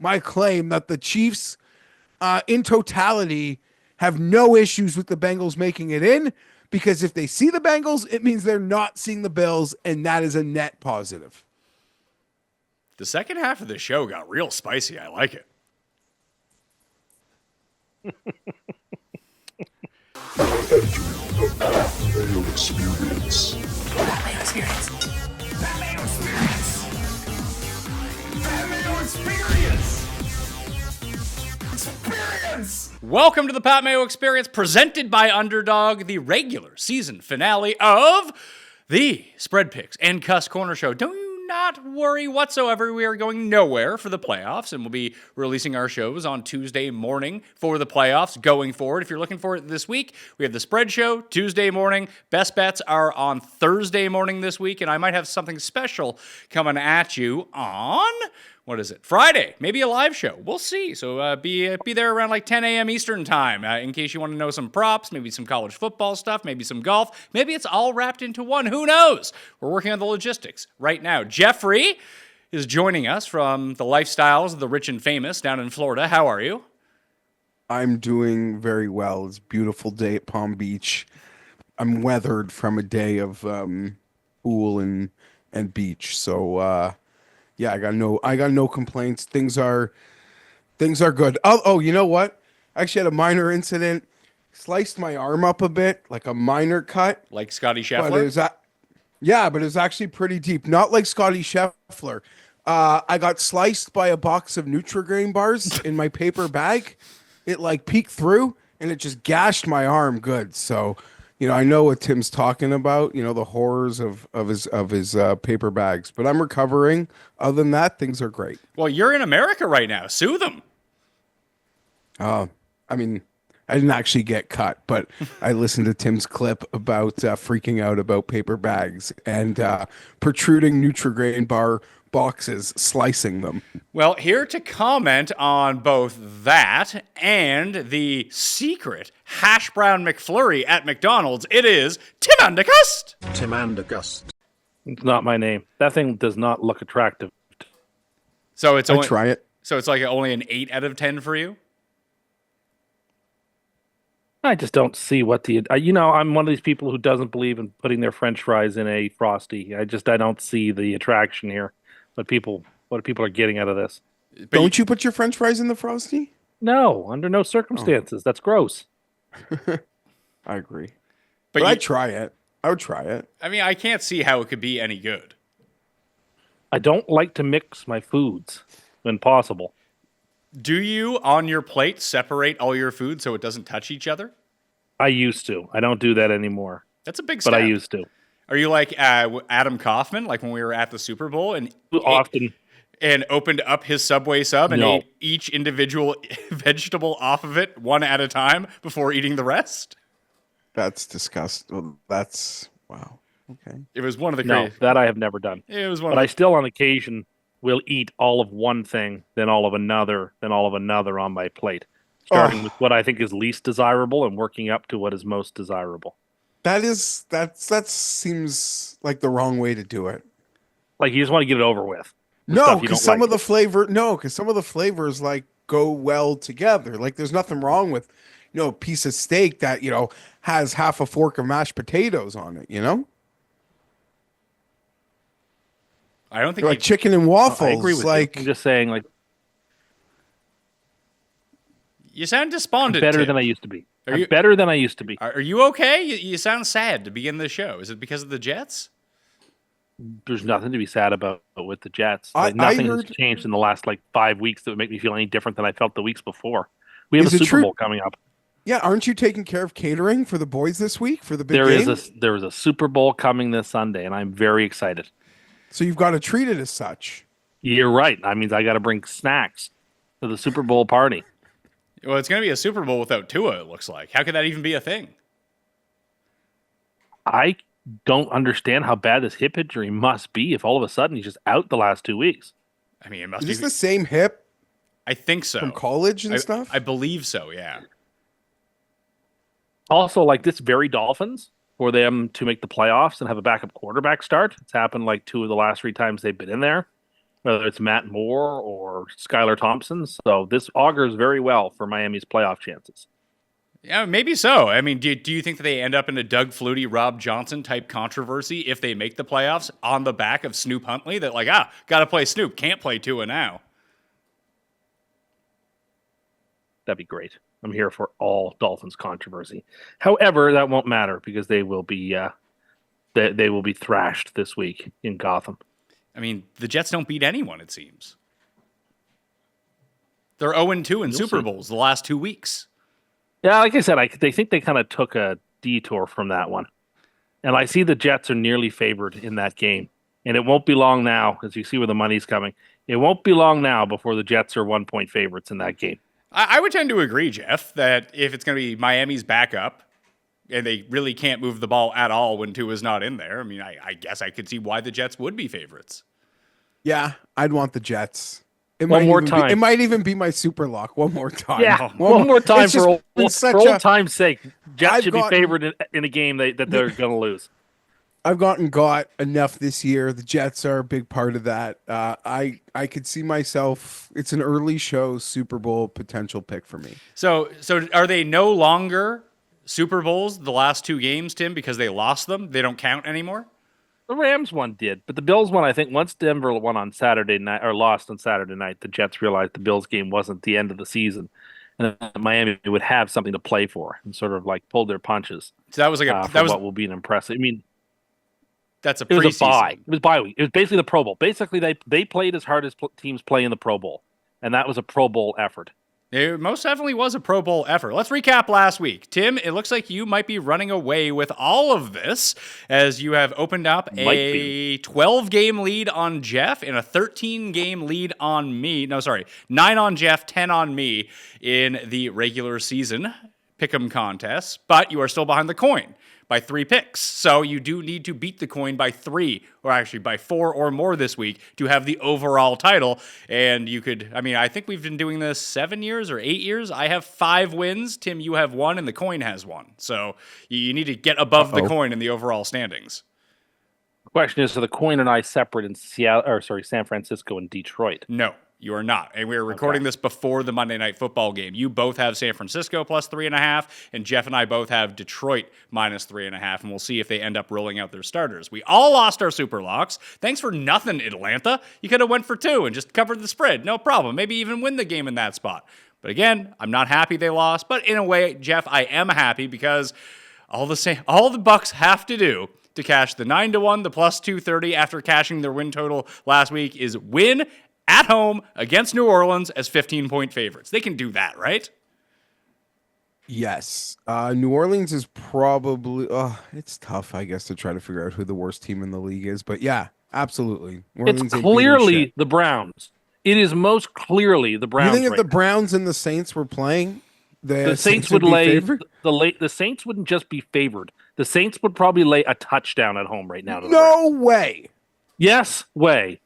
my claim that the Chiefs, in totality, have no issues with the Bengals making it in, because if they see the Bengals, it means they're not seeing the Bills, and that is a net positive. The second half of the show got real spicy. I like it. Mayo experience. Mayo experience. Mayo experience. Mayo experience. Experience. Welcome to the Pat Mayo Experience, presented by Underdog, the regular season finale of the Spread Picks and Cust Corner Show. Don't you not worry whatsoever. We are going nowhere for the playoffs, and we'll be releasing our shows on Tuesday morning for the playoffs going forward. If you're looking for it this week, we have the Spread Show Tuesday morning. Best bets are on Thursday morning this week, and I might have something special coming at you on... what is it? Friday, maybe a live show. We'll see. So be there around like 10 a.m. Eastern time in case you want to know some props, maybe some college football stuff, maybe some golf. Maybe it's all wrapped into one. Who knows? We're working on the logistics right now. Jeffrey is joining us from the lifestyles of the rich and famous down in Florida. How are you? I'm doing very well. It's a beautiful day at Palm Beach. I'm weathered from a day of pool and beach. So yeah, I got no complaints. Things are good. Oh, you know what? I actually had a minor incident. Sliced my arm up a bit, like a minor cut. Like Scotty But Scheffler? but it was actually pretty deep. Not like Scotty Scheffler. I got sliced by a box of Nutri-Grain bars in my paper bag. It like peeked through and it just gashed my arm good. So, I know what Tim's talking about, the horrors of his paper bags, but I'm recovering. Other than that, things are great. Well, you're in America right now. Sue them. I mean, I didn't actually get cut, but I listened to Tim's clip about freaking out about paper bags and protruding Nutri-Grain bar boxes, slicing them. Well, here to comment on both that and the secret hash brown McFlurry at McDonald's, it is Tim and Cust. Tim and Cust. It's not my name. That thing does not look attractive. So it's only, try it. So it's like only an 8 out of 10 for you? I just don't see what I'm one of these people who doesn't believe in putting their French fries in a Frosty. I don't see the attraction here. What people are getting out of this. Don't you put your French fries in the Frosty? No, under no circumstances. That's gross. I agree. But I'd try it. I would try it. I mean, I can't see how it could be any good. I don't like to mix my foods when possible. Do you, on your plate, separate all your food so it doesn't touch each other? I used to. I don't do that anymore. That's a big step. But I used to. Are you like Adam Kaufman, like when we were at the Super Bowl and often and opened up his Subway sub and No. ate each individual vegetable off of it one at a time before eating the rest? That's disgusting. That's wow. Okay. It was one of the No, crazy. that I have never done. It was one. But Of I still, on occasion, will eat all of one thing, then all of another, then all of another on my plate, starting with what I think is least desirable and working up to what is most desirable. That seems like the wrong way to do it. Like, you just want to get it over with. No, because some of the flavors like go well together. Like, there's nothing wrong with, a piece of steak that, has half a fork of mashed potatoes on it, I don't think like chicken and waffles. I agree with you. I'm just saying, like, you sound despondent. better than I used to be. Better than I used to be. Are you okay? You sound sad to begin the show. Is it because of the Jets? There's nothing to be sad about with the Jets. I Like, nothing heard- has changed in the last 5 weeks that would make me feel any different than I felt the weeks before. We have Is a it Super true? Bowl coming up. Yeah, aren't you taking care of catering for the boys this week for the big There game? is a Super Bowl coming this Sunday, and I'm very excited. So you've got to treat it as such. You're right. That means I got to bring snacks to the Super Bowl party. Well, it's going to be a Super Bowl without Tua, it looks like. How could that even be a thing? I don't understand how bad this hip injury must be if all of a sudden he's just out the last 2 weeks. I mean, it must Is be. this the same hip I think so. from college and stuff? I believe so, yeah. Also, like, this very Dolphins, for them to make the playoffs and have a backup quarterback start. It's happened 2 of the last 3 times they've been in there. whether it's Matt Moore or Skylar Thompson. So this augurs very well for Miami's playoff chances. Yeah, maybe so. I mean, do you think that they end up in a Doug Flutie, Rob Johnson type controversy if they make the playoffs on the back of Snoop Huntley? That like, got to play Snoop, can't play Tua now. That'd be great. I'm here for all Dolphins controversy. However, that won't matter because they will be thrashed this week in Gotham. I mean, the Jets don't beat anyone, it seems. They're 0-2 in Super Bowls the last 2 weeks. Yeah, like I said, they think they kind of took a detour from that one. And I see the Jets are nearly favored in that game. And it won't be long now, as you see where the money's coming. It won't be long now before the Jets are 1-point favorites in that game. I would tend to agree, Geoff, that if it's going to be Miami's backup and they really can't move the ball at all when Tua's not in there, I mean, I guess I could see why the Jets would be favorites. Yeah, I'd want the Jets. One more time. It might even be my super lock. One more time. Yeah, one more time for old time's sake. Jets should be favored in a game that they're going to lose. I've got enough this year. The Jets are a big part of that. I could see myself. It's an early show Super Bowl potential pick for me. So are they no longer Super Bowls the last 2 games, Tim, because they lost them? They don't count anymore? The Rams one did, but the Bills one, I think, once Denver won on Saturday night or lost on Saturday night, the Jets realized the Bills game wasn't the end of the season, and Miami would have something to play for, and sort of like pulled their punches. So that was like what will be an impressive. I mean, that's a preseason. It was a bye. It was bye week. It was basically the Pro Bowl. Basically, they played as hard as teams play in the Pro Bowl, and that was a Pro Bowl effort. It most definitely was a Pro Bowl effort. Let's recap last week. Tim, it looks like you might be running away with all of this as you have opened up a 12-game lead on Geoff and a 13-game lead on me. No, sorry, 9 on Geoff, 10 on me in the regular season pick'em contest, but you are still behind the coin by 3 picks. So you do need to beat the coin by 3, or actually by 4 or more this week to have the overall title. And you could, I mean, I think we've been doing this 7 years or 8 years. I have 5 wins. Tim, you have 1, and the coin has 1. So you need to get above the coin in the overall standings. The question is, are the coin and I separate in San Francisco and Detroit? No. You are not. And we are recording this before the Monday Night Football game. You both have San Francisco plus 3.5, and Geoff and I both have Detroit minus 3.5, and we'll see if they end up rolling out their starters. We all lost our super locks. Thanks for nothing, Atlanta. You could have went for 2 and just covered the spread. No problem. Maybe even win the game in that spot. But again, I'm not happy they lost. But in a way, Geoff, I am happy because all the Bucks have to do to cash the 9-1, the plus 230 after cashing their win total last week is win at home against New Orleans as 15-point favorites. They can do that, right? Yes. New Orleans is probably... it's tough, I guess, to try to figure out who the worst team in the league is. But yeah, absolutely. New Orleans it's clearly the Browns. It is most clearly the Browns. You think if the Browns and the Saints were playing, the Saints would lay... The Saints wouldn't just be favored. The Saints would probably lay a touchdown at home right now. No way. Yes way.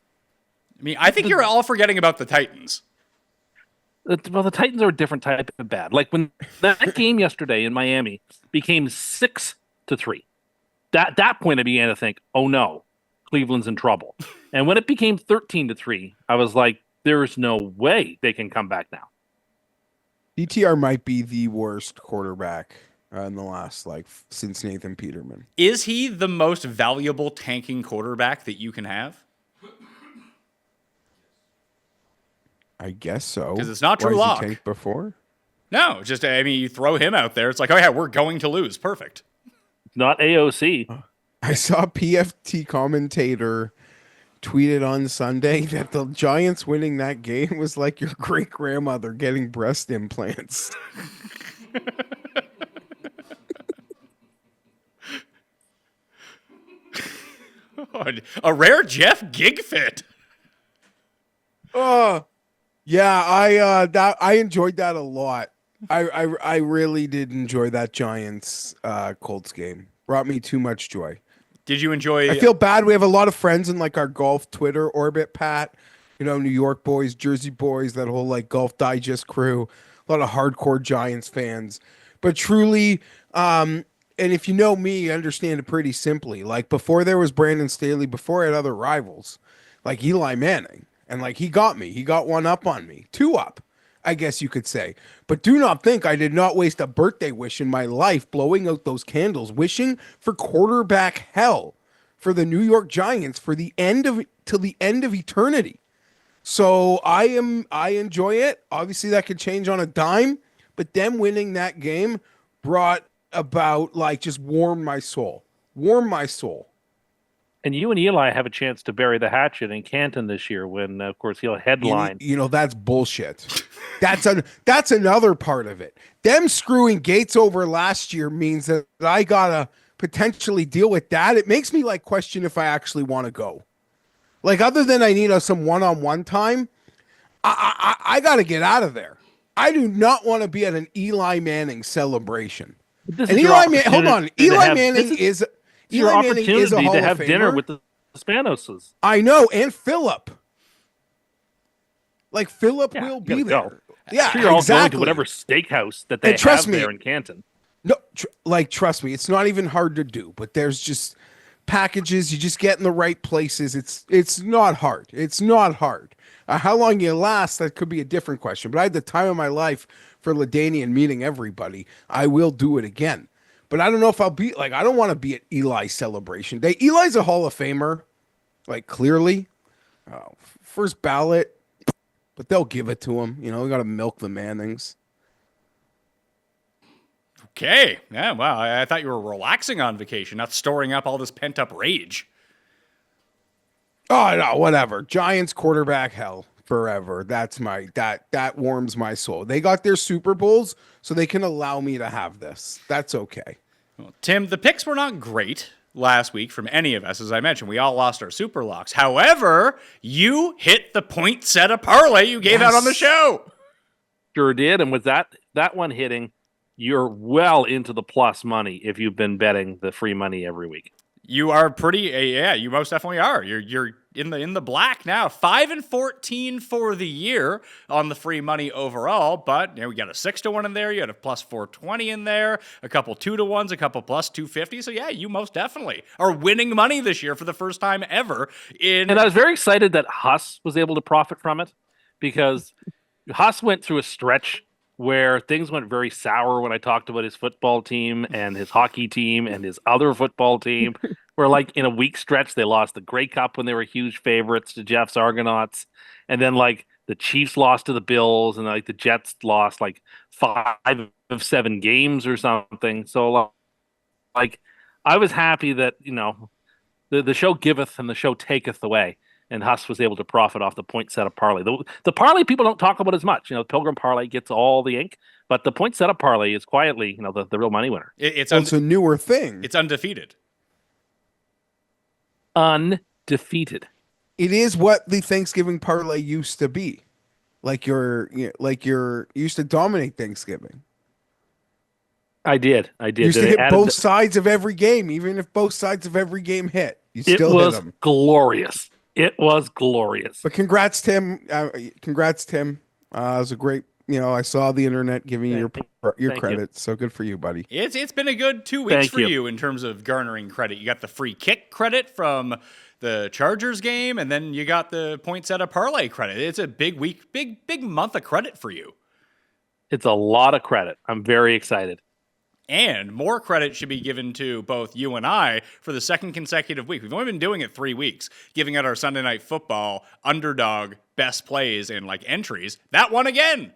I mean, I think you're all forgetting about the Titans. Well, the Titans are a different type of bad. Like when that game yesterday in Miami became 6-3. At that point, I began to think, oh no, Cleveland's in trouble. And when it became 13-3, I was like, there is no way they can come back now. DTR might be the worst quarterback in the last, since Nathan Peterman. Is he the most valuable tanking quarterback that you can have? I guess so. Because it's not Drew Lock. Tanked before? No, just, I mean, you throw him out there. It's like, oh yeah, we're going to lose. Perfect. Not AOC. I saw a PFT commentator tweeted on Sunday that the Giants winning that game was like your great grandmother getting breast implants. A rare Geoff gig fit. Oh, yeah, I enjoyed that a lot. I really did enjoy that Giants Colts game. Brought me too much joy. Did you enjoy? I feel bad. We have a lot of friends in our golf Twitter orbit, Pat. New York boys, Jersey boys, that whole Golf Digest crew. A lot of hardcore Giants fans. But truly, and if you know me, you understand it pretty simply. Before there was Brandon Staley, before I had other rivals, like Eli Manning. And like he got me. He got one up on me. Two up, I guess you could say. But do not think I did not waste a birthday wish in my life blowing out those candles, wishing for quarterback hell for the New York Giants for the end of till the end of eternity. So I enjoy it. Obviously that could change on a dime, but them winning that game brought about like just warmed my soul. Warm my soul. And you and Eli have a chance to bury the hatchet in Canton this year when, of course, he'll headline. You know that's bullshit. That's another part of it. Them screwing Gates over last year means that I gotta potentially deal with that. It makes me like question if I actually want to go. Like other than I need some one-on-one time, I got to get out of there. I do not want to be at an Eli Manning celebration. This And is your Eli Manning, hold on, opportunity to Eli have- Manning this is your Eli Manning is a opportunity Hall to of have dinner Famer. with the Spanoses. I know, and Philip. Like Philip Yeah, will you be gotta there. go. Yeah, Sure, you're all going exactly. to whatever steakhouse that they And trust have me, there in Canton. No, trust me, it's not even hard to do. But there's just packages you just get in the right places. It's not hard. It's not hard. How long you last, that could be a different question. But I had the time of my life for Ladanian meeting everybody. I will do it again. But I don't know if I'll be like I don't want to be at Eli's celebration day. Eli's a Hall of Famer, like clearly, first ballot. But they'll give it to him. You know, we got to milk the Mannings. Okay. Yeah, wow. I thought you were relaxing on vacation, not storing up all this pent-up rage. Oh no, whatever. Giants quarterback hell forever. That's that warms my soul. They got their Super Bowls, so they can allow me to have this. That's okay. Well, Tim, the picks were not great last week from any of us. As I mentioned, we all lost our super locks. However, you hit the point set a parlay you gave out on the show. Sure did. And with that one hitting, you're well into the plus money if you've been betting the free money every week. You are pretty, yeah. You most definitely are. You're in the black now. 5-14 for the year on the free money overall. But you know, we got a 6-1 in there. You had a plus 420 in there. A couple 2-1s, a couple plus 250. So yeah, you most definitely are winning money this year for the first time ever. And I was very excited that Huss was able to profit from it because Huss went through a stretch where things went very sour when I talked about his football team and his hockey team and his other football team, where like in a week stretch, they lost the Grey Cup when they were huge favorites to Geoff's Argonauts. And then like the Chiefs lost to the Bills and like the Jets lost like 5 of 7 games or something. So like I was happy that, you know, the show giveth and the show taketh away. And Huss was able to profit off the point set up parlay. The parlay people don't talk about as much. You know, the Pilgrim parlay gets all the ink, but the point setup parlay is quietly, you know, the real money winner. It's a newer thing. It's undefeated. Undefeated. It is what the Thanksgiving parlay used to be. Like you're used to dominate Thanksgiving. I did. You used to hit both sides of every game, even if both sides of every game hit. You still hit them. Glorious. It was glorious. But congrats, Tim. Congrats, Tim. It was a great. You know, I saw the internet giving you your credit. So good for you, buddy. It's been a good 2 weeks for you in terms of garnering credit. You got the free kick credit from the Chargers game, and then you got the point set of parlay credit. It's a big week, big month of credit for you. It's a lot of credit. I'm very excited. And more credit should be given to both you and I for the second consecutive week. We've only been doing it 3 weeks, giving out our Sunday Night Football underdog best plays and like entries. That one again.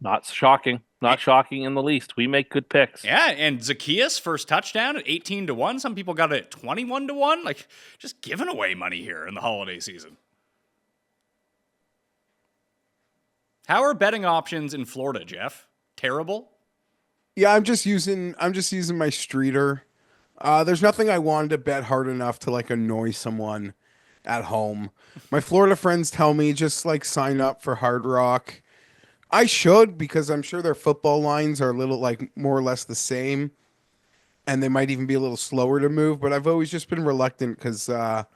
Not shocking. Not shocking in the least. We make good picks. Yeah, and Zacchaeus first touchdown at 18-1. Some people got it at 21-1. Like just giving away money here in the holiday season. How are betting options in Florida, Geoff? Terrible? Yeah, I'm just using my streeter. There's nothing I wanted to bet hard enough to like annoy someone at home. My Florida friends tell me just like sign up for Hard Rock. I should because I'm sure their football lines are a little like more or less the same, and they might even be a little slower to move. But I've always just been reluctant because I've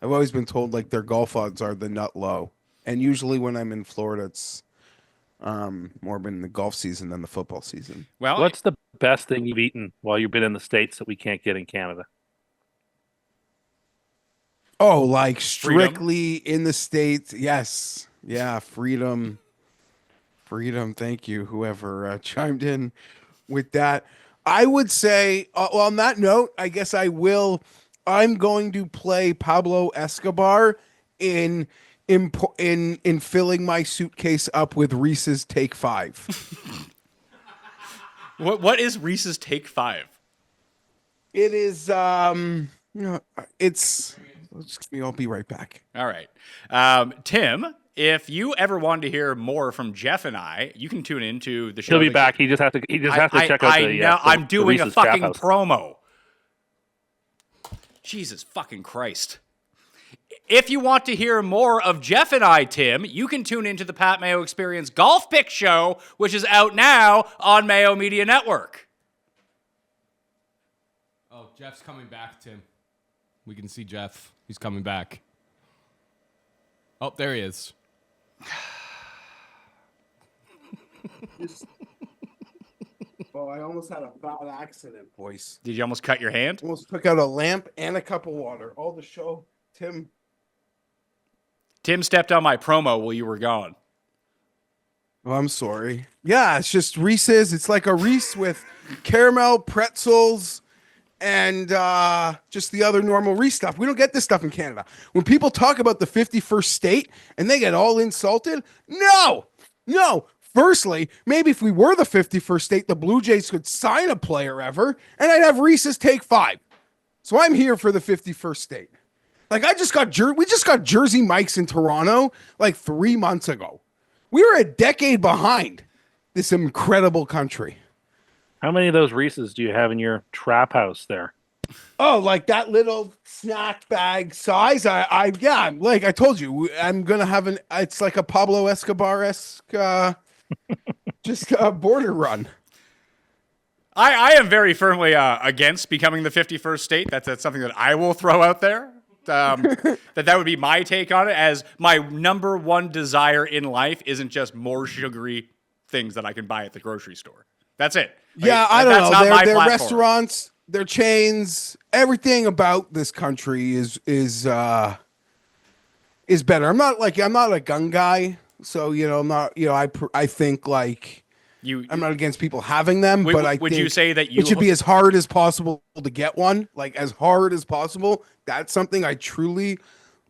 always been told like their golf odds are the nut low, and usually when I'm in Florida, it's more been the golf season than the football season. Well, what's the best thing you've eaten while you've been in the States that we can't get in Canada? Oh, like strictly in the States. Yes. Yeah. Freedom. Freedom. Thank you. Whoever chimed in with that. I would say, well, on that note, I guess I will. I'm going to play Pablo Escobar in in filling my suitcase up with Reese's Take Five. What is Reese's Take 5? It is it's excuse me, I'll be right back. All right. Tim, if you ever wanted to hear more from Geoff and I, you can tune into the show. He'll be back. He just has to. He just has to check out the. I'm doing a Reese's Trap fucking House. promo. Jesus fucking Christ. If you want to hear more of Geoff and I, Tim, you can tune into the Pat Mayo Experience Golf Pick Show, which is out now on Mayo Media Network. Oh, Jeff's coming back, Tim. We can see Geoff. He's coming back. Oh, there he is. Oh, I almost had a bad accident, boys. Did you almost cut your hand? Almost took out a lamp and a cup of water. All the show, Tim. Tim stepped on my promo while you were gone. Oh, I'm sorry. Yeah, it's just Reese's. It's like a Reese with caramel, pretzels, and just the other normal Reese stuff. We don't get this stuff in Canada. When people talk about the 51st state and they get all insulted, no. Firstly, maybe if we were the 51st state, the Blue Jays could sign a player ever, and I'd have Reese's Take 5. So I'm here for the 51st state. Like we just got Jersey Mike's in Toronto like 3 months ago. We were a decade behind this incredible country. How many of those Reese's do you have in your trap house there? Oh, like that little snack bag size. Yeah, like I told you, I'm gonna have it's like a Pablo Escobar-esque just a border run. I am very firmly against becoming the 51st state. That's something that I will throw out there. That would be my take on it, as my number one desire in life isn't just more sugary things that I can buy at the grocery store. That's it. Yeah, I don't know. Their restaurants, their chains, everything about this country is better. I'm not a gun guy, so I'm not. I think like I'm not against people having them, but I would think you say that it should be as hard as possible to get one, like as hard as possible. That's something I truly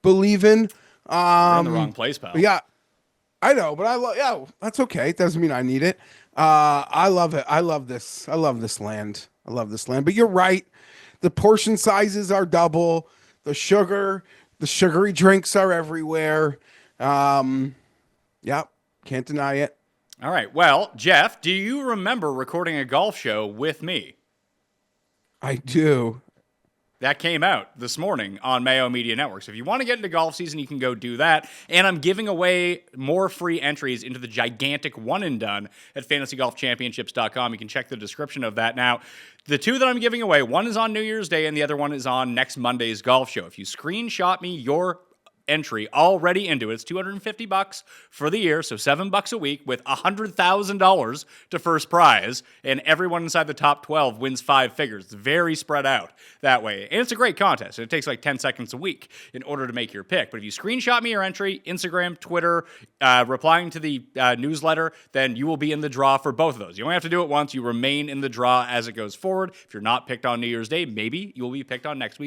believe in. You're in the wrong place, pal. Yeah, I know, but that's okay. It doesn't mean I need it. I love it. I love this. I love this land. But you're right. The portion sizes are double. The sugary drinks are everywhere. Yeah, can't deny it. All right. Well, Geoff, do you remember recording a golf show with me? I do. That came out this morning on Mayo Media Network. So if you want to get into golf season, you can go do that. And I'm giving away more free entries into the gigantic one and done at fantasygolfchampionships.com. You can check the description of that. Now, the two that I'm giving away, one is on New Year's Day and the other one is on next Monday's golf show. If you screenshot me your entry already into it, it's $250 for the year, so $7 a week with $100,000 to first prize, and everyone inside the top 12 wins 5 figures. It's very spread out that way, and it's a great contest. It takes like 10 seconds a week in order to make your pick. But if you screenshot me your entry, Instagram, Twitter, replying to the newsletter, then you will be in the draw for both of those. You only have to do it once. You remain in the draw as it goes forward. If you're not picked on New Year's Day, maybe you will be picked on next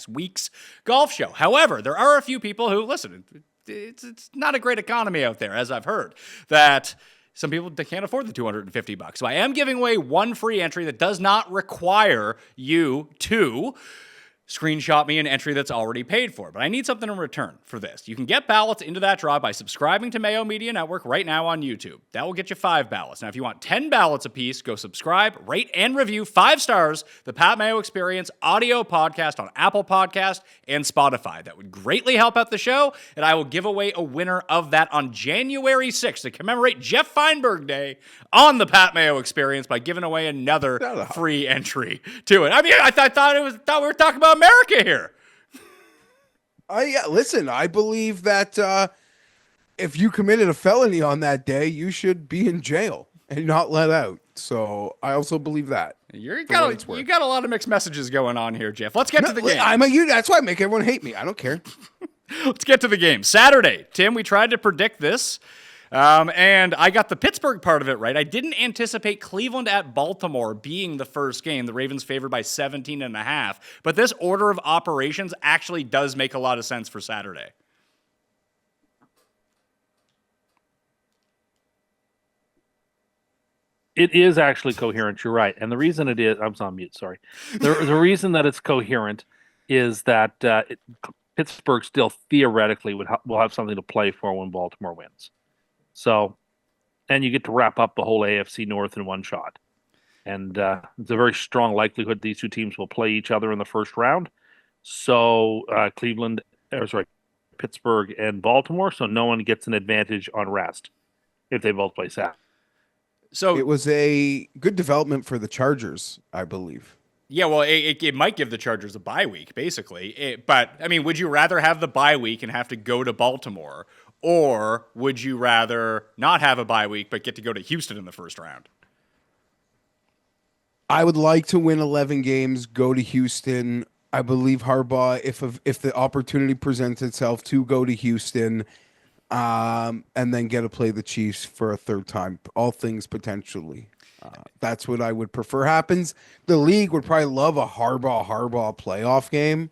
week's golf show. However, there are a few people who, listen, it's not a great economy out there, as I've heard, that some people they can't afford the $250. So I am giving away one free entry that does not require you to screenshot me an entry that's already paid for. But I need something in return for this. You can get ballots into that draw by subscribing to Mayo Media Network right now on YouTube. That will get you 5 ballots. Now, if you want 10 ballots apiece, go subscribe, rate, and review 5 stars the Pat Mayo Experience audio podcast on Apple Podcast and Spotify. That would greatly help out the show, and I will give away a winner of that on January 6th to commemorate Geoff Fienberg Day on the Pat Mayo Experience by giving away another free entry to it. I mean, I thought we were talking about America here. Listen, I believe that if you committed a felony on that day, you should be in jail and not let out. So I also believe that. You For what it's got worth. a lot of mixed messages going on here, Geoff. Let's get to the game. That's why I make everyone hate me. I don't care. Let's get to the game. Saturday, Tim, we tried to predict this, and I got the Pittsburgh part of it right. I didn't anticipate Cleveland at Baltimore being the first game. The Ravens favored by 17.5. But this order of operations actually does make a lot of sense for Saturday. It is actually coherent. You're right, and the reason it is, I'm on mute. Sorry. The reason that it's coherent is that Pittsburgh still theoretically will have something to play for when Baltimore wins. So, and you get to wrap up the whole AFC North in one shot, and it's a very strong likelihood these two teams will play each other in the first round. So, Pittsburgh and Baltimore. So no one gets an advantage on rest if they both play Saturday. So It was a good development for the Chargers, I believe. yeah, well, it might give the Chargers a bye week, basically. But, I mean, would you rather have the bye week and have to go to Baltimore, or would you rather not have a bye week but get to go to Houston in the first round? I would like to win 11 games, go to Houston. I believe Harbaugh, if the opportunity presents itself to go to Houston, and then get to play the Chiefs for a third time, all things potentially. That's what I would prefer happens. The league would probably love a Harbaugh playoff game.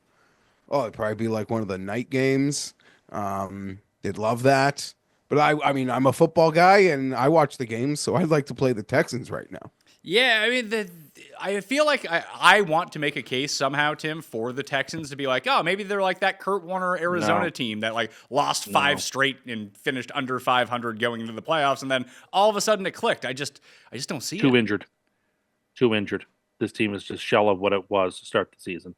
Oh, it'd probably be like one of the night games. They'd love that. But I mean, I'm a football guy and I watch the games, so I'd like to play the Texans right now. Yeah, I mean, I feel like I want to make a case somehow, Tim, for the Texans to be like, oh, maybe they're like that Kurt Warner Arizona team that like lost 5 straight and finished under 500 going into the playoffs, and then all of a sudden it clicked. I just don't see Too it. injured. This team is just shell of what it was to start the season.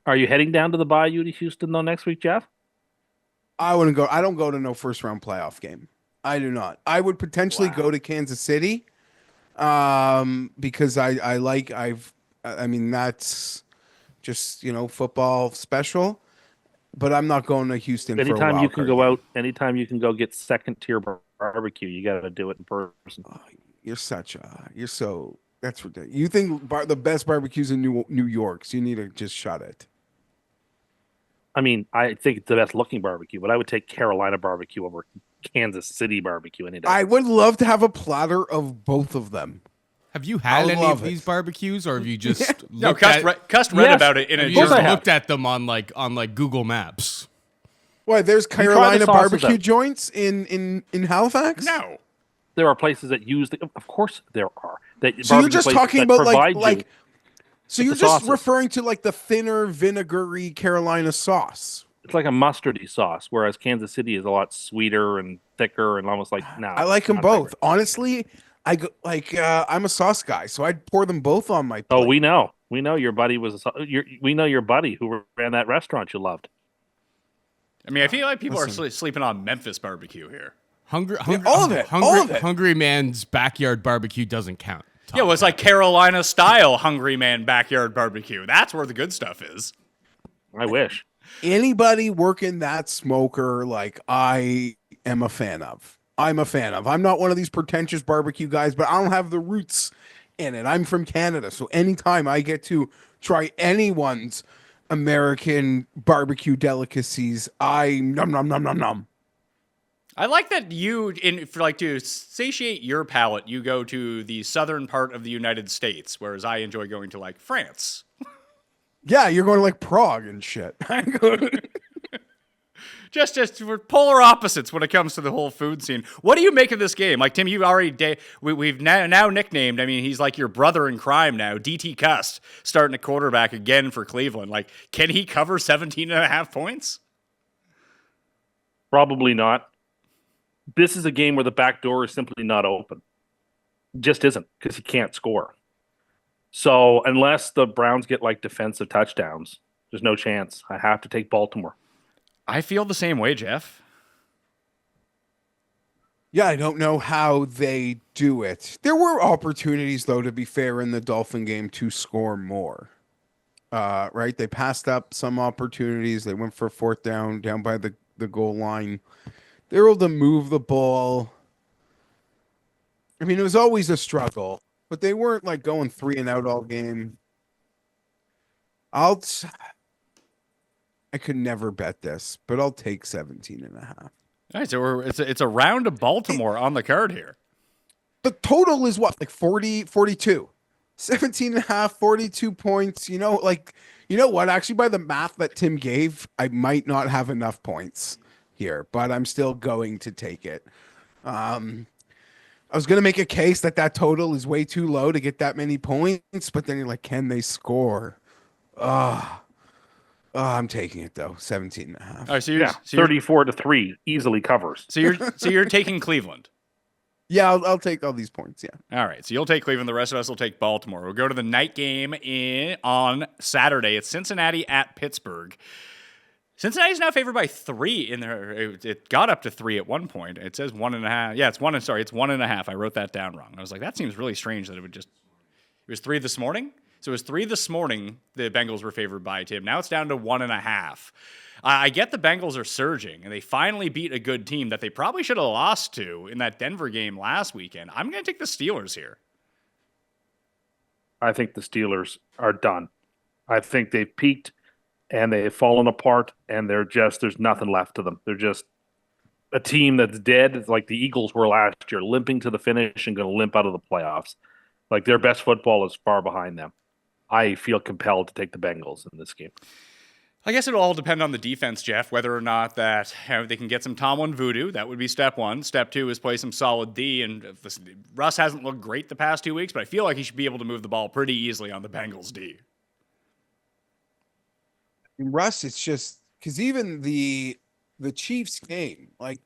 Are you heading down to the Bayou to Houston though next week, Geoff? I wouldn't go. I don't go to no first round playoff game. I do not. I would potentially go to Kansas City, because I mean that's just football special. But I'm not going to Houston. Anytime for a you can go out, anytime you can go get second tier barbecue, you got to do it in person. That's ridiculous. You think the best barbecues in New York, so you need to just shut it. I mean, I think it's the best looking barbecue, but I would take Carolina barbecue over Kansas City barbecue any day. I would love to have a platter of both of them. Have you had any love of these it. barbecues, or have you just No, looked Cust read Yes. about it in a have you course just I have. looked at them on like Google Maps? Why? There's tried the Carolina sauces barbecue out. joints in Halifax. No. There are places that use of course there are. So you're barbecue just places talking that about provide like. you So with you're the just sauces. referring to like the thinner vinegary Carolina sauce. It's like a mustardy sauce, whereas Kansas City is a lot sweeter and thicker and almost like I like them both. Honestly, I'm a sauce guy, so I'd pour them both on my plate. Oh, we know your buddy we know your buddy who ran that restaurant you loved. I mean, I feel like people are sleeping on Memphis barbecue here. all of it. Hungry man's backyard barbecue doesn't count. Yeah, well, it's like Carolina style Hungry Man backyard barbecue. That's where the good stuff is. I wish. Anybody working that smoker, like I am a fan of. I'm a fan of. I'm not one of these pretentious barbecue guys, but I don't have the roots in it. I'm from Canada, so anytime I get to try anyone's American barbecue delicacies, I nom nom nom nom nom. I like that to satiate your palate, you go to the southern part of the United States, whereas I enjoy going to like France. Yeah, you're going to like Prague and shit. Just we're polar opposites when it comes to the whole food scene. What do you make of this game? Like Tim, you already we've now nicknamed. I mean, he's like your brother in crime now. DT Cust starting a quarterback again for Cleveland. Like, can he cover 17.5 points? Probably not. This is a game where the back door is simply not open. Just isn't, because he can't score. So unless the Browns get like defensive touchdowns, there's no chance. I have to take Baltimore. I feel the same way, Geoff. Yeah, I don't know how they do it. There were opportunities, though, to be fair, in the Dolphin game to score more. Right? They passed up some opportunities. They went for a fourth down by the goal line. They were able to move the ball. I mean, it was always a struggle. but they weren't like going 3-and-out all game. I could never bet this, but I'll take 17.5. All right, so it's a round of Baltimore on the card here. The total is what, like 40, 42. 17.5, 42 points. You know what? Actually, by the math that Tim gave, I might not have enough points here, but I'm still going to take it. I was going to make a case that total is way too low to get that many points, but then you're like, can they score? I'm taking it though. 17.5. All right, so Yeah, you're 34-3 easily covers. so you're taking Cleveland. Yeah, I'll take all these points. Yeah. All right, so you'll take Cleveland. The rest of us will take Baltimore. We'll go to the night game on Saturday. It's Cincinnati at Pittsburgh. Cincinnati's now favored by 3 in there. It got up to 3 at one point. It says 1.5. Yeah, it's 1.5. I wrote that down wrong. I was like, that seems really strange that it was 3 this morning. So it was 3 this morning. The Bengals were favored by Tim. Now it's down to 1.5. I get the Bengals are surging, and they finally beat a good team that they probably should have lost to in that Denver game last weekend. I'm going to take the Steelers here. I think the Steelers are done. I think they've peaked and they've fallen apart, and there's nothing left to them. They're just a team that's dead, like the Eagles were last year, limping to the finish and going to limp out of the playoffs. Like their best football is far behind them. I feel compelled to take the Bengals in this game. I guess it'll all depend on the defense, Geoff, whether or not that they can get some Tomlin voodoo. That would be step one. Step two is play some solid D. And Russ hasn't looked great the past 2 weeks, but I feel like he should be able to move the ball pretty easily on the Bengals D. Russ, it's just because even the Chiefs game, like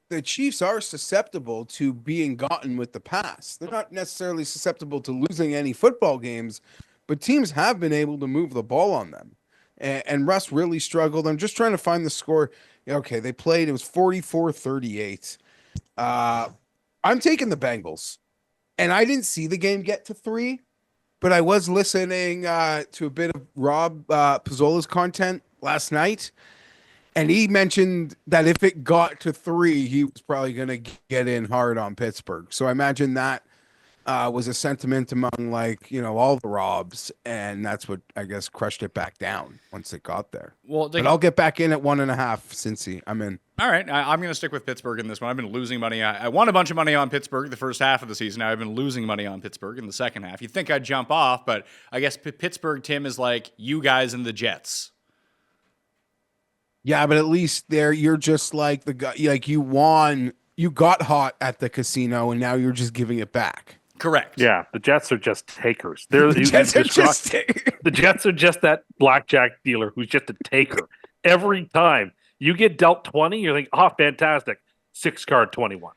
the Chiefs are susceptible to being gotten with the pass. They're not necessarily susceptible to losing any football games, but teams have been able to move the ball on them. And Russ really struggled. I'm just trying to find the score. Okay, they played. It was 44-38. I'm taking the Bengals. And I didn't see the game get to 3, but I was listening to a bit of Rob Pizzola's content last night. And he mentioned that if it got to 3, he was probably going to get in hard on Pittsburgh. So I imagine that was a sentiment among all the Robs, and that's what I guess crushed it back down once it got there. Well, but I'll get back in at 1.5, Cincy. I'm in. All right, I'm going to stick with Pittsburgh in this one. I've been losing money. I won a bunch of money on Pittsburgh the first half of the season. Now I've been losing money on Pittsburgh in the second half. You'd think I'd jump off, but I guess Pittsburgh, Tim, is like you guys and the Jets. Yeah, but at least there you're just like the guy. Like you won, you got hot at the casino, and now you're just giving it back. Correct. Yeah, the Jets are just takers. The Jets are just that blackjack dealer who's just a taker. Every time you get dealt 20, you're like, oh, fantastic. 6-card 21.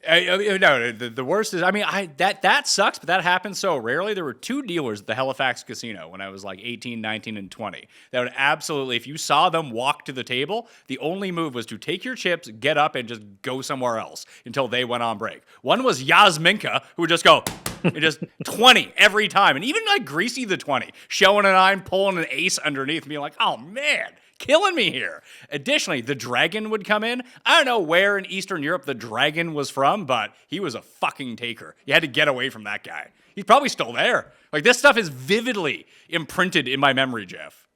No, the worst is, that sucks, but that happens so rarely. There were 2 dealers at the Halifax Casino when I was like 18, 19, and 20. That would absolutely, if you saw them walk to the table, the only move was to take your chips, get up, and just go somewhere else until they went on break. One was Yasminka, who would just go, and just 20 every time. And even like Greasy the 20, showing a 9, pulling an ace underneath, and being like, oh man, killing me here. Additionally, the Dragon would come in. I don't know where in Eastern Europe the Dragon was from, but he was a fucking taker. You had to get away from that guy. He's probably still there. Like, this stuff is vividly imprinted in my memory, Geoff.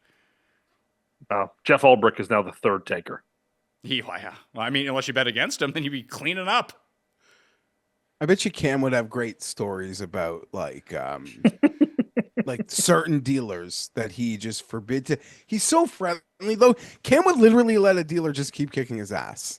Jeff Ulbrich is now the 3rd taker. Oh, Well, unless you bet against him, then you'd be cleaning up. I bet you Cam would have great stories about like certain dealers that he just forbid to. He's so friendly though. Cam would literally let a dealer just keep kicking his ass.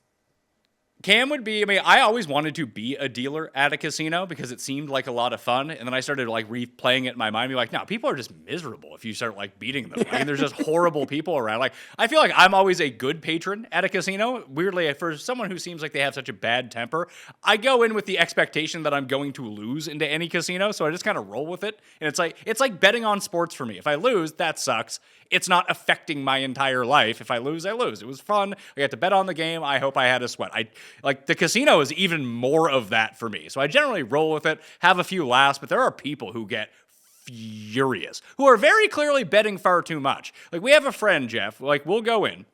Cam would be, I always wanted to be a dealer at a casino because it seemed like a lot of fun. And then I started like replaying it in my mind, be like, no, people are just miserable if you start like beating them. There's just horrible people around. Like, I feel like I'm always a good patron at a casino. Weirdly, for someone who seems like they have such a bad temper, I go in with the expectation that I'm going to lose into any casino. So I just kind of roll with it. And it's like betting on sports for me. If I lose, that sucks. It's not affecting my entire life. If I lose, I lose. It was fun. I got to bet on the game. I hope I had a sweat. Like the casino is even more of that for me. So I generally roll with it, have a few laughs, but there are people who get furious, who are very clearly betting far too much. Like we have a friend, Geoff, like we'll go in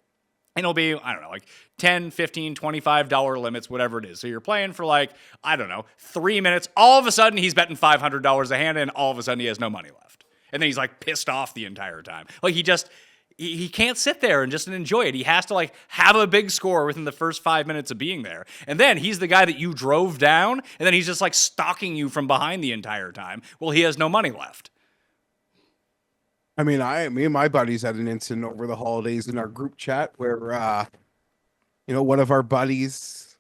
And it'll be, I don't know, like $10, $15, $25 limits, whatever it is. So you're playing for like, I don't know, 3 minutes. All of a sudden, he's betting $500 a hand, and all of a sudden, he has no money left. And then he's like pissed off the entire time. Like he can't sit there and just enjoy it. He has to like have a big score within the first 5 minutes of being there. And then he's the guy that you drove down, and then he's just like stalking you from behind the entire time. Well, he has no money left. I mean, me and my buddies had an incident over the holidays in our group chat where, one of our buddies,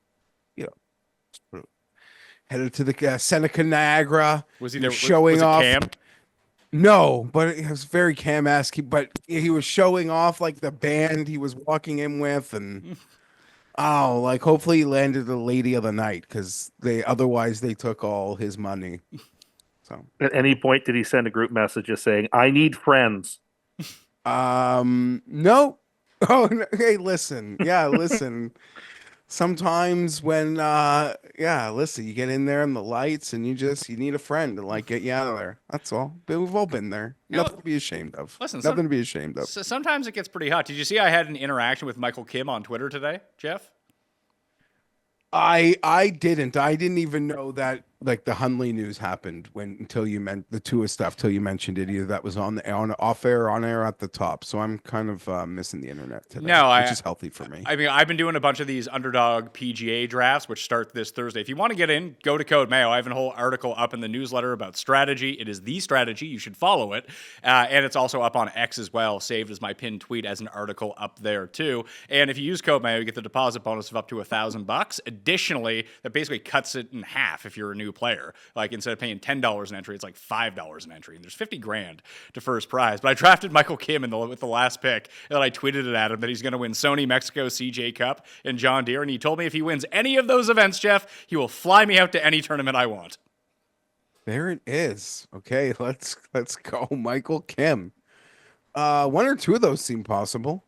headed to the Seneca Niagara. Was he there showing was it off? Cam? No, but it was very Cam-esque. But he was showing off like the band he was walking in with, and hopefully he landed the lady of the night because otherwise they took all his money. So At any point, did he send a group message just saying, "I need friends"? no. Oh, no. Hey, listen. Yeah, listen. Sometimes when listen, you get in there in the lights and you need a friend to like get you out of there. That's all. But we've all been there. Nothing to be ashamed of. Listen, nothing to be ashamed of. So sometimes it gets pretty hot. Did you see I had an interaction with Michael Kim on Twitter today, Geoff? I didn't. I didn't even know that like the Hundley news happened until you meant the Tua stuff till you mentioned it. Either that was on off air or on air at the top. So I'm kind of missing the internet today. Which is healthy for me. I mean, I've been doing a bunch of these underdog PGA drafts, which start this Thursday. If you want to get in, go to Code Mayo. I have a whole article up in the newsletter about strategy. It is the strategy. You should follow it. And it's also up on X as well, saved as my pinned tweet as an article up there too. And if you use Code Mayo, you get the deposit bonus of up to $1,000. Additionally, that basically cuts it in half if you're a new player. Like instead of paying $10 an entry, it's like $5 an entry. And there's $50,000 to first prize. But I drafted Michael Kim with the last pick, and I tweeted it at him that he's going to win Sony Mexico CJ Cup and John Deere. And he told me if he wins any of those events, Geoff, he will fly me out to any tournament I want. There it is. Okay, let's go, Michael Kim. One or two of those seem possible.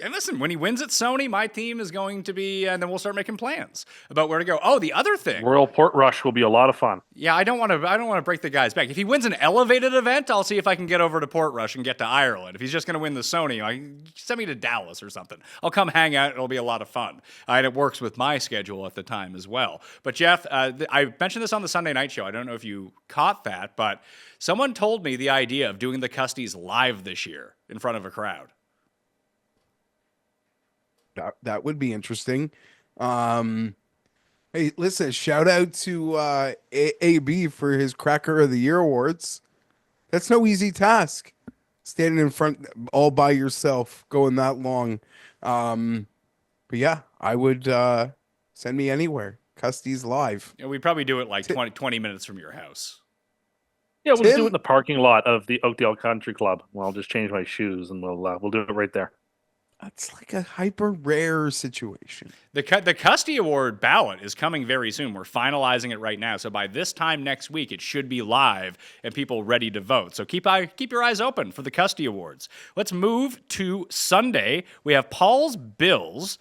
And listen, when he wins at Sony, my team is going to be, and then we'll start making plans about where to go. Oh, the other thing, Royal Port Rush will be a lot of fun. Yeah, I don't want to break the guy's back. If he wins an elevated event, I'll see if I can get over to Port Rush and get to Ireland. If he's just going to win the Sony, send me to Dallas or something. I'll come hang out. It'll be a lot of fun. And it works with my schedule at the time as well. But Geoff, I mentioned this on the Sunday night show. I don't know if you caught that, but someone told me the idea of doing the Custies live this year in front of a crowd. That would be interesting. Hey, listen, shout out to AB for his Cracker of the Year awards. That's no easy task. Standing in front all by yourself, going that long. But yeah, I would send me anywhere. Custies live. Yeah, we'd probably do it like 20 minutes from your house. Yeah, we'll just do it in the parking lot of the Oakdale Country Club. Well, I'll just change my shoes and we'll do it right there. That's like a hyper rare situation. The Custy Award ballot is coming very soon. We're finalizing it right now. So by this time next week, it should be live and people ready to vote. So keep your eyes open for the Custy Awards. Let's move to Sunday. We have Paul's Bills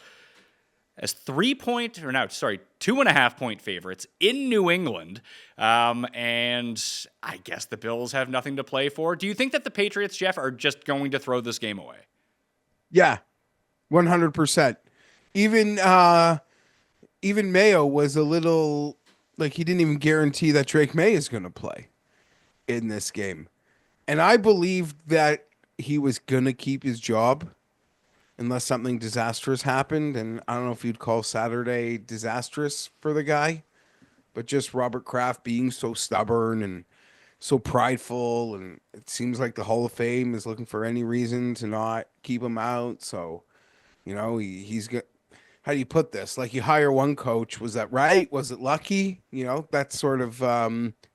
as 2.5 point favorites in New England. And I guess the Bills have nothing to play for. Do you think that the Patriots, Geoff, are just going to throw this game away? Yeah, 100%. Even Mayo was a little like he didn't even guarantee that Drake May is going to play in this game. And I believed that he was going to keep his job unless something disastrous happened. And I don't know if you'd call Saturday disastrous for the guy, but just Robert Kraft being so stubborn and so prideful, and it seems like the Hall of Fame is looking for any reason to not keep him out. So, he's got. How do you put this? Like you hire one coach, was that right? Was it lucky? That's sort of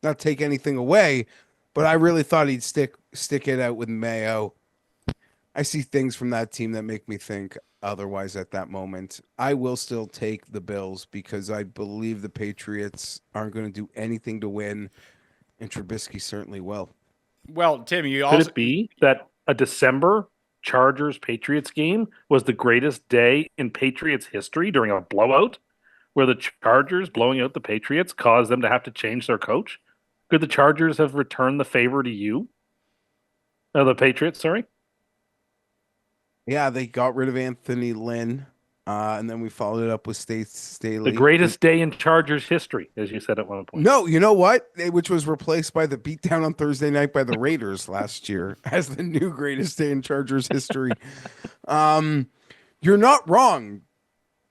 not take anything away, but I really thought he'd stick it out with Mayo. I see things from that team that make me think otherwise at that moment. I will still take the Bills because I believe the Patriots aren't going to do anything to win. And Trubisky certainly will. Well, Tim, Could it be that a December Chargers-Patriots game was the greatest day in Patriots history during a blowout, where the Chargers blowing out the Patriots caused them to have to change their coach? Could the Chargers have returned the favor to you? The Patriots, sorry. Yeah, they got rid of Anthony Lynn, and then we followed it up with Staley. The greatest day in Chargers history, as you said at one point. No, you know what? Which was replaced by the beatdown on Thursday night by the Raiders last year as the new greatest day in Chargers history. You're not wrong,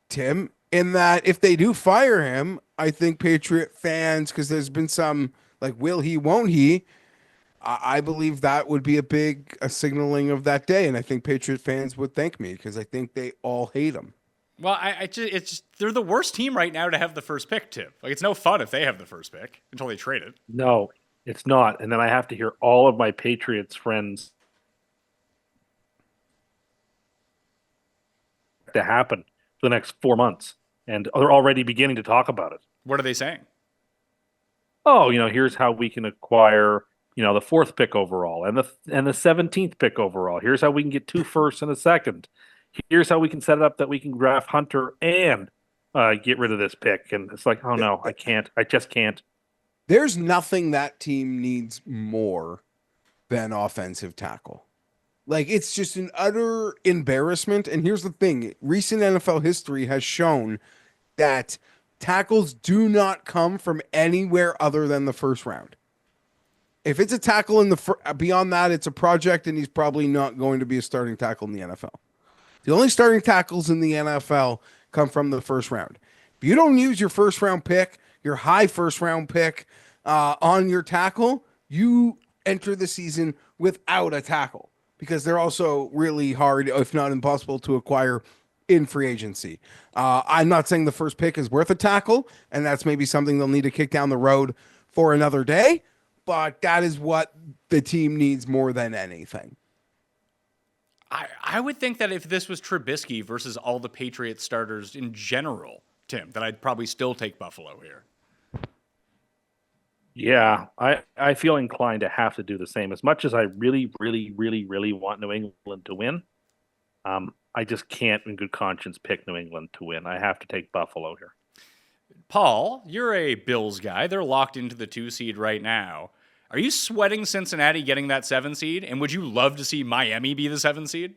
Tim, in that if they do fire him, I think Patriot fans, because there's been some like, will he, won't he? I believe that would be a signaling of that day, and I think Patriot fans would thank me because I think they all hate him. Well, it's just, they're the worst team right now to have the first pick, Tim. Like, it's no fun if they have the first pick until they trade it. No, it's not. And then I have to hear all of my Patriots friends to happen for the next 4 months, and they're already beginning to talk about it. What are they saying? Oh, here's how we can acquire, the 4th pick overall and the 17th pick overall. Here's how we can get 2 firsts and a second. Here's how we can set it up that we can draft Hunter and get rid of this pick. And it's like, oh no, I can't. I just can't. There's nothing that team needs more than offensive tackle. Like, it's just an utter embarrassment. And here's the thing. Recent NFL history has shown that tackles do not come from anywhere other than the first round. If it's a tackle beyond that, it's a project, and he's probably not going to be a starting tackle in the NFL. The only starting tackles in the NFL come from the first round. If you don't use your first round pick, your high first round pick on your tackle, you enter the season without a tackle because they're also really hard, if not impossible, to acquire in free agency. I'm not saying the first pick is worth a tackle, and that's maybe something they'll need to kick down the road for another day, but that is what the team needs more than anything. I would think that if this was Trubisky versus all the Patriots starters in general, Tim, that I'd probably still take Buffalo here. Yeah, I feel inclined to have to do the same. As much as I really, really, really, really want New England to win, I just can't in good conscience pick New England to win. I have to take Buffalo here. Paul, you're a Bills guy. They're locked into the 2 seed right now. Are you sweating Cincinnati getting that 7 seed? And would you love to see Miami be the 7 seed?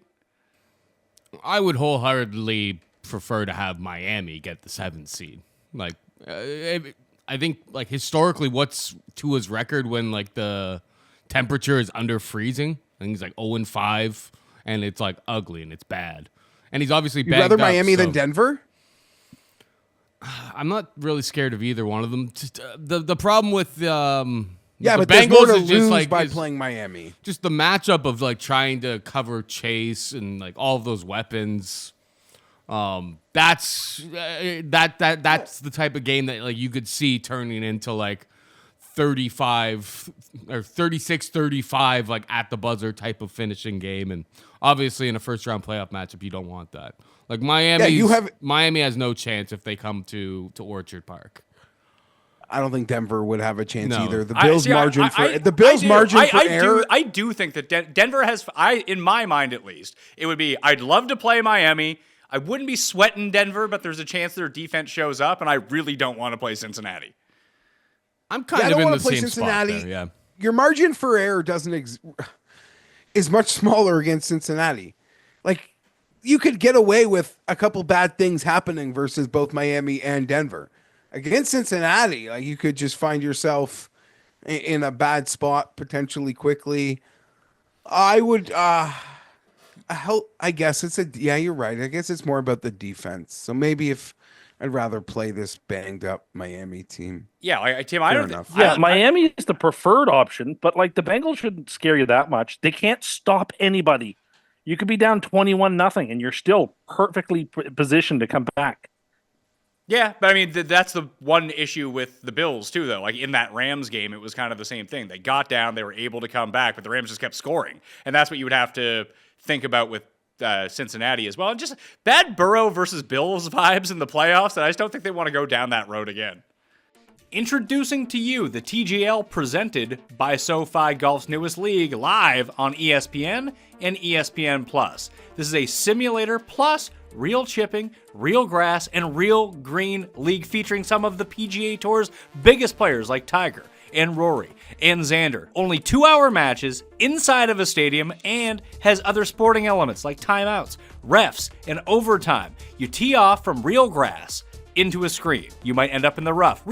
I would wholeheartedly prefer to have Miami get the 7 seed. Like, I think, like, historically, what's Tua's record when, like, the temperature is under freezing? I think he's like 0-5, and it's, like, ugly and it's bad. And he's obviously You'd bagged rather up, Miami so than Denver? I'm not really scared of either one of them. Just, the problem with Yeah, the but there's more Bengals to is just lose like by playing Miami. just the matchup of like trying to cover Chase and like all of those weapons. That's the type of game that like you could see turning into like 35 or 36-35 like at the buzzer type of finishing game, and obviously in a first round playoff matchup you don't want that. Like Miami has no chance if they come to Orchard Park. I don't think Denver would have a chance No. either. The Bills' margin for error. I do think that Denver has. In my mind at least, it would be. I'd love to play Miami. I wouldn't be sweating Denver, but there's a chance their defense shows up, and I really don't want to play Cincinnati. I'm kind of in the same spot there, yeah. Your margin for error is much smaller against Cincinnati. Like, you could get away with a couple bad things happening versus both Miami and Denver. Against Cincinnati, like, you could just find yourself in a bad spot potentially quickly. I would I guess you're right. I guess it's more about the defense. So maybe if I'd rather play this banged up Miami team. Yeah, Tim, Fair enough. Miami is the preferred option, but like the Bengals shouldn't scare you that much. They can't stop anybody. You could be down 21-0 and you're still perfectly positioned to come back. Yeah, but I mean, that's the one issue with the Bills, too, though. Like, in that Rams game, it was kind of the same thing. They got down, they were able to come back, but the Rams just kept scoring. And that's what you would have to think about with Cincinnati as well. And just bad Burrow versus Bills vibes in the playoffs, and I just don't think they want to go down that road again. Introducing to you the TGL presented by SoFi Golf's newest league, live on ESPN and ESPN+. This is a simulator plus real chipping, real grass, and real green league featuring some of the PGA Tour's biggest players like Tiger and Rory and Xander. Only 2-hour matches inside of a stadium and has other sporting elements like timeouts, refs, and overtime. You tee off from real grass into a screen. You might end up in the rough,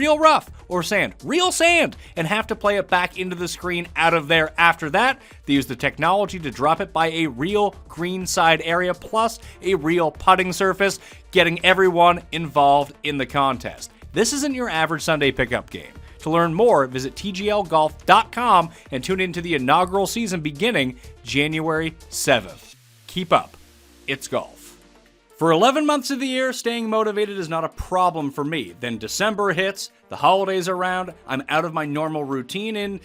or sand, real sand, and have to play it back into the screen out of there. After that, they use the technology to drop it by a real green side area plus a real putting surface, getting everyone involved in the contest. This isn't your average Sunday pickup game. To learn more, visit tglgolf.com and tune into the inaugural season beginning January 7th. Keep up. It's golf. For 11 months of the year, staying motivated is not a problem for me. Then December hits, the holidays are around, I'm out of my normal routine, and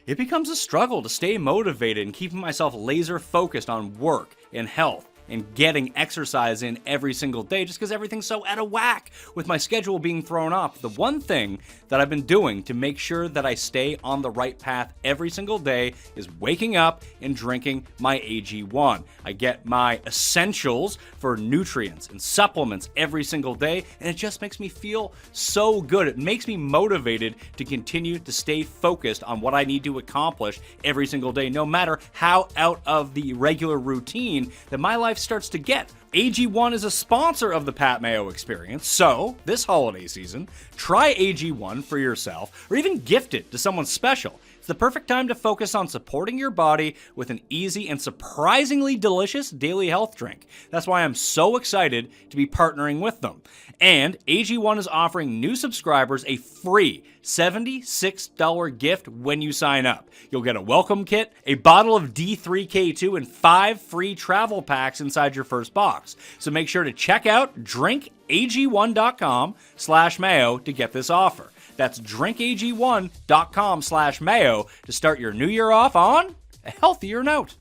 it becomes a struggle to stay motivated and keeping myself laser focused on work and health and getting exercise in every single day just because everything's so out of whack with my schedule being thrown off. The one thing that I've been doing to make sure that I stay on the right path every single day is waking up and drinking my AG1. I get my essentials for nutrients and supplements every single day, and it just makes me feel so good. It makes me motivated to continue to stay focused on what I need to accomplish every single day, no matter how out of the regular routine that my life starts to get. AG1 is a sponsor of the Pat Mayo Experience, so this holiday season, try AG1 for yourself or even gift it to someone special. It's the perfect time to focus on supporting your body with an easy and surprisingly delicious daily health drink. That's why I'm so excited to be partnering with them. And AG1 is offering new subscribers a free $76 gift when you sign up. You'll get a welcome kit, a bottle of D3K2, and 5 free travel packs inside your first box. So make sure to check out drinkag1.com/mayo to get this offer. That's drinkag1.com/mayo to start your new year off on a healthier note.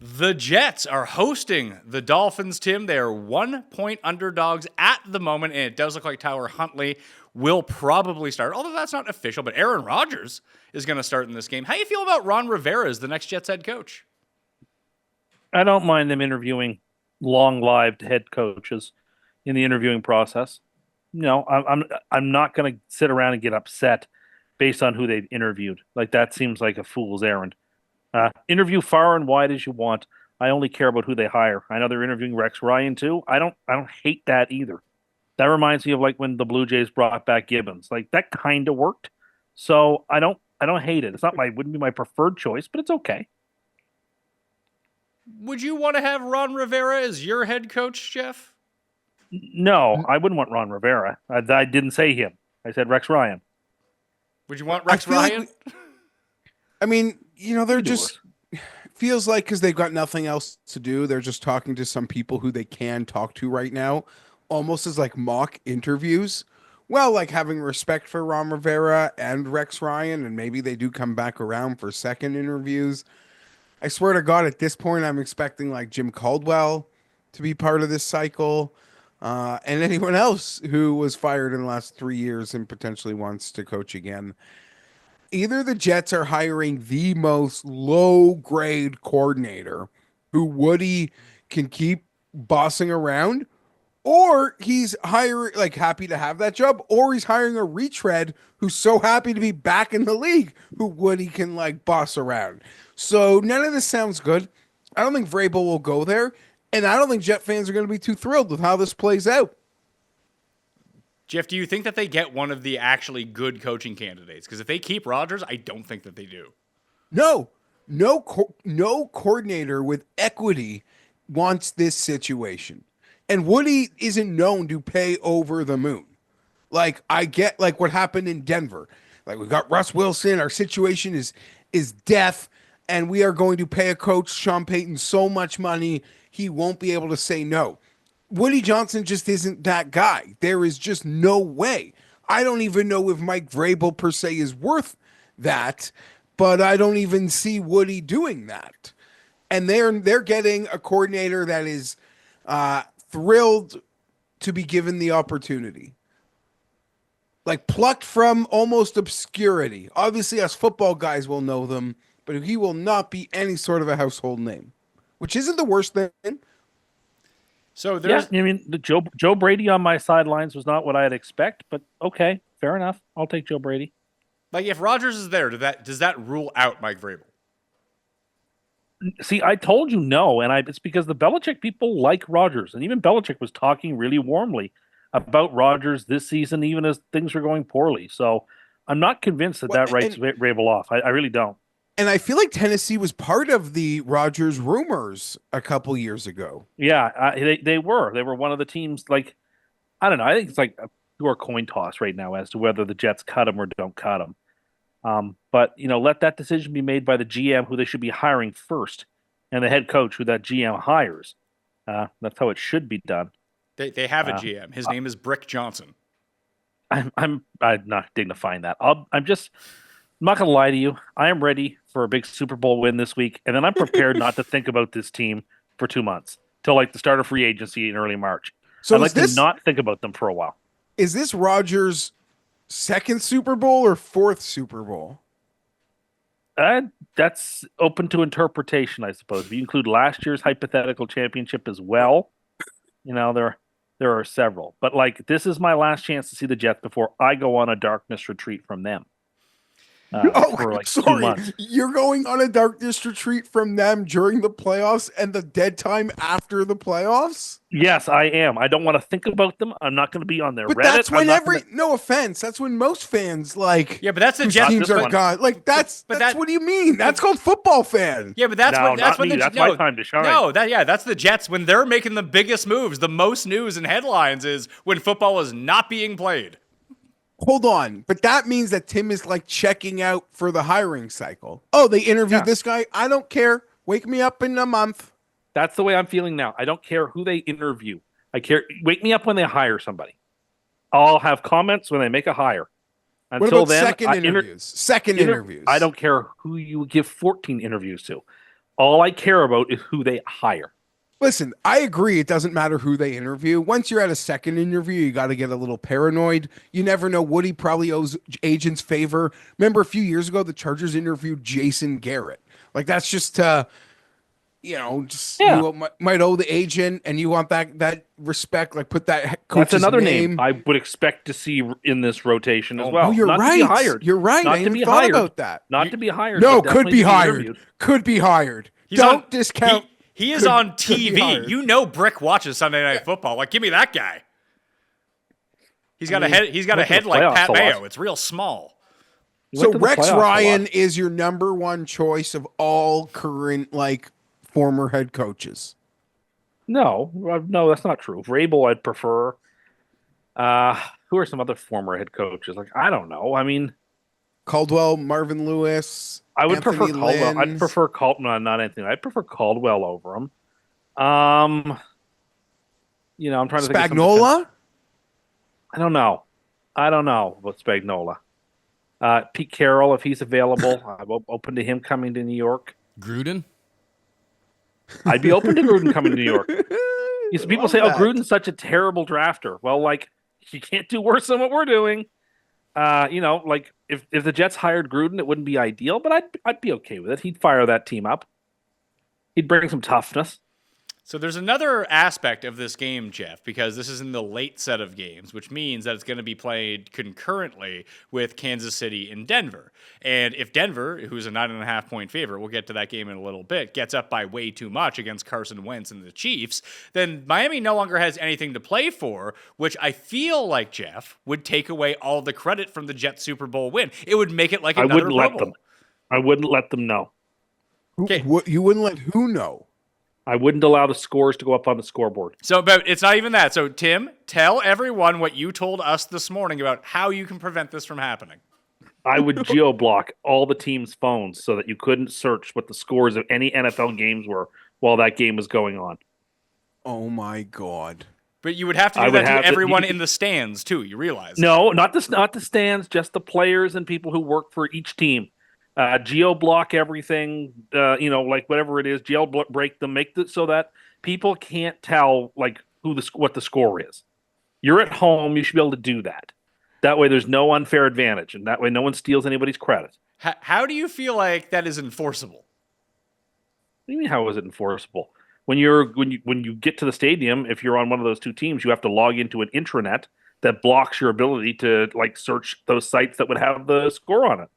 The Jets are hosting the Dolphins, Tim. They are 1-point underdogs at the moment, and it does look like Tyler Huntley will probably start, although that's not official, but Aaron Rodgers is going to start in this game. How do you feel about Ron Rivera as the next Jets head coach? I don't mind them interviewing long-lived head coaches in the interviewing process. No, I'm not going to sit around and get upset based on who they've interviewed. Like, that seems like a fool's errand. Interview far and wide as you want. I only care about who they hire. I know they're interviewing Rex Ryan too. I don't hate that either. That reminds me of like when the Blue Jays brought back Gibbons. Like, that kind of worked. So I don't hate it. Wouldn't be my preferred choice, but it's okay. Would you want to have Ron Rivera as your head coach, Geoff? No, I wouldn't want Ron Rivera. I didn't say him. I said Rex Ryan. Would you want Rex Ryan? I mean, they're just feels like because they've got nothing else to do, they're just talking to some people who they can talk to right now, almost as like mock interviews. Well, like having respect for Ron Rivera and Rex Ryan, and maybe they do come back around for second interviews. I swear to God, at this point, I'm expecting like Jim Caldwell to be part of this cycle, and anyone else who was fired in the last 3 years and potentially wants to coach again. Either the Jets are hiring the most low-grade coordinator who Woody can keep bossing around, or he's happy to have that job, or he's hiring a retread who's so happy to be back in the league who Woody can like boss around. So none of this sounds good. I don't think Vrabel will go there, and I don't think Jet fans are going to be too thrilled with how this plays out. Jeff, do you think that they get one of the actually good coaching candidates? Because if they keep Rodgers, I don't think that they do. No coordinator with equity wants this situation. And Woody isn't known to pay over the moon. Like, I get like what happened in Denver. Like, we got Russ Wilson. Our situation is death, and we are going to pay a coach, Sean Payton, so much money he won't be able to say no. Woody Johnson just isn't that guy. There is just no way. I don't even know if Mike Vrabel per se is worth that, but I don't even see Woody doing that. And they're getting a coordinator that is thrilled to be given the opportunity. Like, plucked from almost obscurity. Obviously, us football guys will know them, but he will not be any sort of a household name, which isn't the worst thing. So there's, the Joe Brady on my sidelines was not what I'd expect, but okay, fair enough. I'll take Joe Brady. Like, if Rodgers is there, does that rule out Mike Vrabel? See, I told you no, and it's because the Belichick people like Rodgers, and even Belichick was talking really warmly about Rodgers this season, even as things were going poorly. So I'm not convinced that Well, that writes Vrabel off. I really don't. And I feel like Tennessee was part of the Rodgers rumors a couple years ago. Yeah, they were one of the teams. Like, I don't know. I think it's like a pure coin toss right now as to whether the Jets cut him or don't cut him. But let that decision be made by the GM, who they should be hiring first, and the head coach, who that GM hires. That's how it should be done. They have a GM. His name is Brick Johnson. I'm not dignifying that. I'm not gonna lie to you. I am ready for a big Super Bowl win this week, and then I'm prepared not to think about this team for 2 months till like the start of free agency in early March. So I'd like to not think about them for a while. Is this Rodgers' second Super Bowl or fourth Super Bowl? That's open to interpretation, I suppose. If you include last year's hypothetical championship as well, there are several. But like, this is my last chance to see the Jets before I go on a darkness retreat from them. For like 2 months. You're going on a darkness retreat from them during the playoffs and the dead time after the playoffs? Yes, I am. I don't want to think about them. I'm not going to be on their But Reddit. that's when no offense, that's when most fans Yeah, but that's the whose Jets. teams are gone. Like that's what do you mean? That's called football fan. Yeah, but that's No, when that's not when me. That's my time to shine. No, that's the Jets when they're making the biggest moves. The most news and headlines is when football is not being played. Hold on, but that means that Tim is like checking out for the hiring cycle. Oh, they interviewed this guy. I don't care. Wake me up in a month. That's the way I'm feeling now. I don't care who they interview. I care. Wake me up when they hire somebody. I'll have comments when they make a hire. What Until about then, second interviews? Second interviews. I don't care who you give 14 interviews to. All I care about is who they hire. Listen, I agree. It doesn't matter who they interview. Once you're at a second interview, you got to get a little paranoid. You never know. Woody probably owes agents favor. Remember a few years ago, the Chargers interviewed Jason Garrett. Like that's just, you might owe the agent, and you want that respect. Like put that coach's That's another name. I would expect to see in this rotation as Oh, well. you're not right. To be hired. You're right. Not I to even be thought hired. about that. Not to be hired. No, but could be definitely to hired. interviewed. Could be hired. He's Don't on, discount. He is on TV. You know, Brick watches Sunday Night Football. Like, give me that guy. He's got a head. He's got a head like Pat Mayo. It's real small. So Rex Ryan is your number one choice of all current former head coaches. No, that's not true. Vrabel, I'd prefer. Who are some other former head coaches? Like, I don't know. I mean, Caldwell, Marvin Lewis. I would Anthony prefer Caldwell. Lynn. I'd prefer Caldwell. Not anything. I'd prefer Caldwell over him. I'm trying to think. Spagnuolo. I don't know about Spagnuolo. Pete Carroll, if he's available, I'm open to him coming to New York. Gruden? I'd be open to Gruden coming to New York. People say, that. "Oh, Gruden's such a terrible drafter." Well, you can't do worse than what we're doing. If the Jets hired Gruden, it wouldn't be ideal, but I'd be okay with it. He'd fire that team up. He'd bring some toughness. So there's another aspect of this game, Geoff, because this is in the late set of games, which means that it's going to be played concurrently with Kansas City and Denver. And if Denver, who's a 9.5-point favorite, we'll get to that game in a little bit, gets up by way too much against Carson Wentz and the Chiefs, then Miami no longer has anything to play for, which I feel like, Geoff, would take away all the credit from the Jets Super Bowl win. It would make it like another bubble. I wouldn't let them know. Okay. You wouldn't let who know? I wouldn't allow the scores to go up on the scoreboard. So, but it's not even that. So, Tim, tell everyone what you told us this morning about how you can prevent this from happening. I would geo-block all the teams' phones so that you couldn't search what the scores of any NFL games were while that game was going on. Oh my God! But you would have to do that to everyone in the stands too. You realize? No, not the stands, just the players and people who work for each team. Geo-block everything, whatever it is, break them, make it so that people can't tell what the score is. You're at home, you should be able to do that. That way there's no unfair advantage, and that way no one steals anybody's credit. How do you feel like that is enforceable? What do you mean, how is it enforceable? When you get to the stadium, if you're on one of those two teams, you have to log into an intranet that blocks your ability to like search those sites that would have the score on it.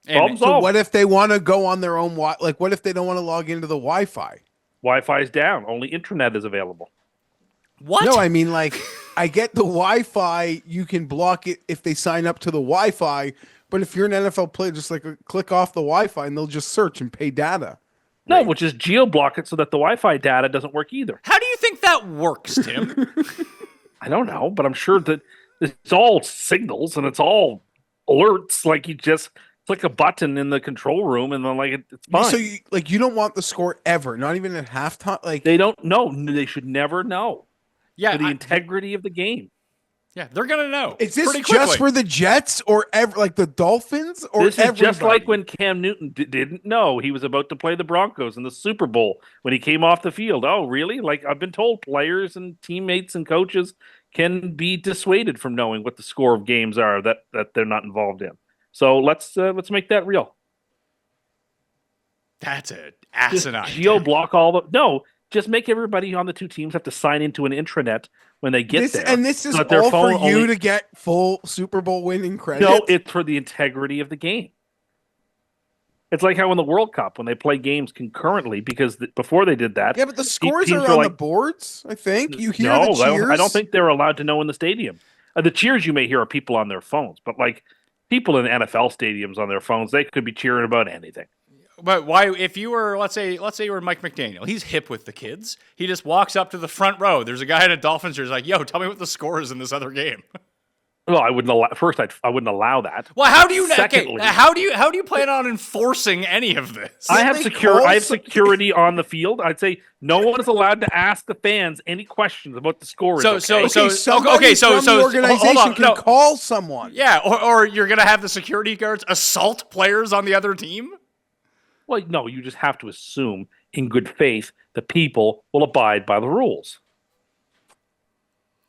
Problem And So solved. what if they want to go on their own like what if they don't want to log into the Wi-Fi? Wi-Fi is down. Only internet is available. what? No, I mean like I get the Wi-Fi, you can block it if they sign up to the Wi-Fi, but if you're an NFL player, just like click off the Wi-Fi and they'll just search and pay data. No, which is geo-block it so that the Wi-Fi data doesn't work either. How do you think that works, Tim? I don't know, but I'm sure that it's all signals and it's all alerts. Like you just click a button in the control room and then like it's fine. So you don't want the score ever, not even at halftime. Like They don't know. They should never know. Yeah, For the integrity of the game. yeah, they're gonna know. is this pretty just quickly. for the Jets or like the Dolphins or This is just everybody? like when Cam Newton didn't know he was about to play the Broncos in the Super Bowl when he came off the field. Oh, really? Like I've been told players and teammates and coaches can be dissuaded from knowing what the score of games are that they're not involved in. So let's make that real. That's a Just asinine. geo block all the no. Just make everybody on the two teams have to sign into an intranet when they get there. And this is so that their all for phone you only- to get full Super Bowl winning credit. No, it's for the integrity of the game. It's like how in the World Cup when they play games concurrently because before they did that, yeah, but the scores teams are were on the like- boards. I think you hear no, the cheers. I don't think they're allowed to know in the stadium. The cheers you may hear are people on their phones, but like people in NFL stadiums on their phones, they could be cheering about anything. But why? If you were, let's say you were Mike McDaniel, he's hip with the kids. He just walks up to the front row. There's a guy in a Dolphins jersey, like, "Yo, tell me what the score is in this other game." Well, I wouldn't allow. First, I wouldn't allow that. Well, how do you? Secondly- okay, how do you plan on enforcing any of this? I have they secure. call I have some- security on the field. I'd say no one is allowed to ask the fans any questions about the score. So- is okay? Okay, so- somebody okay, so- from so- the hold organization on, can no. call someone. Yeah, or you're gonna have the security guards assault players on the other team. Well, no, you just have to assume in good faith the people will abide by the rules.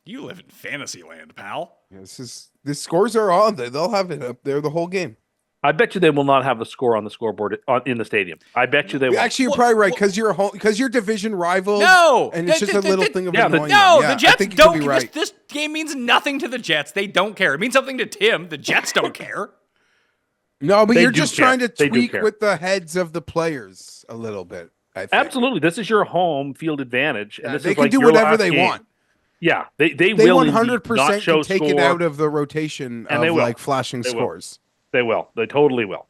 You live in fantasy land, pal. Yeah, the scores are on there. They'll have it up there the whole game. I bet you they will not have the score on the scoreboard in the stadium. I bet you they will. Actually, you're probably right because you're home because you're division rival. No, and it's just a little thing of yeah, annoying. No, you. Yeah, the I Jets think you don't. could be right. This game means nothing to the Jets. They don't care. It means something to Tim. The Jets don't care. No, but They you're do just care. trying to They do tweak care. with the heads of the players a little bit. I think. Absolutely, this is your home field advantage, and Yeah, this they is can like do your whatever last they game. want. Yeah, they They will 100% not show can take it score. out of the rotation And of they will. like flashing They will. scores. They will. They totally will.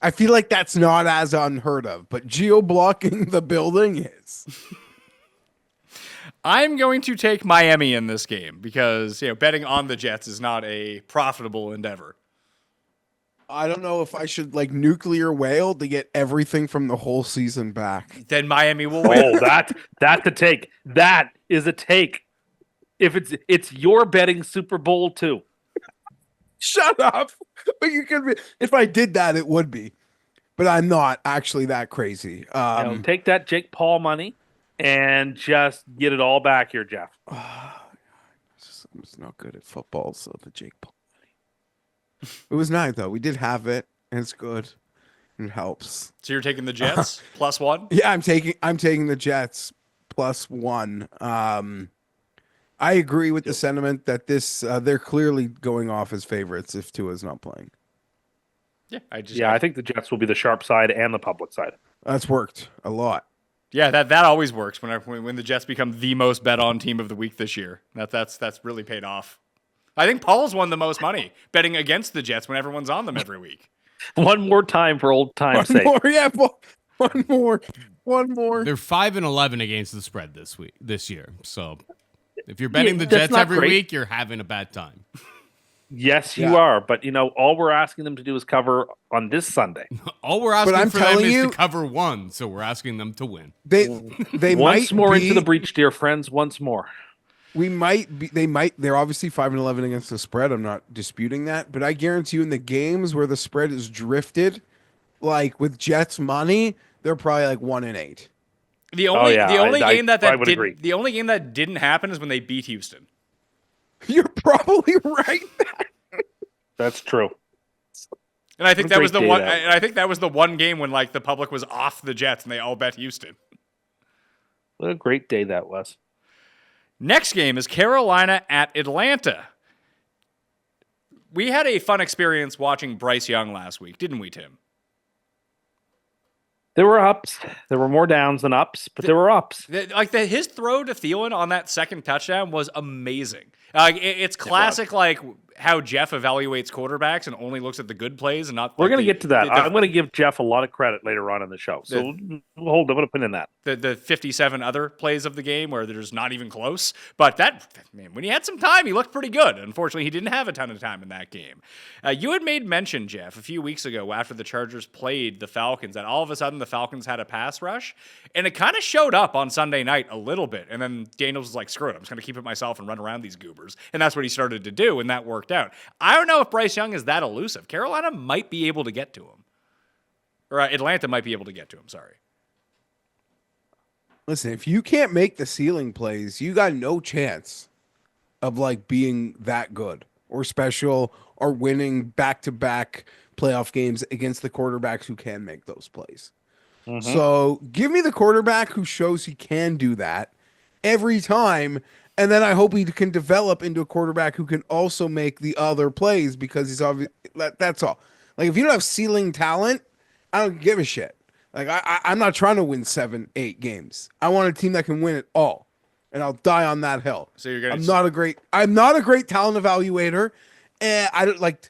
I feel like that's not as unheard of, but geo blocking the building is. I'm going to take Miami in this game because betting on the Jets is not a profitable endeavor. I don't know if I should like nuclear whale to get everything from the whole season back. Then Miami will win. Oh, that's a take. That is a take. If it's your betting Super Bowl too. Shut up. But you could be if I did that, it would be. But I'm not actually that crazy. Take that Jake Paul money and just get it all back here, Jeff. I'm just not good at football, so the Jake Paul money. It was nice though. We did have it, and it's good. It helps. So you're taking the Jets +1? Yeah, I'm taking the Jets +1. I agree with the sentiment that they're clearly going off as favorites if Tua's not playing. Yeah, I think the Jets will be the sharp side and the public side. That's worked a lot. Yeah, that always works when the Jets become the most bet on team of the week this year. That's really paid off. I think Paul's won the most money betting against the Jets when everyone's on them every week. One more time for old time's sake. One more. They're 5-11 against the spread this year. So if you're betting the that's Jets not every great. week, you're having a bad time. Yes, you Yeah. are. But all we're asking them to do is cover on this Sunday. All we're asking I'm for them telling is you- to cover one, so we're asking them to win. They Once might more be, into the breach, dear friends. Once more. They're obviously 5-11 against the spread. I'm not disputing that, but I guarantee you in the games where the spread is drifted, like with Jets money, they're probably like 1-8. The only game I would agree. the only game that didn't happen is when they beat Houston. You're probably right. That's true. And I think What a that was the great day one. that And I think that was the one game when like the public was off the Jets and they all bet Houston. What a great day that was. Next game is Carolina at Atlanta. We had a fun experience watching Bryce Young last week, didn't we, Tim? There were ups. There were more downs than ups, but there were ups. His throw to Thielen on that second touchdown was amazing. It's classic, like how Geoff evaluates quarterbacks and only looks at the good plays and not. We're going to get to that. I'm going to give Geoff a lot of credit later on in the show. So we'll hold an opinion in that. The 57 other plays of the game where there's not even close. But when he had some time, he looked pretty good. Unfortunately, he didn't have a ton of time in that game. You had made mention, Geoff, a few weeks ago after the Chargers played the Falcons that all of a sudden the Falcons had a pass rush. And it kind of showed up on Sunday night a little bit. And then Daniels was like, screw it, I'm just going to keep it myself and run around these goobers. And that's what he started to do, and that worked out. I don't know if Bryce Young is that elusive. Carolina might be able to get to him. Or Atlanta might be able to get to him, sorry. Listen, if you can't make the ceiling plays, you got no chance of like being that good or special or winning back-to-back playoff games against the quarterbacks who can make those plays. Mm-hmm. So give me the quarterback who shows he can do that every time. And then I hope he can develop into a quarterback who can also make the other plays because he's obvious. That's all. Like, if you don't have ceiling talent, I don't give a shit. Like, I'm not trying to win 7-8 games. I want a team that can win it all, and I'll die on that hill. So you're gonna. I'm not a great talent evaluator, and I don't like.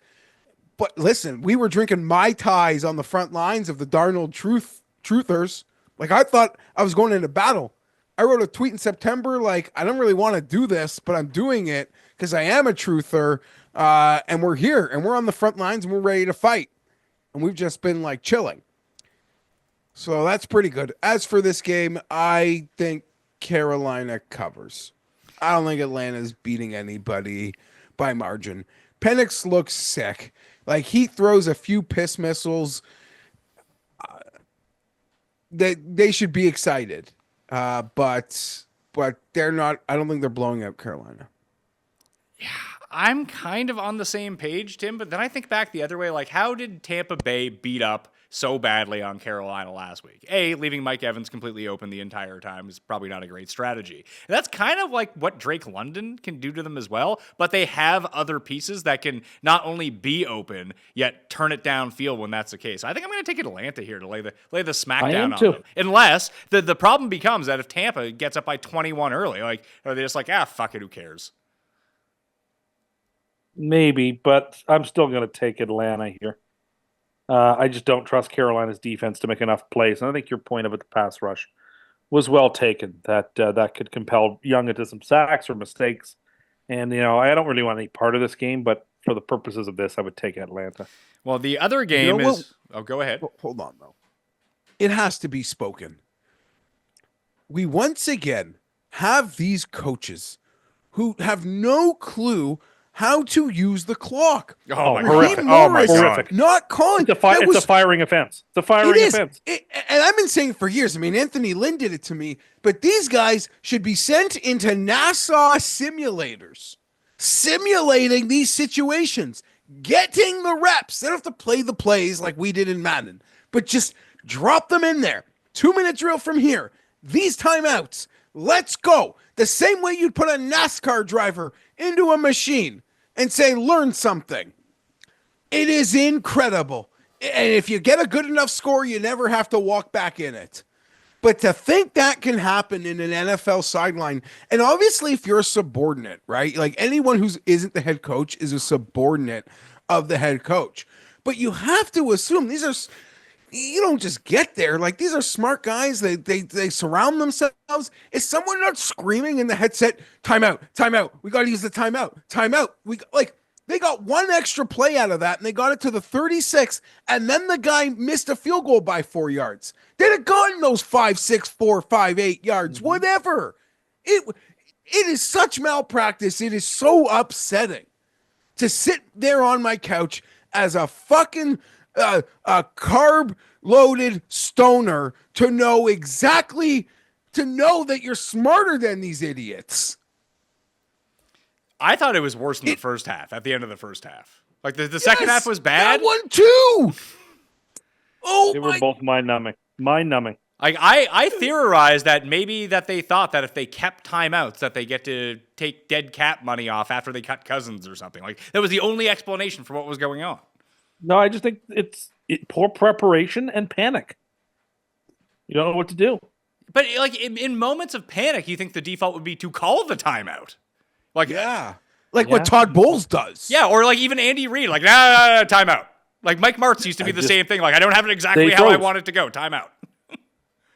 But listen, we were drinking Mai Tais on the front lines of the Darnold truthers. Like, I thought I was going into battle. I wrote a tweet in September, like, I don't really want to do this, but I'm doing it because I am a truther, and we're here, and we're on the front lines, and we're ready to fight. And we've just been, like, chilling. So that's pretty good. As for this game, I think Carolina covers. I don't think Atlanta's beating anybody by margin. Penix looks sick. Like, he throws a few piss missiles. They should be excited. But they're not. I don't think they're blowing out Carolina. Yeah, I'm kind of on the same page, Tim. But then I think back the other way. Like, how did Tampa Bay beat up so badly on Carolina last week? Leaving Mike Evans completely open the entire time is probably not a great strategy. And that's kind of like what Drake London can do to them as well. But they have other pieces that can not only be open, yet turn it downfield when that's the case. I think I'm going to take Atlanta here to lay the smackdown on them. Unless the problem becomes that if Tampa gets up by 21 early, like, are they just like, fuck it, who cares? Maybe, but I'm still going to take Atlanta here. I just don't trust Carolina's defense to make enough plays. And I think your point about the pass rush was well taken, that could compel Young into some sacks or mistakes. And, I don't really want any part of this game, but for the purposes of this, I would take Atlanta. Well, the other game is... Oh, go ahead. Hold on, though. It has to be spoken. We once again have these coaches who have no clue how to use the clock. Oh, my Raheem God. Morris, Oh, my God. not calling. It's a firing offense. It's a firing offense. And I've been saying for years, I mean, Anthony Lynn did it to me, but these guys should be sent into NASA simulators, simulating these situations, getting the reps. They don't have to play the plays like we did in Madden, but just drop them in there. 2-minute drill from here. These timeouts. Let's go. The same way you'd put a NASCAR driver into a machine and say, learn something. It is incredible. And if you get a good enough score, you never have to walk back in it. But to think that can happen in an NFL sideline, and obviously if you're a subordinate, right? Like anyone who isn't the head coach is a subordinate of the head coach. But you have to assume you don't just get there. Like, these are smart guys. They surround themselves. Is someone not screaming in the headset, timeout, timeout? We got to use the timeout, timeout. They got one extra play out of that, and they got it to the 36, and then the guy missed a field goal by 4 yards. They'd have gotten those 5, 6, 4, 5, 8 yards, whatever. It is such malpractice. It is so upsetting to sit there on my couch as a fucking a carb-loaded stoner to know that you're smarter than these idiots. I thought it was worse in the first half, at the end of the first half. Like, the second half was bad. That one, too. They were both mind-numbing. Mind-numbing. Like I theorized that maybe that they thought that if they kept timeouts that they get to take dead cap money off after they cut Cousins or something. Like that was the only explanation for what was going on. No, I just think it's poor preparation and panic. You don't know what to do. But like in moments of panic, you think the default would be to call the timeout. Like Yeah. Like what Todd Bowles does. yeah, or like even Andy Reid, like nah, timeout. Like Mike Martz used to be the same thing. Like I don't have it exactly how I want it to go. Timeout.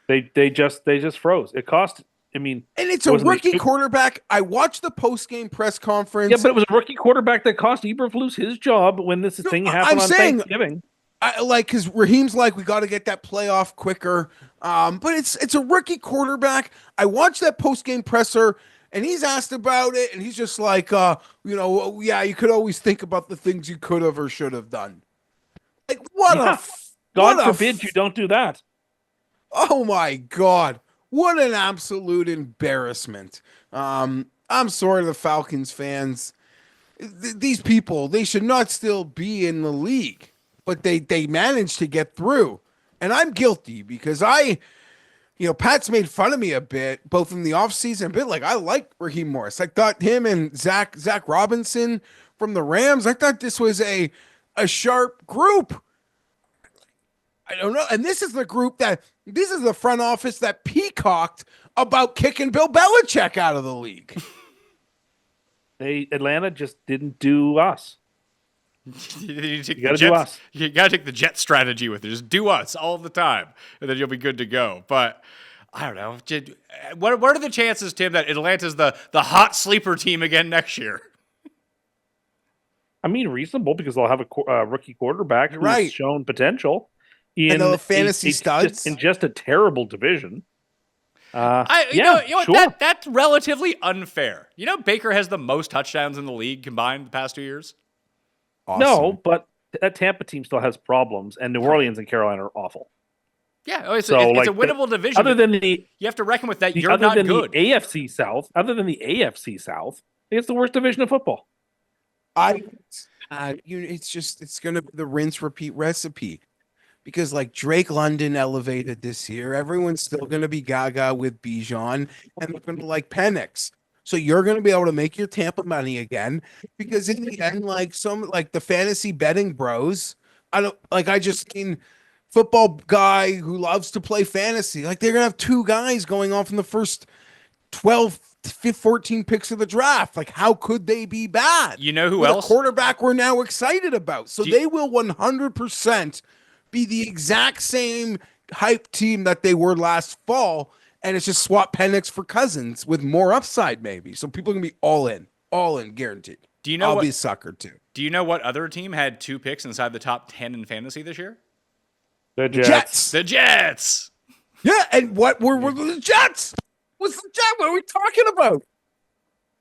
They just froze. It cost. I mean, And it's a rookie quarterback. I watched the post-game press conference. Yeah, but it was a rookie quarterback that cost Eberflus his job when this thing happened on Thanksgiving. Because Raheem's like, we got to get that playoff quicker. But it's a rookie quarterback. I watched that post-game presser, and he's asked about it, and he's just like, yeah, you could always think about the things you could have or should have done. Like, God forbid you don't do that. Oh my God. What an absolute embarrassment. I'm sorry to the Falcons fans. These people, they should not still be in the league, but they managed to get through. And I'm guilty because Pat's made fun of me a bit, both in the offseason and a bit. Like, I like Raheem Morris. I thought him and Zach Robinson from the Rams, I thought this was a sharp group. I don't know. And this is the front office that peacocked about kicking Bill Belichick out of the league. Atlanta just didn't do us. You got to do us. You got to take the Jet strategy with it. Just do us all the time, and then you'll be good to go. But I don't know. What are the chances, Tim, that Atlanta's the hot sleeper team again next year? I mean, reasonable because they'll have a rookie quarterback who's shown potential. And the fantasy studs in just a terrible division. You know what? Sure. That's relatively unfair. You know, Baker has the most touchdowns in the league combined the past 2 years. Awesome. No, but that Tampa team still has problems, and New Orleans and Carolina are awful. Yeah, it's a winnable division. Other than you have to reckon with that. You're not good. The AFC South, other than the AFC South, it's the worst division of football. It's gonna be the rinse repeat recipe. Because like Drake London elevated this year, everyone's still going to be gaga with Bijan, and they're going to like Penix. So you're going to be able to make your Tampa money again. Because in the end, like the fantasy betting bros, I just seen football guy who loves to play fantasy. Like they're going to have two guys going off in the first 12, 14 picks of the draft. Like how could they be bad? You know who else? A quarterback we're now excited about. So they will 100% be the exact same hype team that they were last fall, and it's just swap Penix for Cousins with more upside maybe. So people are going to be all in, guaranteed. Do you know I'll be a sucker too. Do you know what other team had 2 picks inside the top 10 in fantasy this year? The Jets. The Jets. Yeah, and what were the Jets? What's the Jets? What are we talking about?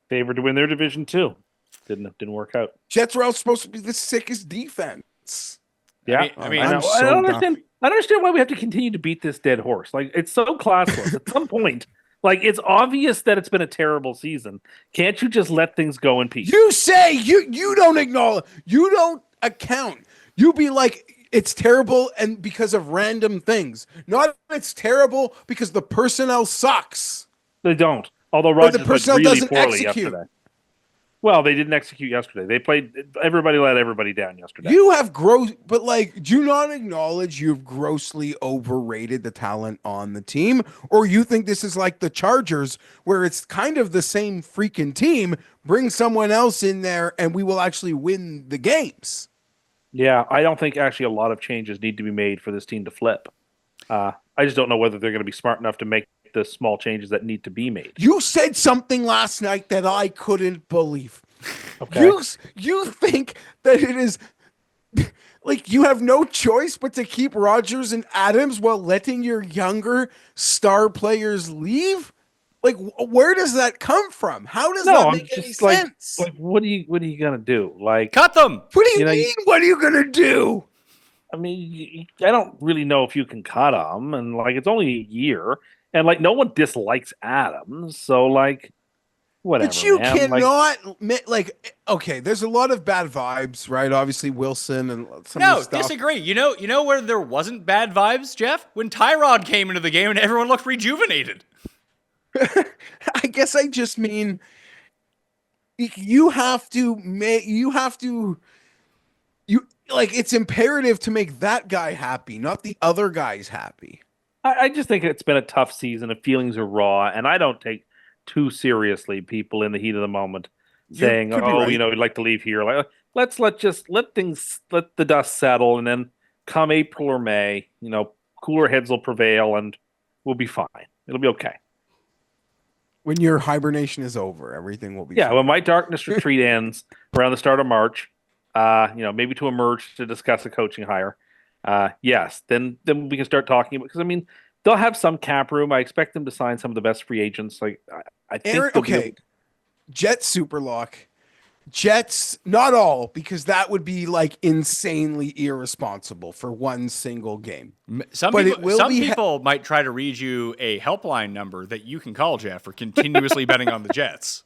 Favored to win their division too. Didn't work out. Jets were all supposed to be the sickest defense. Yeah, I mean, I don't understand. I don't understand why we have to continue to beat this dead horse. Like it's so classless. At some point, like it's obvious that it's been a terrible season. Can't you just let things go in peace? You say you don't acknowledge, you don't account. You be like it's terrible and because of random things. Not it's terrible because the personnel sucks. They don't. Although Rodgers the personnel really doesn't poorly execute. Yesterday. Well, they didn't execute yesterday. They played. Everybody let everybody down yesterday. You have but do not acknowledge you've grossly overrated the talent on the team, or you think this is like the Chargers, where it's kind of the same freaking team. Bring someone else in there, and we will actually win the games. Yeah, I don't think actually a lot of changes need to be made for this team to flip. I just don't know whether they're going to be smart enough to make the small changes that need to be made. You said something last night that I couldn't believe. Okay. You think that it is like you have no choice but to keep Rodgers and Adams while letting your younger star players leave? Like, where does that come from? How does that make any sense? Like, what are you gonna do? Like, cut them. What do you mean? What are you gonna do? I mean, I don't really know if you can cut them, and like it's only a year, and like no one dislikes Adams, so like, whatever. But you man. cannot okay, there's a lot of bad vibes, right? Obviously Wilson and some of No, the stuff. disagree. You know where there wasn't bad vibes, Jeff? When Tyrod came into the game and everyone looked rejuvenated. I guess I just mean you have to it's imperative to make that guy happy, not the other guys happy. I just think it's been a tough season. The feelings are raw, and I don't take too seriously people in the heat of the moment saying, could be "Oh, right. we'd like to leave here." Like, let's let the dust settle, and then come April or May, cooler heads will prevail, and we'll be fine. It'll be okay. When your hibernation is over, everything will be Yeah, fine. when my darkness retreat ends around the start of March, maybe to emerge to discuss a coaching hire. Yes, then we can start talking about, because I mean they'll have some cap room. I expect them to sign some of the best free agents. Like I think Aaron, they'll be okay. Jets Superlock. Jets, not all, because that would be like insanely irresponsible for one single game. Some But people, it will some be people might try to read you a helpline number that you can call, Jeff, for continuously betting on the Jets.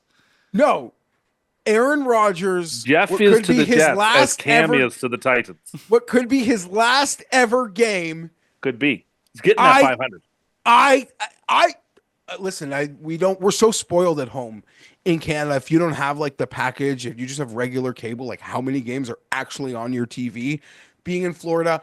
No, Aaron Rodgers. Jeff what is could to be the his Jets as last Cam ever. is to the Titans. What could be his last ever game. Could be. He's getting that 500. I listen. We're so spoiled at home in Canada. If you don't have like the package, if you just have regular cable, like how many games are actually on your TV? Being in Florida,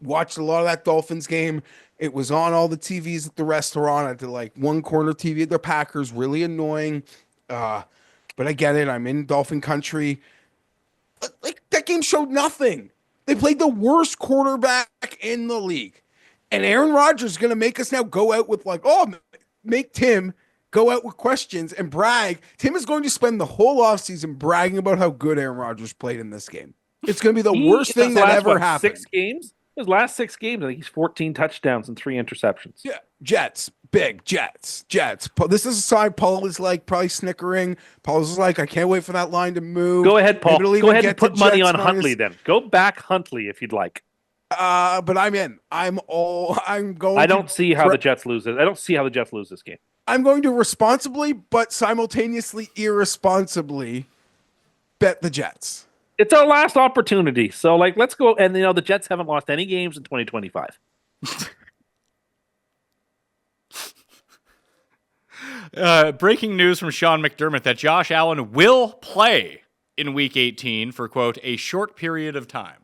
watched a lot of that Dolphins game. It was on all the TVs at the restaurant, at the like one corner TV at the Packers. Really annoying. But I get it. I'm in Dolphin country. Like that game showed nothing. They played the worst quarterback in the league. And Aaron Rodgers is going to make us now go out with make Tim go out with questions and brag. Tim is going to spend the whole offseason bragging about how good Aaron Rodgers played in this game. It's going to be the worst thing that ever happened. 6 games? His last 6 games, I think he's 14 touchdowns and 3 interceptions. Yeah, Jets, big Jets. This is a sign. Paul is like probably snickering. Paul's like, I can't wait for that line to move. Go ahead, Paul. Maybe it'll Go even ahead get and put to money Jets on Huntley minus- then. Go back Huntley if you'd like. But I'm in. I'm going. I don't see how the Jets lose it. I don't see how the Jets lose this game. I'm going to responsibly, but simultaneously irresponsibly bet the Jets. It's our last opportunity. So, let's go. And, the Jets haven't lost any games in 2025. Breaking news from Sean McDermott that Josh Allen will play in Week 18 for, quote, a short period of time.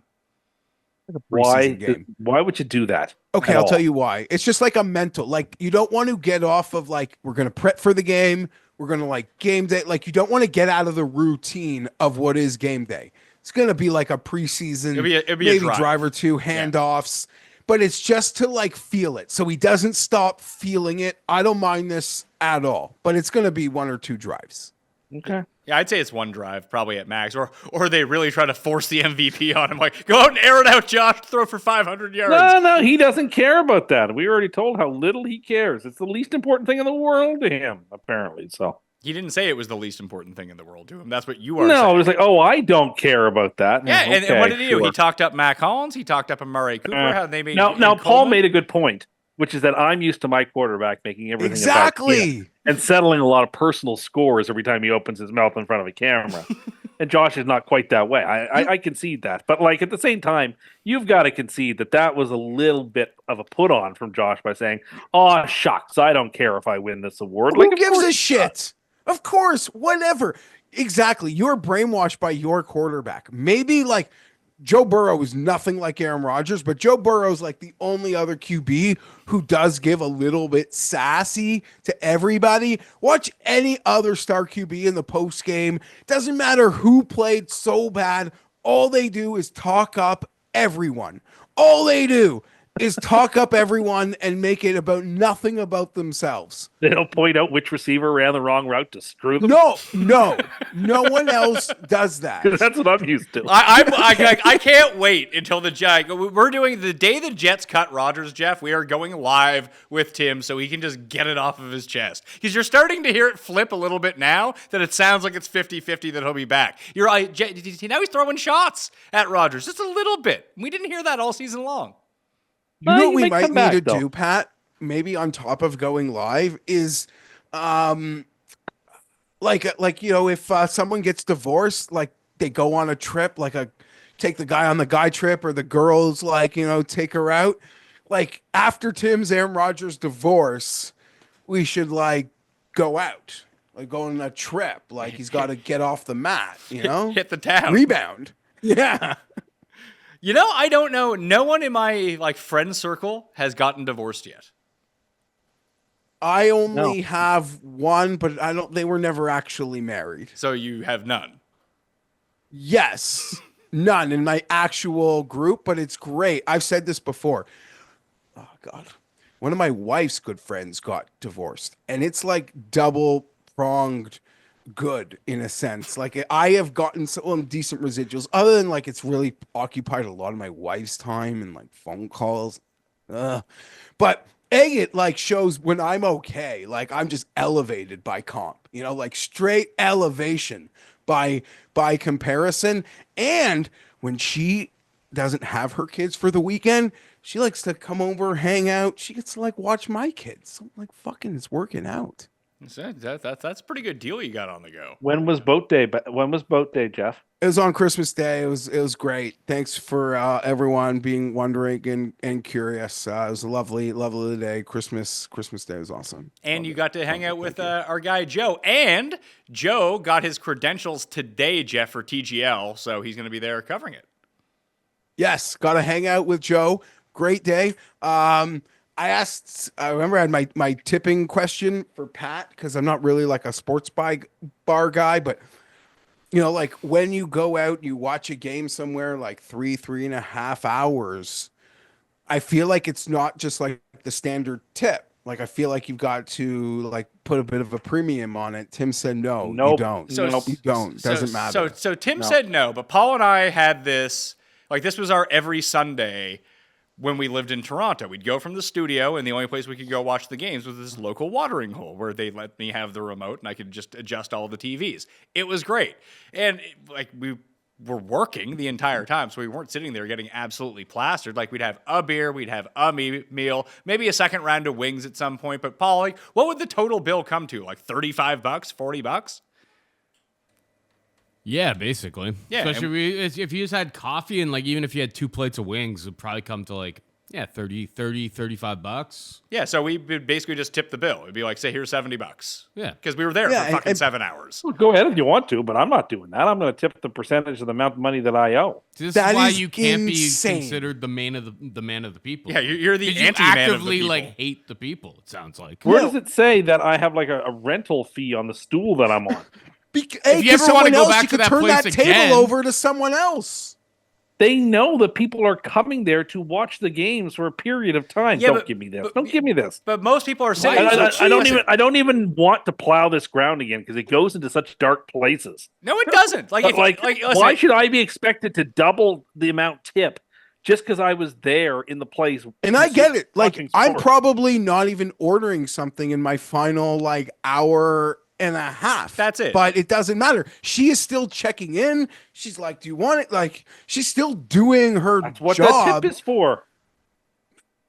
Game. Why would you do that? Okay, I'll tell you why. It's just like a mental, you don't want to get off of we're going to prep for the game. We're going to game day. You don't want to get out of the routine of what is game day. It's going to be like a preseason, it'll be maybe a drive or two handoffs, but it's just to feel it. So he doesn't stop feeling it. I don't mind this at all, but it's going to be 1 or 2 drives. Okay. Yeah, I'd say it's 1 drive, probably at max. Or they really try to force the MVP on him. Go out and air it out, Josh. Throw for 500 yards. No, he doesn't care about that. We already told how little he cares. It's the least important thing in the world to him, apparently. So He didn't say it was the least important thing in the world to him. That's what you are saying. No, it was I don't care about that. Yeah, Okay, and what did he do? sure. He talked up Mac Hollins. He talked up Murray Cooper. How they made Now Paul Coleman. made a good point, which is that I'm used to my quarterback making everything about him Exactly. and settling a lot of personal scores every time he opens his mouth in front of a camera. And Josh is not quite that way. I concede that. But at the same time, you've got to concede that was a little bit of a put on from Josh by saying, "Oh, shucks, I don't care if I win this award." Who of gives course a he shit? does. Of course, whatever. Exactly. You're brainwashed by your quarterback. Maybe Joe Burrow is nothing like Aaron Rodgers, but Joe Burrow's the only other QB who does give a little bit sassy to everybody. Watch any other star QB in the post game. Doesn't matter who played so bad. All they do is talk up everyone. All they do is talk up everyone and make it about nothing about themselves. They don't point out which receiver ran the wrong route to screw them. No one else does that. That's what I'm used to. I can't wait until the Jets. We're doing the day the Jets cut Rodgers, Jeff. We are going live with Tim so he can just get it off of his chest. Because you're starting to hear it flip a little bit now that it sounds like it's 50-50 that he'll be back. Now he's throwing shots at Rodgers just a little bit. We didn't hear that all season long. You know what we might might come need back, to though. do, Pat, maybe on top of going live, is like if someone gets divorced, like they go on a trip, take the guy on the guy trip, or the girls take her out. Like after Tim's Aaron Rodgers divorce, we should like go out, like go on a trip. Like he's got to get off the mat, Hit the town. rebound. Yeah. I don't know. No one in my like friend circle has gotten divorced yet. I only have one, but they were never actually married. So you have none. Yes. None in my actual group, but it's great. I've said this before. Oh God. One of my wife's good friends got divorced, and it's like double pronged good in a sense. Like I have gotten some decent residuals, other than like it's really occupied a lot of my wife's time and like phone calls. But it like shows when I'm okay, like I'm just elevated by comp, like straight elevation by comparison. And when she doesn't have her kids for the weekend, she likes to come over, hang out. She gets to like watch my kids. So I'm like, fucking, it's working out. That's a pretty good deal you got on the go. When was boat day? When was boat day, Jeff? It was on Christmas Day. It was great. Thanks for everyone being wondering and curious. It was a lovely day. Christmas Day was awesome. And you got to hang out with our guy Joe. And Joe got his credentials today, Jeff, for TGL. So he's going to be there covering it. Yes, got to hang out with Joe. Great day. I remember I had my tipping question for Pat, because I'm not really like a sports bar guy, but like when you go out, you watch a game somewhere like 3.5 hours, I feel like it's not just like the standard tip. Like I feel like you've got to like put a bit of a premium on it. Tim said no, Nope. you don't. So- You don't. Doesn't matter. So Tim said no, but Paul and I had this, like this was our every Sunday when we lived in Toronto. We'd go from the studio, and the only place we could go watch the games was this local watering hole where they let me have the remote and I could just adjust all the TVs. It was great. And we were working the entire time, so we weren't sitting there getting absolutely plastered. Like we'd have a beer, we'd have a meal, maybe a second round of wings at some point. But Paul, like, what would the total bill come to? Like $35, $40? Yeah, basically. Yeah, Especially if you just had coffee and like even if you had 2 plates of wings, it would probably come to like, yeah, $35. Yeah, so we would basically just tip the bill. It'd be like, say, here's $70. Yeah. Because we were there Yeah, for fucking and 7 hours. Well, go ahead if you want to, but I'm not doing that. I'm going to tip the percentage of the amount of money that I owe. This That is why is you can't insane. be considered the man of the people. Yeah, you're the 'Cause you anti-man of the actively people. like hate the people, it sounds like. Where does it say that I have like a rental fee on the stool that I'm on? If you ever wanna go back you to could that turn place that table again- over to someone else. They know that people are coming there to watch the games for a period of time. Yeah, Don't but- give me this. but- Don't give me this. But most people are sitting. I don't even want to plow this ground again because it goes into such dark places. No, it doesn't. Like, But listen, why should I be expected to double the amount tip just because I was there in the place? And I get it. Like watching I'm sports? probably not even ordering something in my final like hour and a half. That's it. But it doesn't matter. She is still checking in. She's like, "Do you want it?" Like she's still doing her That's what job. that tip is for.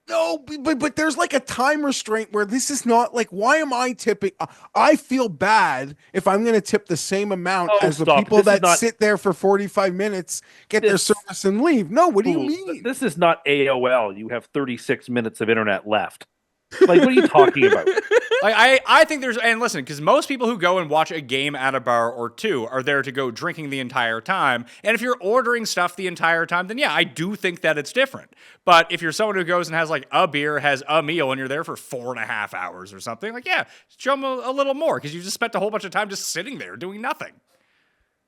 No, but there's like a time restraint where this is not like, why am I tipping? I feel bad if I'm going to tip the same amount Oh, as the stop. people This is that not- sit there for 45 minutes, get their This- service and leave. No, what do you Ooh, mean? This is not AOL. You have 36 minutes of internet left. Like, what are you talking about? Like, I think there's, and listen, because most people who go and watch a game at a bar or two are there to go drinking the entire time. And if you're ordering stuff the entire time, then yeah, I do think that it's different. But if you're someone who goes and has like a beer, has a meal, and you're there for 4.5 hours or something, like, yeah, show them a little more because you just spent a whole bunch of time just sitting there doing nothing.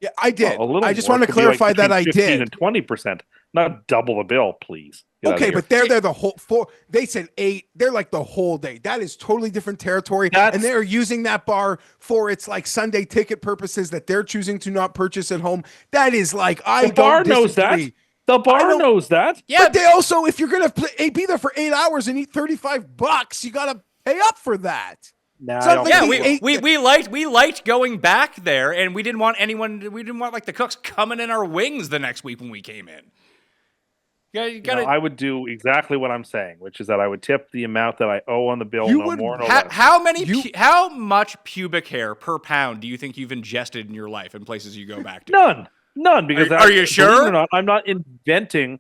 Yeah, I did. Well, a little I just more want to could be like clarify that I between 15 did. and 20%, not double the bill, please. Get out of Okay, here. but they're there the whole four. They said 8. They're like the whole day. That is totally different territory. That's- And they're using that bar for its like Sunday ticket purposes that they're choosing to not purchase at home. That is like I the bar don't knows that. disagree. The bar don't- knows that. Yeah, But they also, if you're gonna be there for 8 hours and eat $35, you gotta pay up for that. Nah, So I don't yeah, think yeah, so. we liked going back there, and we didn't want like the cooks coming in our wings the next week when we came in. Yeah, you You gotta. know, I would do exactly what I'm saying, which is that I would tip the amount that I owe on the bill, You no would more, no How, less. how much pubic hair per pound do you think you've ingested in your life in places you go back to? None, because Are you believe it sure? or not, I'm not inventing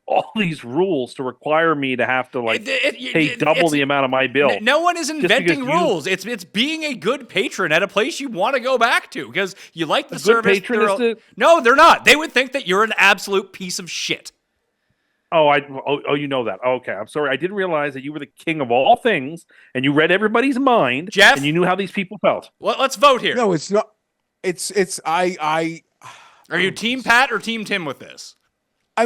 all these rules to require me to have to pay double the amount of my bill. No one is because inventing you- rules. It's being a good patron at a place you want to go back to because you like the A good service. patron is to- No, they're not. They would think that you're an absolute piece of shit. Oh, you know that. Okay, I'm sorry. I didn't realize that you were the king of all things, and you read everybody's mind, Geoff? and you knew how these people felt. Well, let's vote here. No, it's not. I Are you Team Pat or Team Tim with this?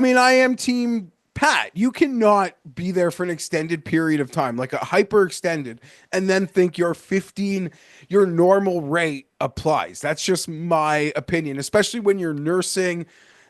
mean, I am team Pat. You cannot be there for an extended period of time, like a hyper extended, and then think your normal rate applies. That's just my opinion, especially when you're nursing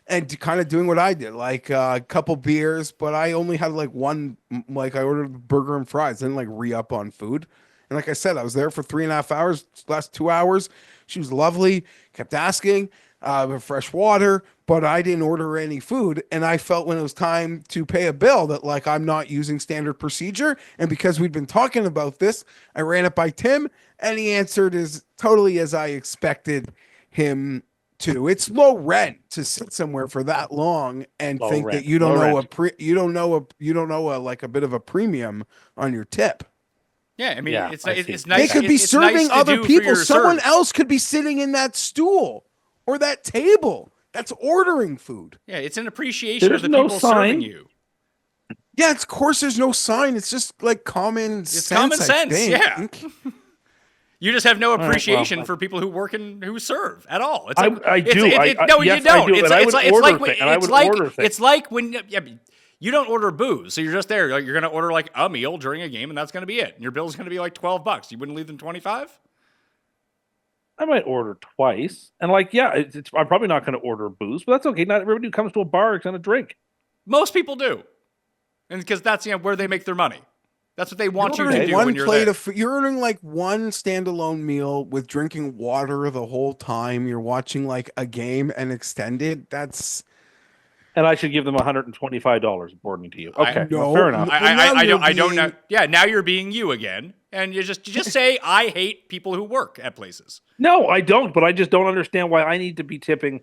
and kind of doing what I did, like a couple beers, but I only had like one, like I ordered a burger and fries, didn't like re-up on food. And like I said, I was there for 3.5 hours, last 2 hours. She was lovely, kept asking for fresh water, but I didn't order any food. And I felt when it was time to pay a bill that like I'm not using standard procedure. And because we'd been talking about this, I ran it by Tim and he answered as totally as I expected him to. It's low rent to sit somewhere for that long and Low think rent, that you don't low know rent. you don't know like a bit of a premium on your tip. Yeah, I mean, Yeah, it's I it's, see. it's They nice. could be it's nice serving to other do for people. your Someone serve. else could be sitting in that stool or that table that's ordering food. Yeah, it's an appreciation There's of the no people sign. serving you. Yeah, of course there's no sign. It's just like common sense. It's common I sense, think. yeah. You just have no right, well, appreciation for people who work and who serve at all. It's I like, do. No, Yes, you don't. I do, It's, and I it's would like, it's order like when, things, and I it's would like order things. it's like when you don't order booze, so you're just there. Like, you're gonna order like a meal during a game, and that's gonna be it. And your bill's gonna be like $12. You wouldn't leave them 25. I might order twice, and I'm probably not going to order booze, but that's okay. Not everybody who comes to a bar is going to drink. Most people do, and because that's where they make their money. That's what they want you You're to ordering do one when you're plate there. of you're ordering like one standalone meal with drinking water the whole time. You're watching like a game and extended. That's And I should give them $125, according to you. Okay, No, fair enough. Well, now I you're don't know. being- Yeah, now you're being you again, and you just say I hate people who work at places. No, I don't, but I just don't understand why I need to be tipping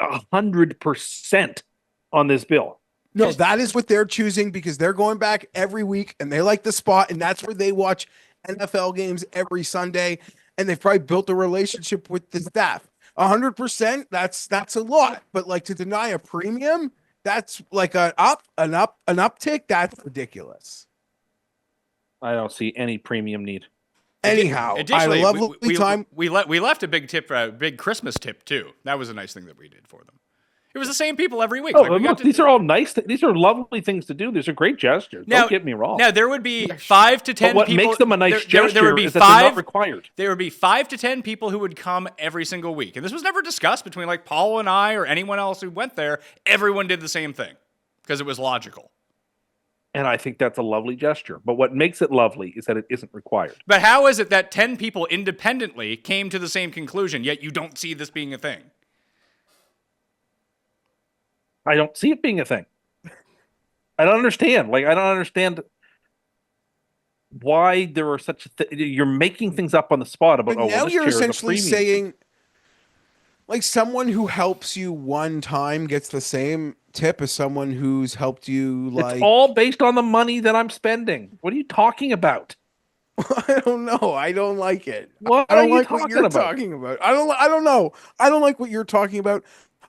100% on this bill. No, that is what they're choosing because they're going back every week and they like the spot and that's where they watch NFL games every Sunday and they've probably built a relationship with the staff. 100%, that's a lot, but like to deny a premium, that's like an uptick, that's ridiculous. I don't see any premium need. Anyhow, I had a lovely time. We left a big tip, a big Christmas tip too. That was a nice thing that we did for them. It was the same people every week. Oh, Like, we got look, to- these are all nice. These are lovely things to do. These are great gestures. Now- Don't get me wrong. Now there would be 5 to 10 but what people. makes them a nice there gesture would be is that they're not 5. required. There would be 5 to 10 people who would come every single week, and this was never discussed between like Paul and I or anyone else who went there. Everyone did the same thing because it was logical. And I think that's a lovely gesture. But what makes it lovely is that it isn't required. But how is it that 10 people independently came to the same conclusion, yet you don't see this being a thing? I don't see it being a thing. I don't understand. Like, I don't understand why there are such. You're making things up on the spot about. But now this you're chair is a essentially premium. saying, like, someone who helps you one time gets the same tip as someone who's helped you. Like, It's all based on the money that I'm spending. What are you talking about? I don't know. I don't like it. What I don't are you like what you're talking about? talking about. I don't know. I don't like what you're talking about.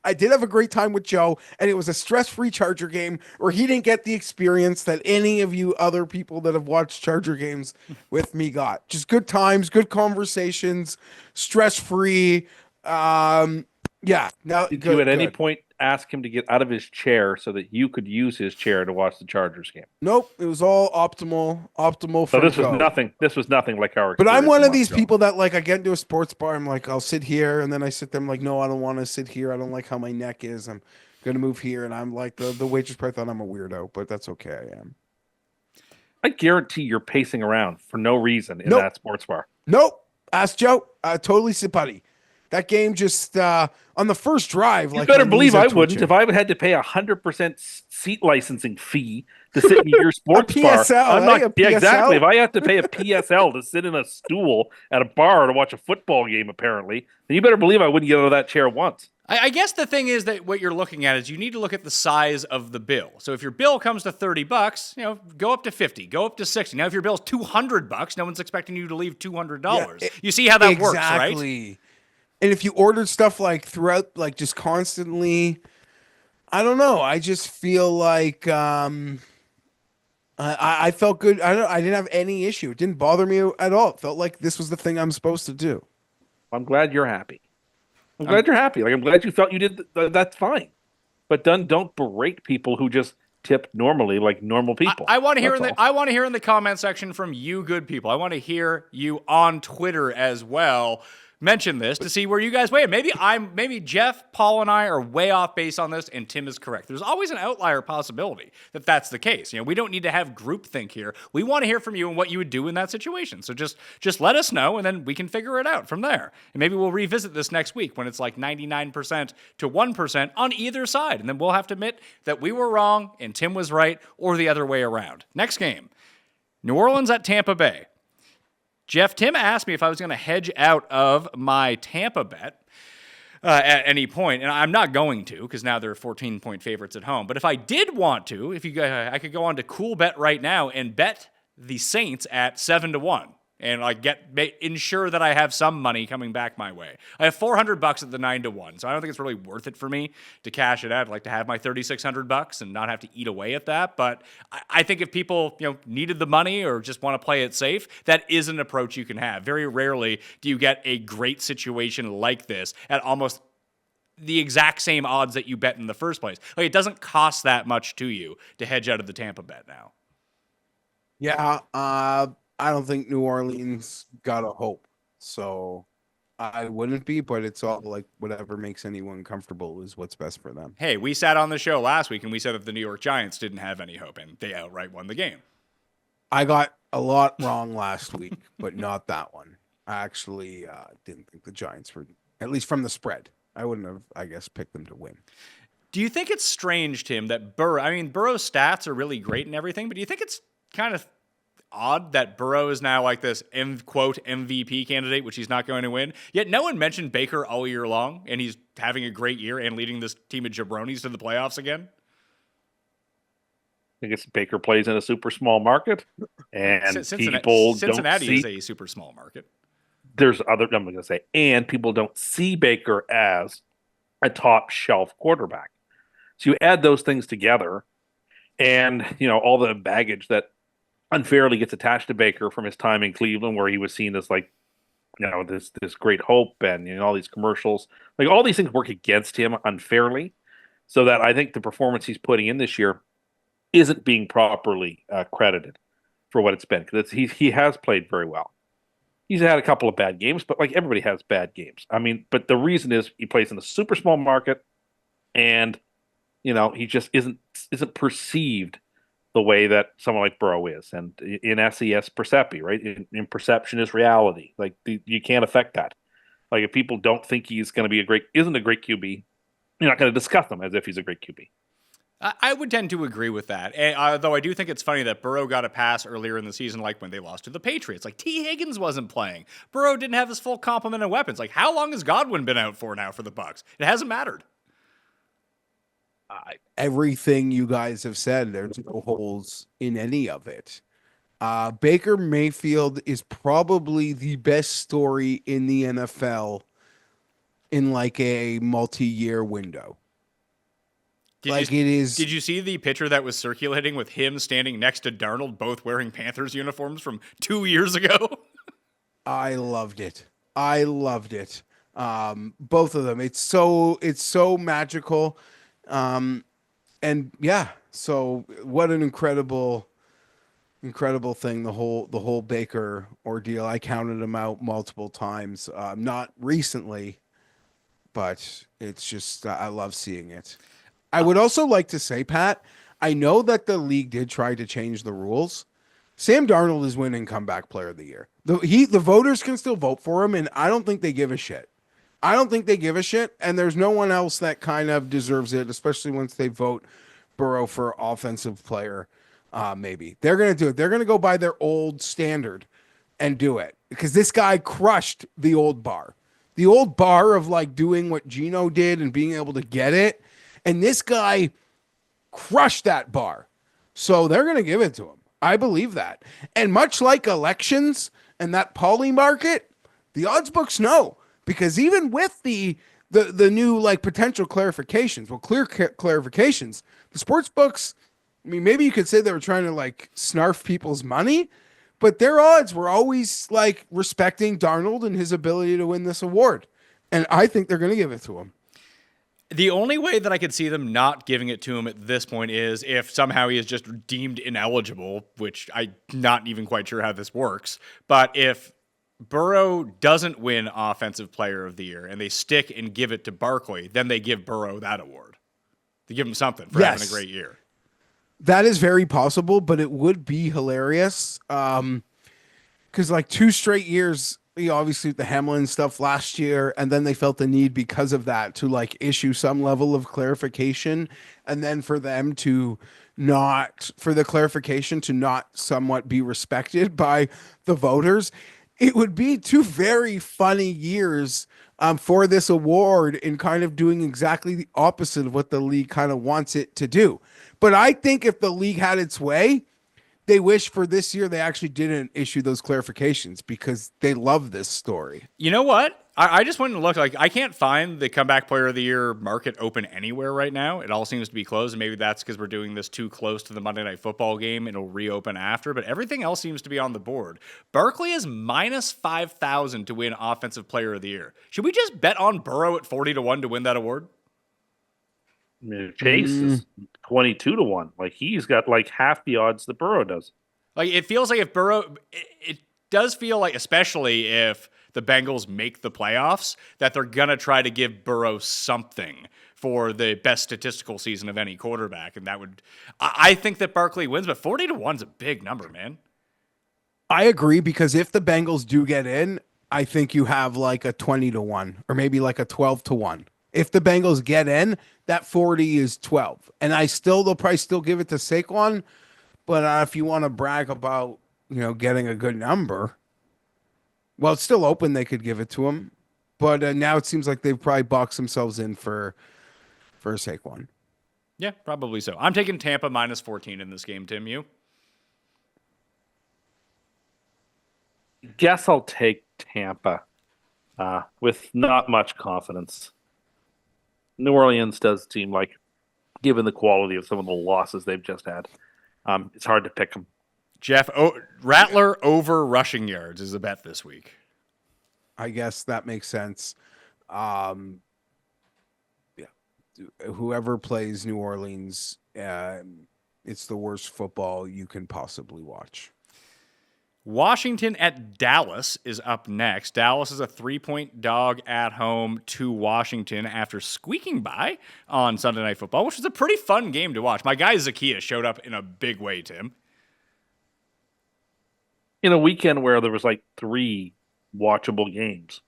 I did have a great time with Joe, and it was a stress-free Charger game where he didn't get the experience that any of you other people that have watched Charger games with me got. Just good times, good conversations, stress-free. Yeah. Now, Did good, you at any good. point ask him to get out of his chair so that you could use his chair to watch the Chargers game? Nope. It was all optimal. So From this was go. nothing. This was nothing like our. But I'm experience one in of these Montreal. people that like I get into a sports bar. I'm like, I'll sit here, and then I sit there. I'm like, no, I don't want to sit here. I don't like how my neck is. I'm gonna move here, and I'm like the waitress probably thought I'm a weirdo, but that's okay. I am. I guarantee you're pacing around for no reason in Nope. that sports bar. Nope. Ask Joe. Totally sit buddy. That game just on the first drive. You like better my believe knees are I wouldn't twitching. if I had to pay 100% seat licensing fee to sit in your sports bar. PSL, I'm not. A Yeah, exactly. PSL? If I have to pay a PSL to sit in a stool at a bar to watch a football game, apparently, then you better believe I wouldn't get out of that chair once. I guess the thing is that what you're looking at is you need to look at the size of the bill. So if your bill comes to $30, go up to 50, go up to 60. Now if your bill's $200, no one's expecting you to leave $200. Yeah, you see how that works, right? Exactly. And if you ordered stuff like throughout, like just constantly, I don't know. I just feel like I felt good. I didn't have any issue. It didn't bother me at all. It felt like this was the thing I'm supposed to do. I'm glad you're happy. I'm glad you're happy. Like I'm glad you felt you did. That's fine. But then don't berate people who just tip normally, like normal people. I want to hear That's all. I want to hear in the comment section from you, good people. I want to hear you on Twitter as well. Mention this to see where you guys weigh. Maybe Geoff, Paul, and I are way off base on this, and Tim is correct. There's always an outlier possibility that that's the case. We don't need to have groupthink here. We want to hear from you and what you would do in that situation. So just let us know, and then we can figure it out from there. And maybe we'll revisit this next week when it's like 99% to 1% on either side, and then we'll have to admit that we were wrong and Tim was right, or the other way around. Next game, New Orleans at Tampa Bay. Geoff, Tim asked me if I was going to hedge out of my Tampa bet at any point, and I'm not going to because now they're 14-point favorites at home. But if I did want to, I could go on to Cool Bet right now and bet the Saints at 7-1, and ensure that I have some money coming back my way. I have $400 at the 9-1, so I don't think it's really worth it for me to cash it out. I'd like to have my $3,600 and not have to eat away at that. But I think if people needed the money or just want to play it safe, that is an approach you can have. Very rarely do you get a great situation like this at almost the exact same odds that you bet in the first place. Like, it doesn't cost that much to you to hedge out of the Tampa bet now. Yeah, I don't think New Orleans got a hope, so I wouldn't be. But it's all like whatever makes anyone comfortable is what's best for them. Hey, we sat on the show last week and we said that the New York Giants didn't have any hope, and they outright won the game. I got a lot wrong last week, but not that one. I actually didn't think the Giants were, at least from the spread. I wouldn't have, I guess, picked them to win. Do you think it's strange, Tim, that Burrow's stats are really great and everything, but do you think it's kind of odd that Burrow is now like this quote MVP candidate, which he's not going to win? Yet no one mentioned Baker all year long, and he's having a great year and leading this team of jabronis to the playoffs again. I guess Baker plays in a super small market, and Cincinnati don't see. is a super small market. There's other. I'm going to say, and people don't see Baker as a top shelf quarterback. So you add those things together, and all the baggage that unfairly gets attached to Baker from his time in Cleveland, where he was seen as this great hope, and all these commercials, like all these things work against him unfairly, so that I think the performance he's putting in this year isn't being properly credited for what it's been, because he has played very well. He's had a couple of bad games, but like everybody has bad games. I mean, but the reason is he plays in a super small market, and he just isn't perceived the way that someone like Burrow is. And in SES percepi, right? In perception is reality. Like you can't affect that. Like if people don't think he's going to be isn't a great QB, you're not going to discuss him as if he's a great QB. I would tend to agree with that. Though I do think it's funny that Burrow got a pass earlier in the season, like when they lost to the Patriots. Like T. Higgins wasn't playing. Burrow didn't have his full complement of weapons. Like how long has Godwin been out for now for the Bucs? It hasn't mattered. Everything you guys have said, there's no holes in any of it. Baker Mayfield is probably the best story in the NFL in like a multi-year window. Did you see the picture that was circulating with him standing next to Darnold, both wearing Panthers uniforms from 2 years ago? I loved it. Both of them. It's so magical. And yeah, so what an incredible thing, the whole Baker ordeal. I counted him out multiple times, not recently, but it's just, I love seeing it. I would also like to say, Pat, I know that the league did try to change the rules. Sam Darnold is winning comeback player of the year. The voters can still vote for him, and I don't think they give a shit. I don't think they give a shit, and there's no one else that kind of deserves it, especially once they vote Burrow for offensive player. Maybe they're gonna do it. They're gonna go by their old standard and do it because this guy crushed the old bar of like doing what Gino did and being able to get it, and this guy crushed that bar. So they're gonna give it to him. I believe that. And much like elections and that poly market, the odds books know. Because even with the new like potential clarifications, clarifications, the sports books, I mean, maybe you could say they were trying to like snarf people's money, but their odds were always like respecting Darnold and his ability to win this award. And I think they're going to give it to him. The only way that I could see them not giving it to him at this point is if somehow he is just deemed ineligible, which I'm not even quite sure how this works. But if Burrow doesn't win Offensive Player of the Year and they stick and give it to Barkley, then they give Burrow that award. They give him something for having a great year. That is very possible, but it would be hilarious. Because like 2 straight years, obviously with the Hamlin stuff last year, and then they felt the need because of that to like issue some level of clarification, and then for them to not, for the clarification to not somewhat be respected by the voters. It would be 2 very funny years for this award in kind of doing exactly the opposite of what the league kind of wants it to do. But I think if the league had its way, they wish for this year they actually didn't issue those clarifications because they love this story. You know what? I just went and looked. Like, I can't find the Comeback Player of the Year market open anywhere right now. It all seems to be closed, and maybe that's because we're doing this too close to the Monday Night Football game. It'll reopen after, but everything else seems to be on the board. Barkley is minus 5,000 to win Offensive Player of the Year. Should we just bet on Burrow at 40-1 to win that award? Chase is 22-1. Like, he's got like half the odds that Burrow does. Like, it feels like if Burrow, it does feel like, especially if the Bengals make the playoffs, that they're going to try to give Burrow something for the best statistical season of any quarterback. And that would, I think that Barkley wins, but 40-1 is a big number, man. I agree, because if the Bengals do get in, I think you have like a 20-1 or maybe like a 12-1. If the Bengals get in, that 40 is 12. And they'll probably still give it to Saquon. But if you want to brag about, getting a good number, well, it's still open. They could give it to him. But now it seems like they've probably boxed themselves in for Saquon. Yeah, probably so. I'm taking Tampa minus 14 in this game, Tim. You? Guess I'll take Tampa with not much confidence. New Orleans does seem like, given the quality of some of the losses they've just had, it's hard to pick them. Geoff, Rattler over rushing yards is a bet this week. I guess that makes sense. Yeah. Whoever plays New Orleans, it's the worst football you can possibly watch. Washington at Dallas is up next. Dallas is a 3-point dog at home to Washington after squeaking by on Sunday Night Football, which was a pretty fun game to watch. My guy Zacchaeus showed up in a big way, Tim. In a weekend where there was like 3 watchable games,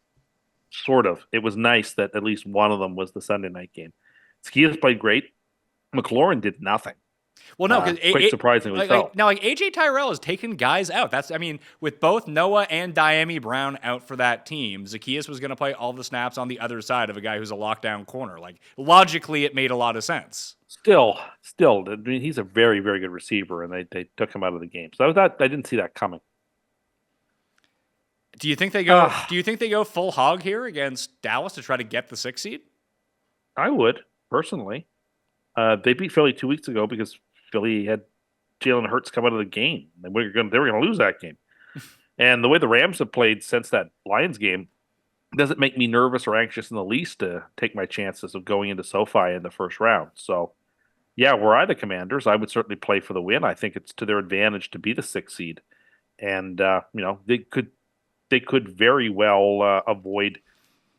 sort of. It was nice that at least one of them was the Sunday night game. Zacchaeus played great. McLaurin did nothing. Well, no, because quite surprisingly so. Like AJ Tyrell has taken guys out. With both Noah and Diami Brown out for that team, Zacchaeus was going to play all the snaps on the other side of a guy who's a lockdown corner. Like, logically, it made a lot of sense. Still, I mean, he's a very, very good receiver, and they took him out of the game. So I didn't see that coming. Do you think they go? Do you think they go full hog here against Dallas to try to get the 6th seed? I would personally. They beat Philly 2 weeks ago because Philly had Jalen Hurts come out of the game. They were going to lose that game. And the way the Rams have played since that Lions game doesn't make me nervous or anxious in the least to take my chances of going into SoFi in the first round. So, yeah, were I the Commanders, I would certainly play for the win. I think it's to their advantage to be the 6th seed. And, they could very well avoid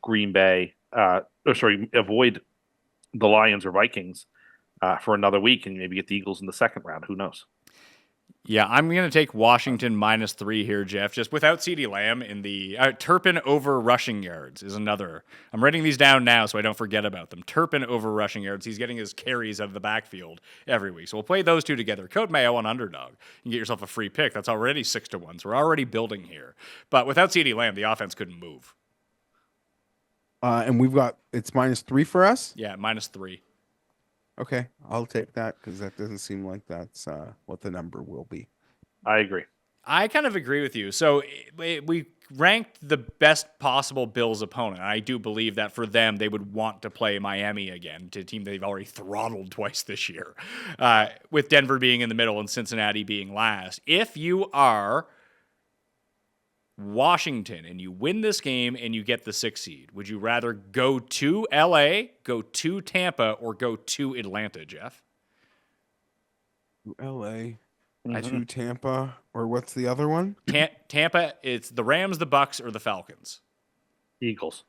Green Bay, avoid the Lions or Vikings for another week and maybe get the Eagles in the second round. Who knows? Yeah, I'm going to take Washington -3 here, Jeff. Just without CeeDee Lamb in the Turpin over rushing yards is another. I'm writing these down now so I don't forget about them. Turpin over rushing yards. He's getting his carries out of the backfield every week. So we'll play those two together. Code Mayo on underdog. You can get yourself a free pick. That's already 6-1. So we're already building here. But without CeeDee Lamb, the offense couldn't move. And it's -3 for us. Yeah, -3. Okay, I'll take that because that doesn't seem like that's what the number will be. I agree. I kind of agree with you. So we ranked the best possible Bills opponent. I do believe that for them, they would want to play Miami again, to a team they've already throttled twice this year, with Denver being in the middle and Cincinnati being last. If you are Washington and you win this game and you get the 6th seed, would you rather go to LA, go to Tampa, or go to Atlanta, Jeff? LA, to Tampa, or what's the other one? Tampa, it's the Rams, the Bucks, or the Falcons. Eagles.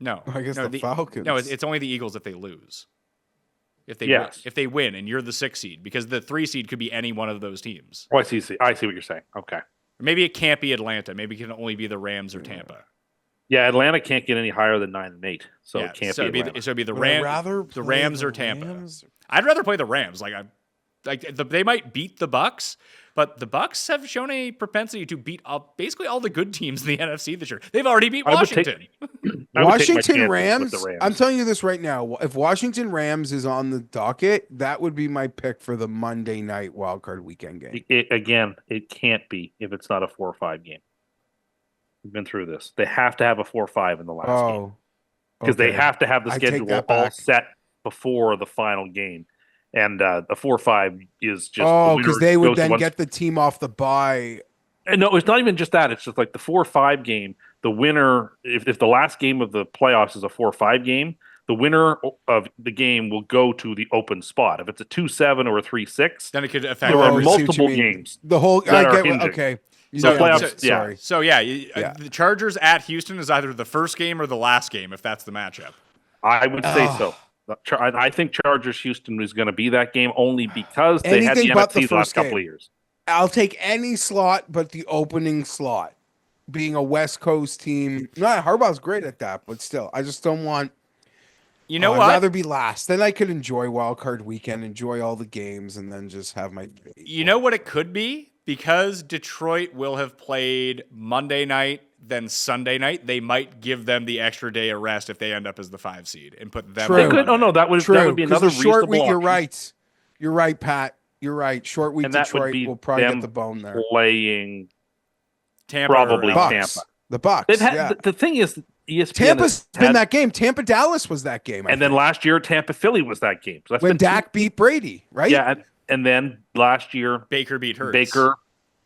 No, I guess no, the Falcons. No, it's only the Eagles if they lose. Yes. If they win and you're the 6th seed, because the 3 seed could be any one of those teams. Oh, I see what you're saying. Okay. Or maybe it can't be Atlanta. Maybe it can only be the Rams or Tampa. Yeah, Atlanta can't get any higher than 9-8, so Yeah, it can't so be Atlanta. So it'd be the Would I Rams, rather the play Rams the or Tampa. Rams? I'd rather play the Rams. They might beat the Bucks, but the Bucks have shown a propensity to beat basically all the good teams in the NFC this year. They've already beat Washington. I would take my Washington chances Rams, with the Rams. I'm telling you this right now. If Washington Rams is on the docket, that would be my pick for the Monday night wildcard weekend game. It can't be if it's not a 4-5 game. We've been through this. They have to have a 4-5 in the last game because they have to have the I take schedule that all back. set before the final game. And the 4-5 is just because they would then get the team off the bye. And no, it's not even just that. It's just like the 4-5 game. The winner, if the last game of the playoffs is a 4-5 game, the winner of the game will go to the open spot. If it's a 2-7 or a 3-6, Then it could affect there are every- see what you multiple mean. games. The whole that are I get hinging. okay. So- Yeah, playoffs, yeah. sorry. So the Chargers at Houston is either the first game or the last game if that's the matchup. I would say so. I think Chargers Houston is going to be that game only because they had the Anything but the NFC the last first couple game. of years. I'll take any slot but the opening slot. Being a West Coast team, Harbaugh's great at that, but still, I just don't want. You know I'd what? rather be last. Then I could enjoy wildcard weekend, enjoy all the games, and then just have my. You know what it could be? Because Detroit will have played Monday night, then Sunday night, they might give them the extra day of rest if they end up as the 5 seed and put them. True. They on could. Monday. No, that would be 'cause another the short reasonable week. You're option. right. You're right, Pat. You're right. Short week And that would Detroit be will probably them get the bone there. playing Tampa probably or, Bucks. Tampa. The Bucks. They've had Yeah. the thing is ESPN Tampa's has been had- that game. Tampa Dallas was that game. I and then think. last year Tampa Philly was that game. So that's when been two- Dak beat Brady, right? yeah, and then last year Baker beat Hurts. Baker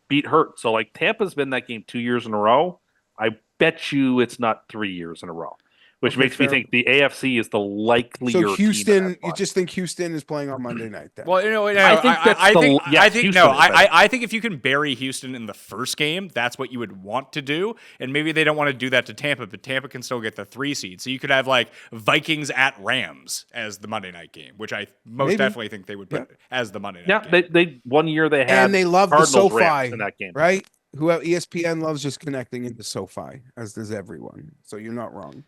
beat Hurt. So like Tampa's been that game 2 years in a row. I bet you it's not 3 years in a row, which Okay, makes me fair. think the AFC is the likelier. So team in Houston, that you spot. just think Houston is playing on Monday night then? Well, no, I think that's I the- think, yes, I think Houston no. is better. I think if you can bury Houston in the first game, that's what you would want to do. And maybe they don't want to do that to Tampa, but Tampa can still get the 3 seed. So you could have like Vikings at Rams as the Monday night game, which I most Maybe. definitely think they would put as the Monday night yeah, game. they 1 year they had and they love the Cardinals SoFi Rams in that game. right? Who ESPN loves just connecting into SoFi, as does everyone. So you're not wrong.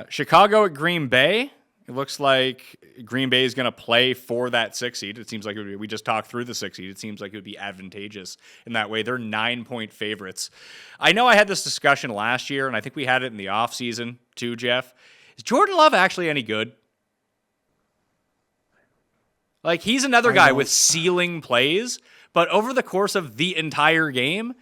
Chicago at Green Bay. It looks like Green Bay is going to play for that 6 seed. It seems like we just talked through the 6 seed. It seems like it would be advantageous in that way. They're 9-point favorites. I know I had this discussion last year, and I think we had it in the offseason too, Jeff. Is Jordan Love actually any good? Like, he's another guy with ceiling plays, but over the course of the entire game,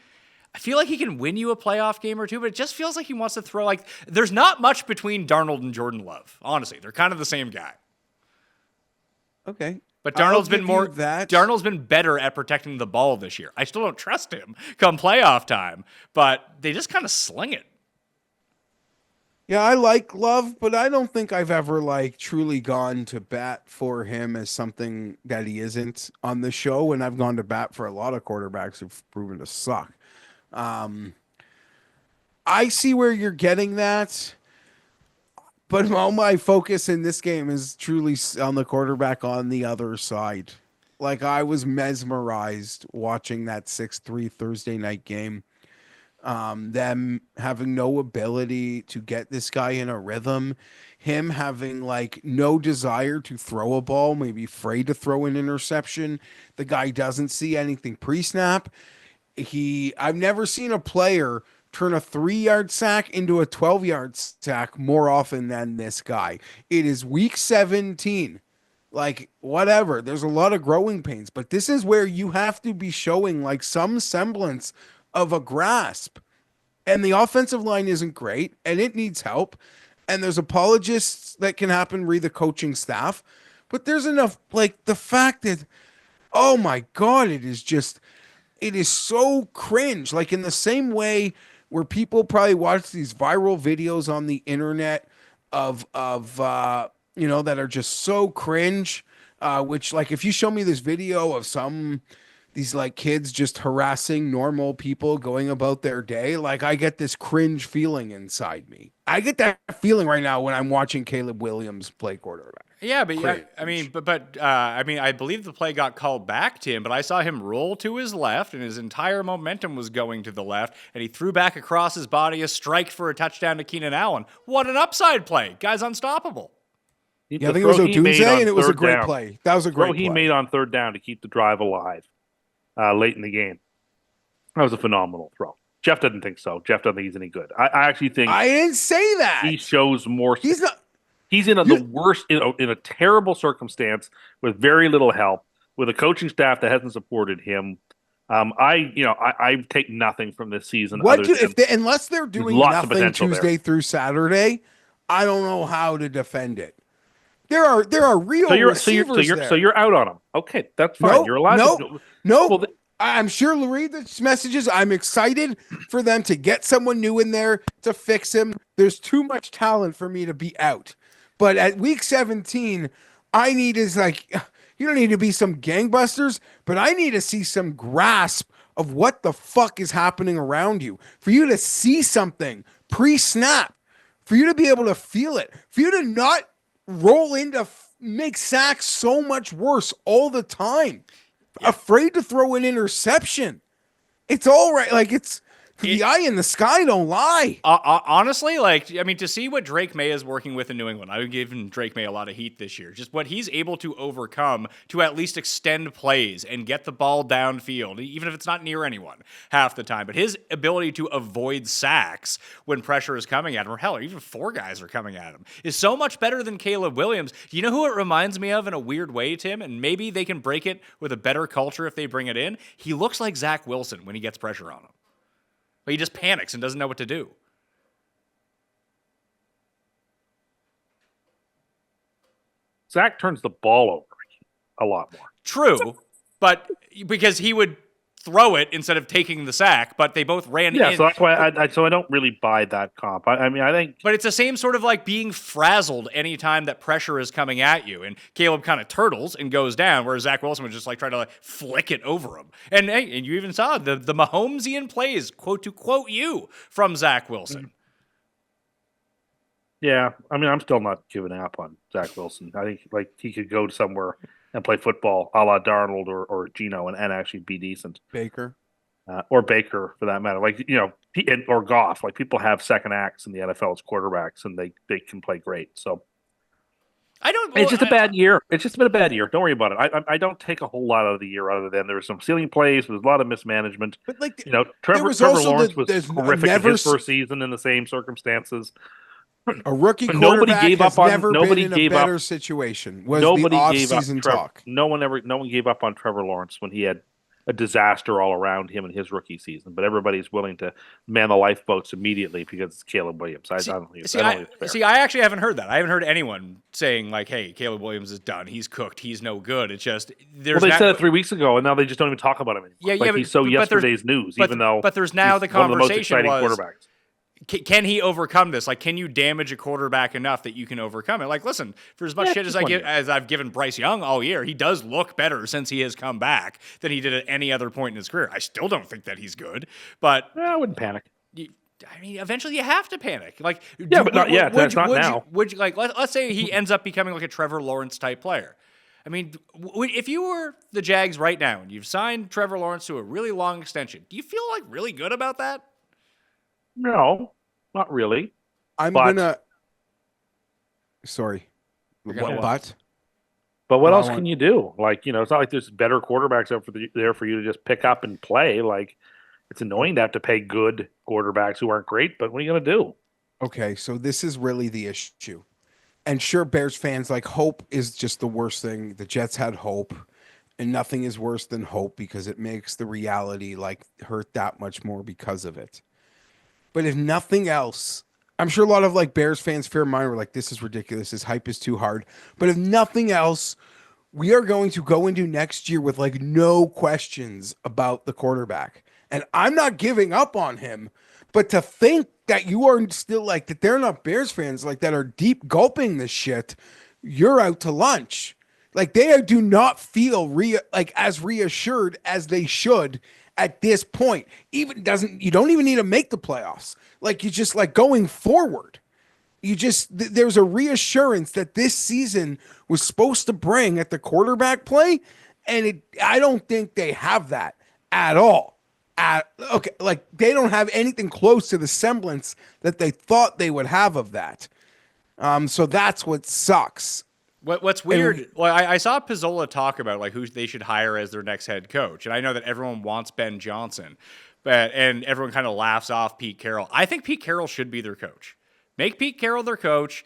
I feel like he can win you a playoff game or two, but it just feels like he wants to throw like there's not much between Darnold and Jordan Love. Honestly, they're kind of the same guy. Okay. But I'll Darnold's been give more you that. Darnold's been better at protecting the ball this year. I still don't trust him come playoff time, but they just kind of sling it. Yeah, I like Love, but I don't think I've ever like truly gone to bat for him as something that he isn't on the show. And I've gone to bat for a lot of quarterbacks who've proven to suck. I see where you're getting that, but all my focus in this game is truly on the quarterback on the other side. Like I was mesmerized watching that 6-3 Thursday night game. Them having no ability to get this guy in a rhythm, him having like no desire to throw a ball, maybe afraid to throw an interception. The guy doesn't see anything pre-snap. I've never seen a player turn a 3-yard sack into a 12-yard sack more often than this guy. It is week 17. Like, whatever. There's a lot of growing pains, but this is where you have to be showing like some semblance of a grasp. And the offensive line isn't great and it needs help. And there's apologists that can happen, read the coaching staff. But there's enough, like the fact that, oh my God, it is so cringe. Like in the same way where people probably watch these viral videos on the internet of that are just so cringe. Which like if you show me this video of these like kids just harassing normal people going about their day, like I get this cringe feeling inside me. I get that feeling right now when I'm watching Caleb Williams play quarterback. Yeah, but Cringe. I believe the play got called back to him, but I saw him roll to his left, and his entire momentum was going to the left, and he threw back across his body a strike for a touchdown to Keenan Allen. What an upside play! Guy's unstoppable. Yeah, I think it was Odunze, and it was a great play. That was a great throw play. he made on third down to keep the drive alive late in the game. That was a phenomenal throw. Geoff doesn't think so. Geoff doesn't think he's any good. I actually think I didn't say that. he shows more. He's not. He's in the worst, in a terrible circumstance with very little help, with a coaching staff that hasn't supported him. I take nothing from this season. Unless they're doing nothing Tuesday there. through Saturday, I don't know how to defend it. There are real receivers there. So you're out on him. Okay, that's fine. You're allowed to. No. Well, I'm sure read the messages. I'm excited for them to get someone new in there to fix him. There's too much talent for me to be out. But at week 17, I need is like, you don't need to be some gangbusters, but I need to see some grasp of what the fuck is happening around you. For you to see something pre-snap, for you to be able to feel it, for you to not roll into make sacks so much worse all the time. Yeah. Afraid to throw an interception. It's all right. Like the eye in the sky don't lie. Honestly, to see what Drake May is working with in New England, I've given Drake May a lot of heat this year. Just what he's able to overcome to at least extend plays and get the ball downfield, even if it's not near anyone half the time. But his ability to avoid sacks when pressure is coming at him, or hell, even 4 guys are coming at him, is so much better than Caleb Williams. Do you know who it reminds me of in a weird way, Tim? And maybe they can break it with a better culture if they bring it in. He looks like Zach Wilson when he gets pressure on him. But he just panics and doesn't know what to do. Zach turns the ball over a lot more. True, but because he would throw it instead of taking the sack, but they both ran in. Yeah, so that's why I don't really buy that comp. I think... But it's the same sort of like being frazzled anytime that pressure is coming at you. And Caleb kind of turtles and goes down, whereas Zach Wilson would just like try to flick it over him. And hey, and you even saw the Mahomesian plays, quote to quote you, from Zach Wilson. Yeah, I'm still not giving up on Zach Wilson. I think he could go somewhere and play football a la Darnold or Geno and actually be decent. Baker. Or Baker, for that matter. Or Goff. People have second acts in the NFL as quarterbacks, and they can play great. So it's just a bad year. It's just been a bad year. Don't worry about it. I don't take a whole lot out of the year other than there were some ceiling plays. There was a lot of mismanagement. But Trevor Lawrence was horrific in his first season in the same circumstances. A rookie quarterback has never been in a better situation. Was the off-season talk? No one gave up on Trevor Lawrence when he had a disaster all around him in his rookie season. But everybody's willing to man the lifeboats immediately because it's Caleb Williams. I don't think it's fair. I actually haven't heard that. I haven't heard anyone saying "Hey, Caleb Williams is done. He's cooked. He's no good." It's just they said it 3 weeks ago, and now they just don't even talk about him anymore. He's so yesterday's news. But there's now the conversation one of the most exciting quarterbacks. Can he overcome this? Can you damage a quarterback enough that you can overcome it? Listen, for as much shit as I've given Bryce Young all year, he does look better since he has come back than he did at any other point in his career. I still don't think that he's good, but I wouldn't panic. Eventually you have to panic. Not now. Would you let's say he ends up becoming a Trevor Lawrence type player. I mean, if you were the Jags right now and you've signed Trevor Lawrence to a really long extension, do you feel like really good about that? No, not really. I'm But- gonna. Sorry. gonna But But what No, I else want- can you do? Like, it's not like there's better quarterbacks out there for you to just pick up and play. Like, it's annoying to have to pay good quarterbacks who aren't great, but what are you going to do? okay, so this is really the issue. And sure, Bears fans, like, hope is just the worst thing. The Jets had hope, and nothing is worse than hope because it makes the reality like hurt that much more because of it. But if nothing else, I'm sure a lot of like Bears fans, fair mind, were like, this is ridiculous. This hype is too hard. But if nothing else, we are going to go into next year with like no questions about the quarterback. And I'm not giving up on him, but to think that you are still like that, they're not Bears fans like that are deep gulping this shit, you're out to lunch. Like they do not feel as reassured as they should at this point. You don't even need to make the playoffs. Like you just like going forward. There's a reassurance that this season was supposed to bring at the quarterback play, and I don't think they have that at all. Like they don't have anything close to the semblance that they thought they would have of that. So that's what sucks. What's weird? Well, I saw Pizzola talk about like who they should hire as their next head coach, and I know that everyone wants Ben Johnson, and everyone kind of laughs off Pete Carroll. I think Pete Carroll should be their coach. Make Pete Carroll their coach.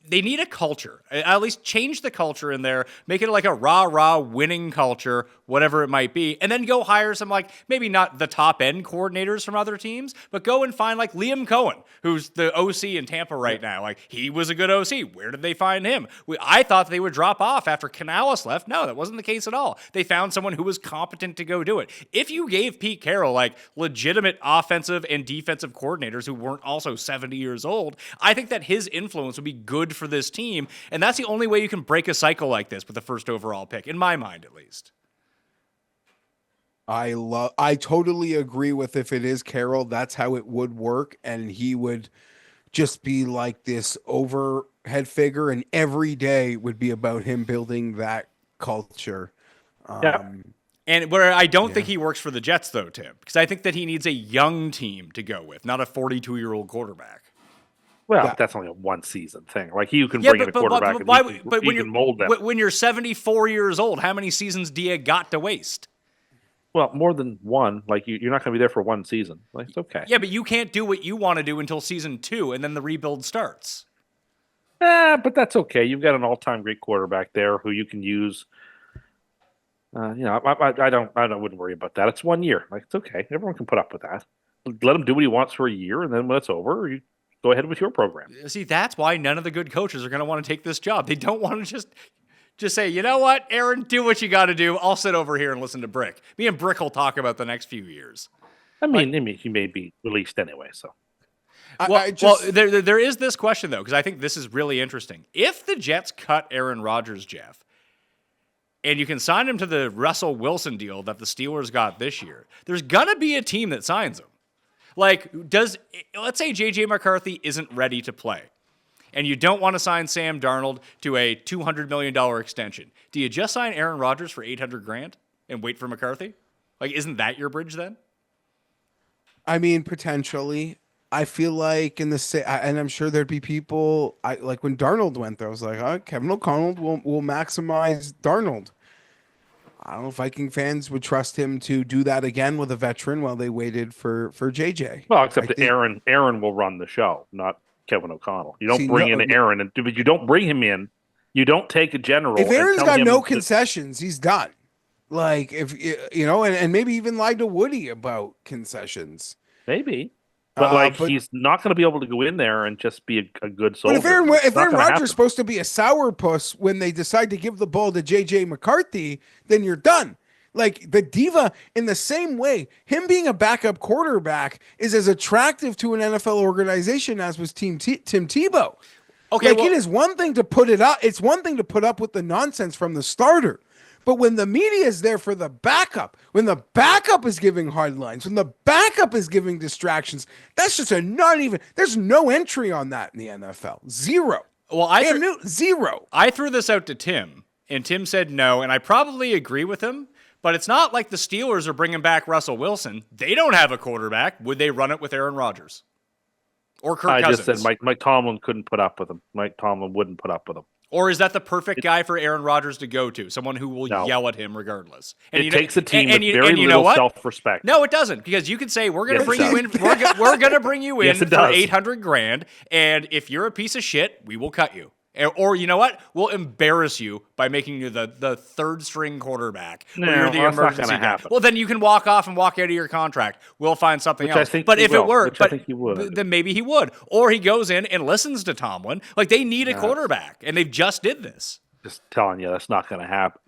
They need a culture. At least change the culture in there. Make it like a rah-rah winning culture, whatever it might be. And then go hire some, like, maybe not the top-end coordinators from other teams, but go and find, like, Liam Cohen, who's the OC in Tampa right now. Like, he was a good OC. Where did they find him? I thought they would drop off after Canales left. No, that wasn't the case at all. They found someone who was competent to go do it. If you gave Pete Carroll, like, legitimate offensive and defensive coordinators who weren't also 70 years old, I think that his influence would be good for this team, and that's the only way you can break a cycle like this with the first overall pick, in my mind at least. I totally agree with if it is Carroll, that's how it would work, and he would just be like this overhead figure, and every day would be about him building that culture. And where I don't think he works for the Jets, though, Tim, because I think that he needs a young team to go with, not a 42-year-old quarterback. Well, that's only a one-season thing. Like, you can bring in a quarterback and you can mold them. When you're 74 years old, how many seasons do you got to waste? Well, more than one. Like, you're not going to be there for one season. Like, it's okay. Yeah, but you can't do what you want to do until season 2, and then the rebuild starts. But that's okay. You've got an all-time great quarterback there who you can use. I wouldn't worry about that. It's 1 year. Like, it's okay. Everyone can put up with that. Let him do what he wants for a year, and then when it's over, you go ahead with your program. See, that's why none of the good coaches are going to want to take this job. They don't want to just say, you know what, Aaron, do what you got to do. I'll sit over here and listen to Brick. Me and Brick will talk about the next few years. I mean, he may be released anyway, so. There is this question, though, because I think this is really interesting. If the Jets cut Aaron Rodgers, Geoff, and you can sign him to the Russell Wilson deal that the Steelers got this year, there's going to be a team that signs him. Like, let's say J.J. McCarthy isn't ready to play, and you don't want to sign Sam Darnold to a $200 million extension. Do you just sign Aaron Rodgers for $800,000 and wait for McCarthy? Like, isn't that your bridge then? I mean, potentially. I feel like and I'm sure there'd be people, like when Darnold went there, I was like, Kevin O'Connell will maximize Darnold. I don't know if Viking fans would trust him to do that again with a veteran while they waited for JJ. Well, except Aaron will run the show, not Kevin O'Connell. You don't bring in Aaron, but you don't bring him in. You don't take a general. If Aaron's got no concessions, he's done. Like if and maybe even lied to Woody about concessions. Maybe. But he's not going to be able to go in there and just be a good soldier. But if Aaron Rodgers is supposed to be a sourpuss when they decide to give the ball to J.J. McCarthy, then you're done. Like the diva, in the same way, him being a backup quarterback is as attractive to an NFL organization as was Tim Tebow. Okay, it is one thing to put it up. It's one thing to put up with the nonsense from the starter. But when the media is there for the backup, when the backup is giving hard lines, when the backup is giving distractions, that's just there's no entry on that in the NFL. Zero. Well, zero. I threw this out to Tim, And Tim said no, and I probably agree with him. But it's not like the Steelers are bringing back Russell Wilson. They don't have a quarterback. Would they run it with Aaron Rodgers? Or Kirk Cousins? I just said Mike Tomlin couldn't put up with him. Mike Tomlin wouldn't put up with him. Or is that the perfect guy for Aaron Rodgers to go to? Someone who will yell at him regardless. And it takes a team with very little self-respect. No, it doesn't, because you can say we're going to bring you in. We're going to bring you in for $800,000, and if you're a piece of shit, we will cut you. Or you know what? We'll embarrass you by making you the third string quarterback. No, you're the that's emergency not going to guy. happen. Well, then you can walk off and walk out of your contract. We'll find something else. But if it were, I think he would. Then maybe he would. Or he goes in and listens to Tomlin. Like, they need a quarterback, and they've just did this. Just telling you, that's not going to happen.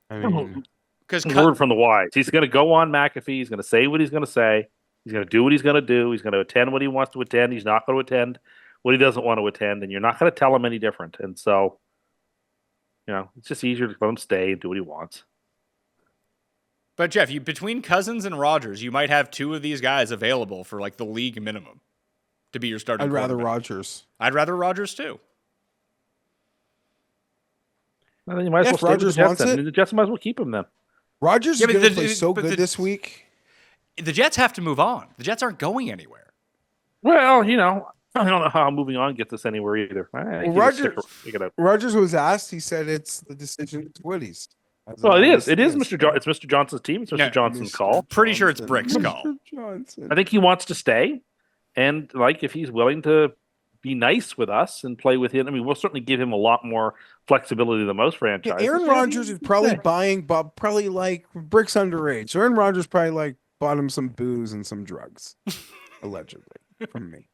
I mean, Because word from the wise. He's going to go on McAfee. He's going to say what he's going to say. He's going to do what he's going to do. He's going to attend what he wants to attend. He's not going to attend what he doesn't want to attend, and you're not going to tell him any different. And so, it's just easier to let him stay and do what he wants. But Geoff, between Cousins and Rodgers, you might have two of these guys available for like the league minimum to be your starting. I'd rather quarterback. Rodgers. I'd rather Rodgers too. Well, then you might as well stay Rodgers with the Jets. wants it. The Jets might as well keep him then. Rodgers is going to play so good this week. The Jets have to move on. The Jets aren't going anywhere. Well, I don't know how moving on gets us anywhere either. Rodgers was asked. He said it's the decision is Woody's. Well, it is. It is it's Mr. Johnson's team. It's Mr. Johnson's call. Pretty sure it's Brick's call. I think he wants to stay, and if he's willing to be nice with us and play with him, I mean, we'll certainly give him a lot more flexibility than most franchises. Yeah, Aaron Rodgers is probably buying Bob. Probably like Brick's underage. So Aaron Rodgers probably bought him some booze and some drugs, allegedly from me.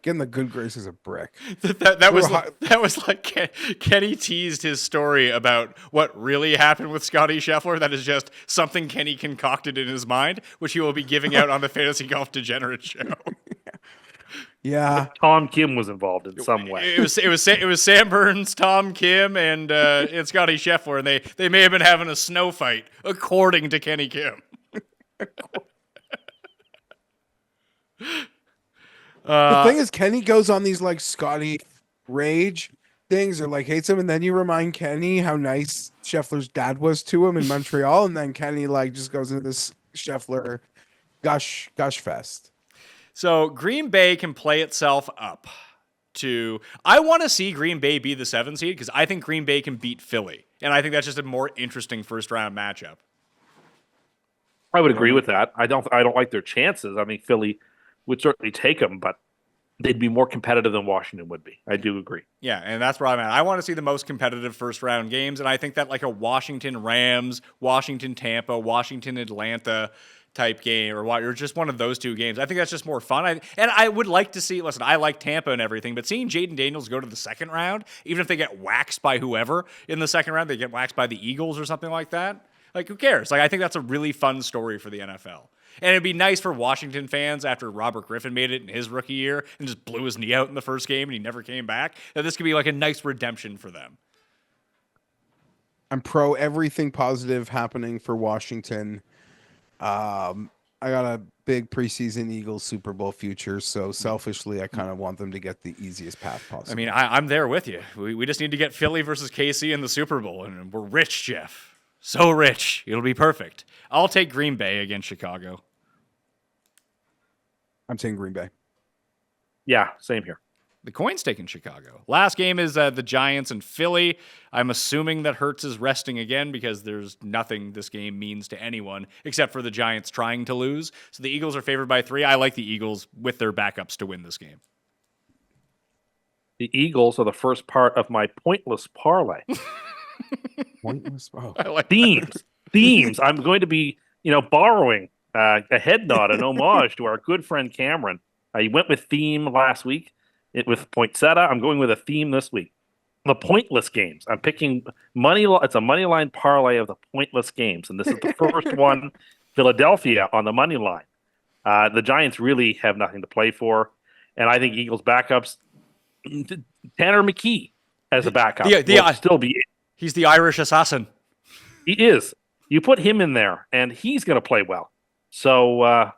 Getting the good graces of Brick. That was like Kenny teased his story about what really happened with Scotty Scheffler. That is just something Kenny concocted in his mind, which he will be giving out on the Fantasy Golf Degenerate show. Yeah, Tom Kim was involved in some way. It was Sam Burns, Tom Kim, and Scotty Scheffler, and they may have been having a snow fight, according to Kenny Kim. The thing is, Kenny goes on these Scotty rage things or hates him, and then you remind Kenny how nice Scheffler's dad was to him in Montreal, and then Kenny just goes into this Scheffler gush fest. So Green Bay can play itself up to. I want to see Green Bay be the 7 seed because I think Green Bay can beat Philly, and I think that's just a more interesting first round matchup. I would agree with that. I don't like their chances. I mean, Philly would certainly take them, but they'd be more competitive than Washington would be. I do agree. Yeah, and that's where I'm at. I want to see the most competitive first-round games, and I think that a Washington Rams, Washington Tampa, Washington Atlanta type game, or just one of those two games, I think that's just more fun. And I would like to see, listen, I like Tampa and everything, but seeing Jaden Daniels go to the second round, even if they get waxed by whoever in the second round, they get waxed by the Eagles or something like that, who cares? I think that's a really fun story for the NFL. And it'd be nice for Washington fans after Robert Griffin made it in his rookie year and just blew his knee out in the first game and he never came back, that this could be a nice redemption for them. I'm pro everything positive happening for Washington. I got a big preseason Eagles Super Bowl future, so selfishly, I kind of want them to get the easiest path possible. I mean, I'm there with you. We just need to get Philly versus KC in the Super Bowl, and we're rich, Geoff. So rich. It'll be perfect. I'll take Green Bay against Chicago. I'm saying Green Bay. Yeah, same here. The coin's taking Chicago. Last game is the Giants and Philly. I'm assuming that Hurts is resting again because there's nothing this game means to anyone except for the Giants trying to lose. So the Eagles are favored by 3. I like the Eagles with their backups to win this game. The Eagles are the first part of my pointless parlay. Pointless. Oh. I like Themes. I'm going to be, borrowing a head nod, an homage to our good friend Cameron. He went with theme last week. With Poinsettia, I'm going with a theme this week. The pointless games. I'm picking money. It's a money line parlay of the pointless games, and this is the first one. Philadelphia on the money line. The Giants really have nothing to play for, and I think Eagles backups. Tanner McKee as a backup. He's the Irish assassin. He is. You put him in there, and he's going to play well. So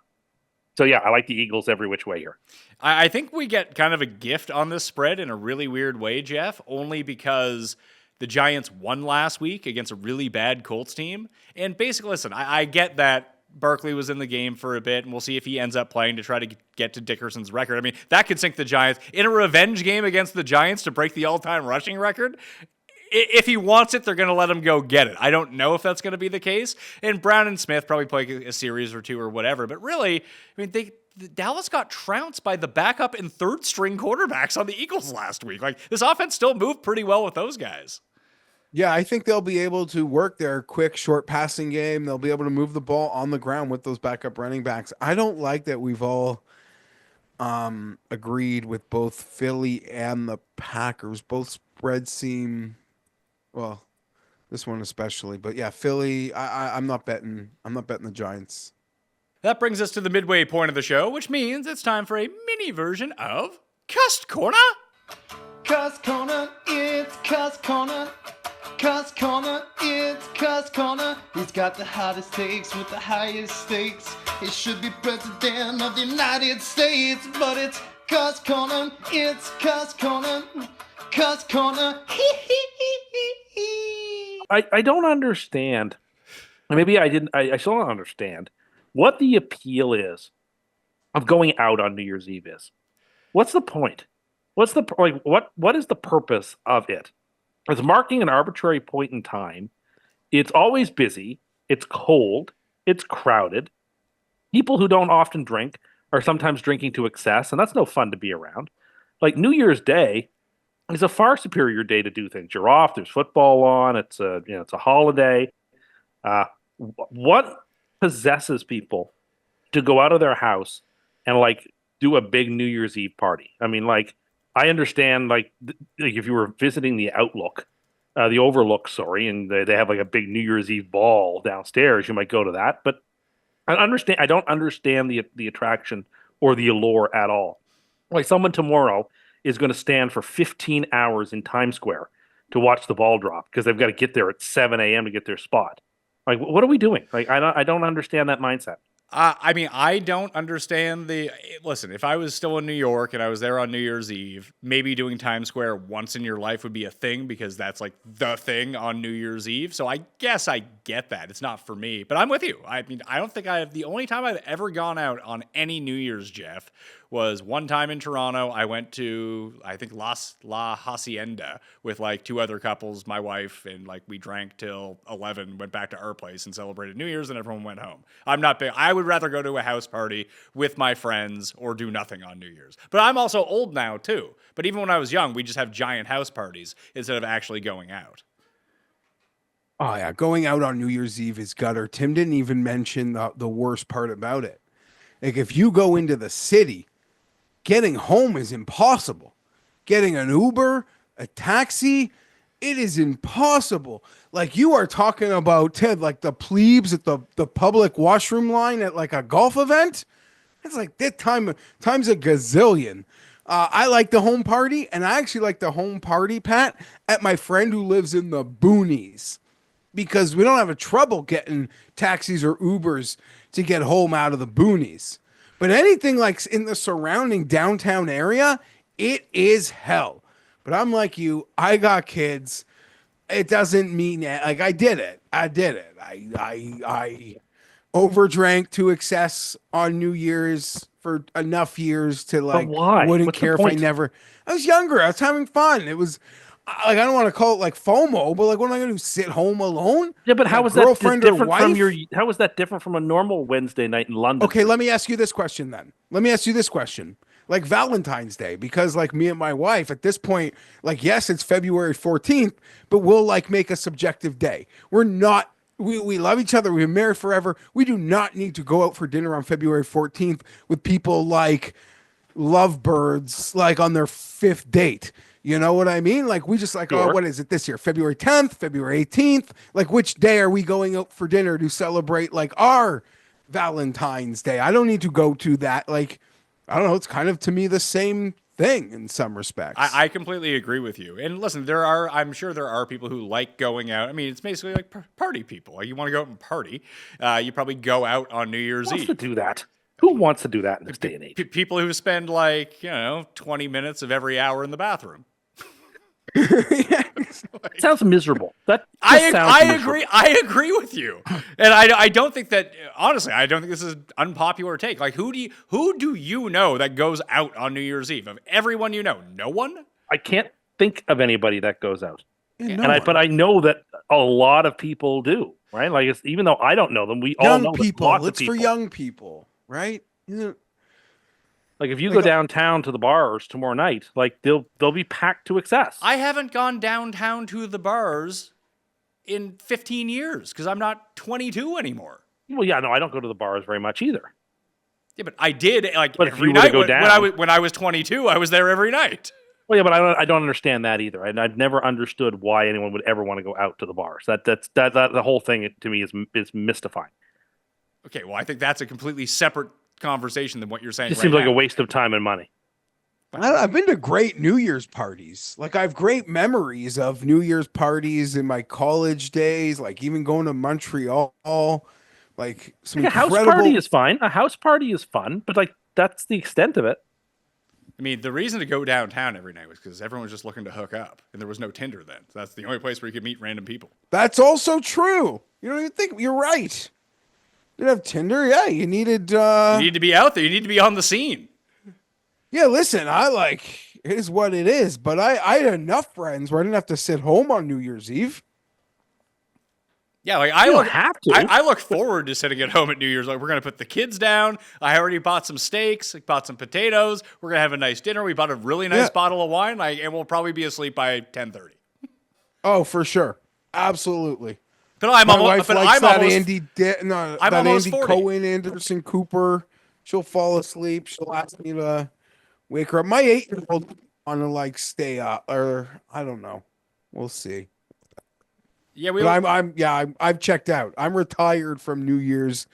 yeah, I like the Eagles every which way here. I think we get kind of a gift on this spread in a really weird way, Geoff, only because the Giants won last week against a really bad Colts team. And basically, listen, I get that Barkley was in the game for a bit, and we'll see if he ends up playing to try to get to Dickerson's record. I mean, that could sink the Giants in a revenge game against the Giants to break the all-time rushing record. If he wants it, they're going to let him go get it. I don't know if that's going to be the case. And Brown and Smith probably play a series or two or whatever. But really, I mean, Dallas got trounced by the backup and third-string quarterbacks on the Eagles last week. Like, this offense still moved pretty well with those guys. Yeah, I think they'll be able to work their quick, short passing game. They'll be able to move the ball on the ground with those backup running backs. I don't like that we've all agreed with both Philly and the Packers. Both spreads seem, well, this one especially. But yeah, Philly, I'm not betting. I'm not betting the Giants. That brings us to the midway point of the show, which means it's time for a mini version of Cust Corner. Cust Corner, it's Cust Corner. Cust Corner, it's Cust Corner. He's got the hottest takes with the highest stakes. He should be president of the United States, but it's Cust Corner, it's Cust Corner. Cust Corner, I don't understand. Maybe I didn't. I still don't understand what the appeal is of going out on New Year's Eve is. What's the point? What's the like? What is the purpose of it? It's marking an arbitrary point in time. It's always busy. It's cold. It's crowded. People who don't often drink are sometimes drinking to excess, and that's no fun to be around. Like New Year's Day is a far superior day to do things. You're off. There's football on. It's a holiday. What possesses people to go out of their house and like do a big New Year's Eve party? I mean, like, I understand, like if you were visiting the Overlook, sorry, and they have like a big New Year's Eve ball downstairs, you might go to that. But I don't understand the attraction or the allure at all. Like someone tomorrow is going to stand for 15 hours in Times Square to watch the ball drop because they've got to get there at 7 a.m. to get their spot. Like, what are we doing? Like, I don't understand that mindset. I mean, I don't understand listen, if I was still in New York and I was there on New Year's Eve, maybe doing Times Square once in your life would be a thing because that's like the thing on New Year's Eve. So I guess I get that. It's not for me, but I'm with you. I mean, I don't think the only time I've ever gone out on any New Year's, Geoff, was one time in Toronto. I went to, I think, La Hacienda with like two other couples, my wife, and like we drank till 11, went back to our place and celebrated New Year's, and everyone went home. I'm not big. I would rather go to a house party with my friends or do nothing on New Year's. But I'm also old now too. But even when I was young, we just have giant house parties instead of actually going out. Oh yeah, going out on New Year's Eve is gutter. Tim didn't even mention the worst part about it. Like if you go into the city, getting home is impossible. Getting an Uber, a taxi, it is impossible. Like you are talking about, Ted, like the plebes at the public washroom line at like a golf event. It's like that times a gazillion. I like the home party, and I actually like the home party, Pat, at my friend who lives in the boonies, because we don't have a trouble getting taxis or Ubers to get home out of the boonies. But anything like in the surrounding downtown area, it is hell. But I'm like you, I got kids. It doesn't mean like I did it. I overdrank to excess on New Year's for enough years to like, why? wouldn't What's care the if I point? never, I was younger. I was having fun. It was like, I don't want to call it like FOMO, but like, what am I going to do? Sit home alone? Yeah, but how My is that girlfriend or different from wife? how is that different from a normal Wednesday night in London? Okay, let me ask you this question then. Like Valentine's Day, because like me and my wife at this point, like, yes, it's February 14th, but we'll like make a subjective day. We're not, we love each other. We've been married forever. We do not need to go out for dinner on February 14th with people like lovebirds, like on their fifth date. You know what I mean? Like we just like, Sure. oh, what is it this year? February 10th, February 18th? Like which day are we going out for dinner to celebrate like our Valentine's Day? I don't need to go to that. Like, I don't know. It's kind of to me the same thing in some respects. I completely agree with you. And listen, I'm sure there are people who like going out. I mean, it's basically like party people. Like you want to go out and party, you probably go out on New Year's Who wants Eve. to do that? Who wants to do that in this day and age? People who spend like, 20 minutes of every hour in the bathroom. It sounds miserable. That just I sounds miserable. agree. I agree with you, and I don't think that honestly. I don't think this is an unpopular take. Like who do you know that goes out on New Year's Eve? Of everyone you know, no one. I can't think of anybody that goes out. Yeah, no And one. but I know that a lot of people do, right? Like, even though I don't know them, we all young know that people. lots of It's people. for young people, right? Like, if you go downtown to the bars tomorrow night, like they'll be packed to excess. I haven't gone downtown to the bars in 15 years because I'm not 22 anymore. Well, yeah, no, I don't go to the bars very much either. Yeah, but I did like But if every you were to night go when I was 22. I was there every night. Well, yeah, but I don't understand that either. And I've never understood why anyone would ever want to go out to the bars. That the whole thing to me is mystifying. Okay, well, I think that's a completely separate conversation than what you're saying. It just right seems like now. a waste of time and money. I've been to great New Year's parties. Like I have great memories of New Year's parties in my college days. Like even going to Montreal. Like some Like a house incredible. party is fine. A house party is fun, but like that's the extent of it. I mean, the reason to go downtown every night was because everyone was just looking to hook up, and there was no Tinder then. So that's the only place where you could meet random people. That's also true. You don't even think you're right. You didn't have Tinder, yeah. You needed. You need to be out there. You need to be on the scene. Yeah, listen, it is what it is. But I had enough friends where I didn't have to sit home on New Year's Eve. Yeah, like You don't have to. I look forward to sitting at home at New Year's. Like we're gonna put the kids down. I already bought some steaks, bought some potatoes. We're gonna have a nice dinner. We bought a really nice Yeah. bottle of wine. And we'll probably be asleep by 10:30. Oh, for sure, absolutely. But I'm My almost. wife But likes I'm that almost. that almost Andy 40. Cohen, Anderson Cooper. She'll fall asleep. She'll ask me to wake her up. My 8-year-old want to stay up, or I don't know. We'll see. Yeah, But I've checked out. I'm retired from New Year's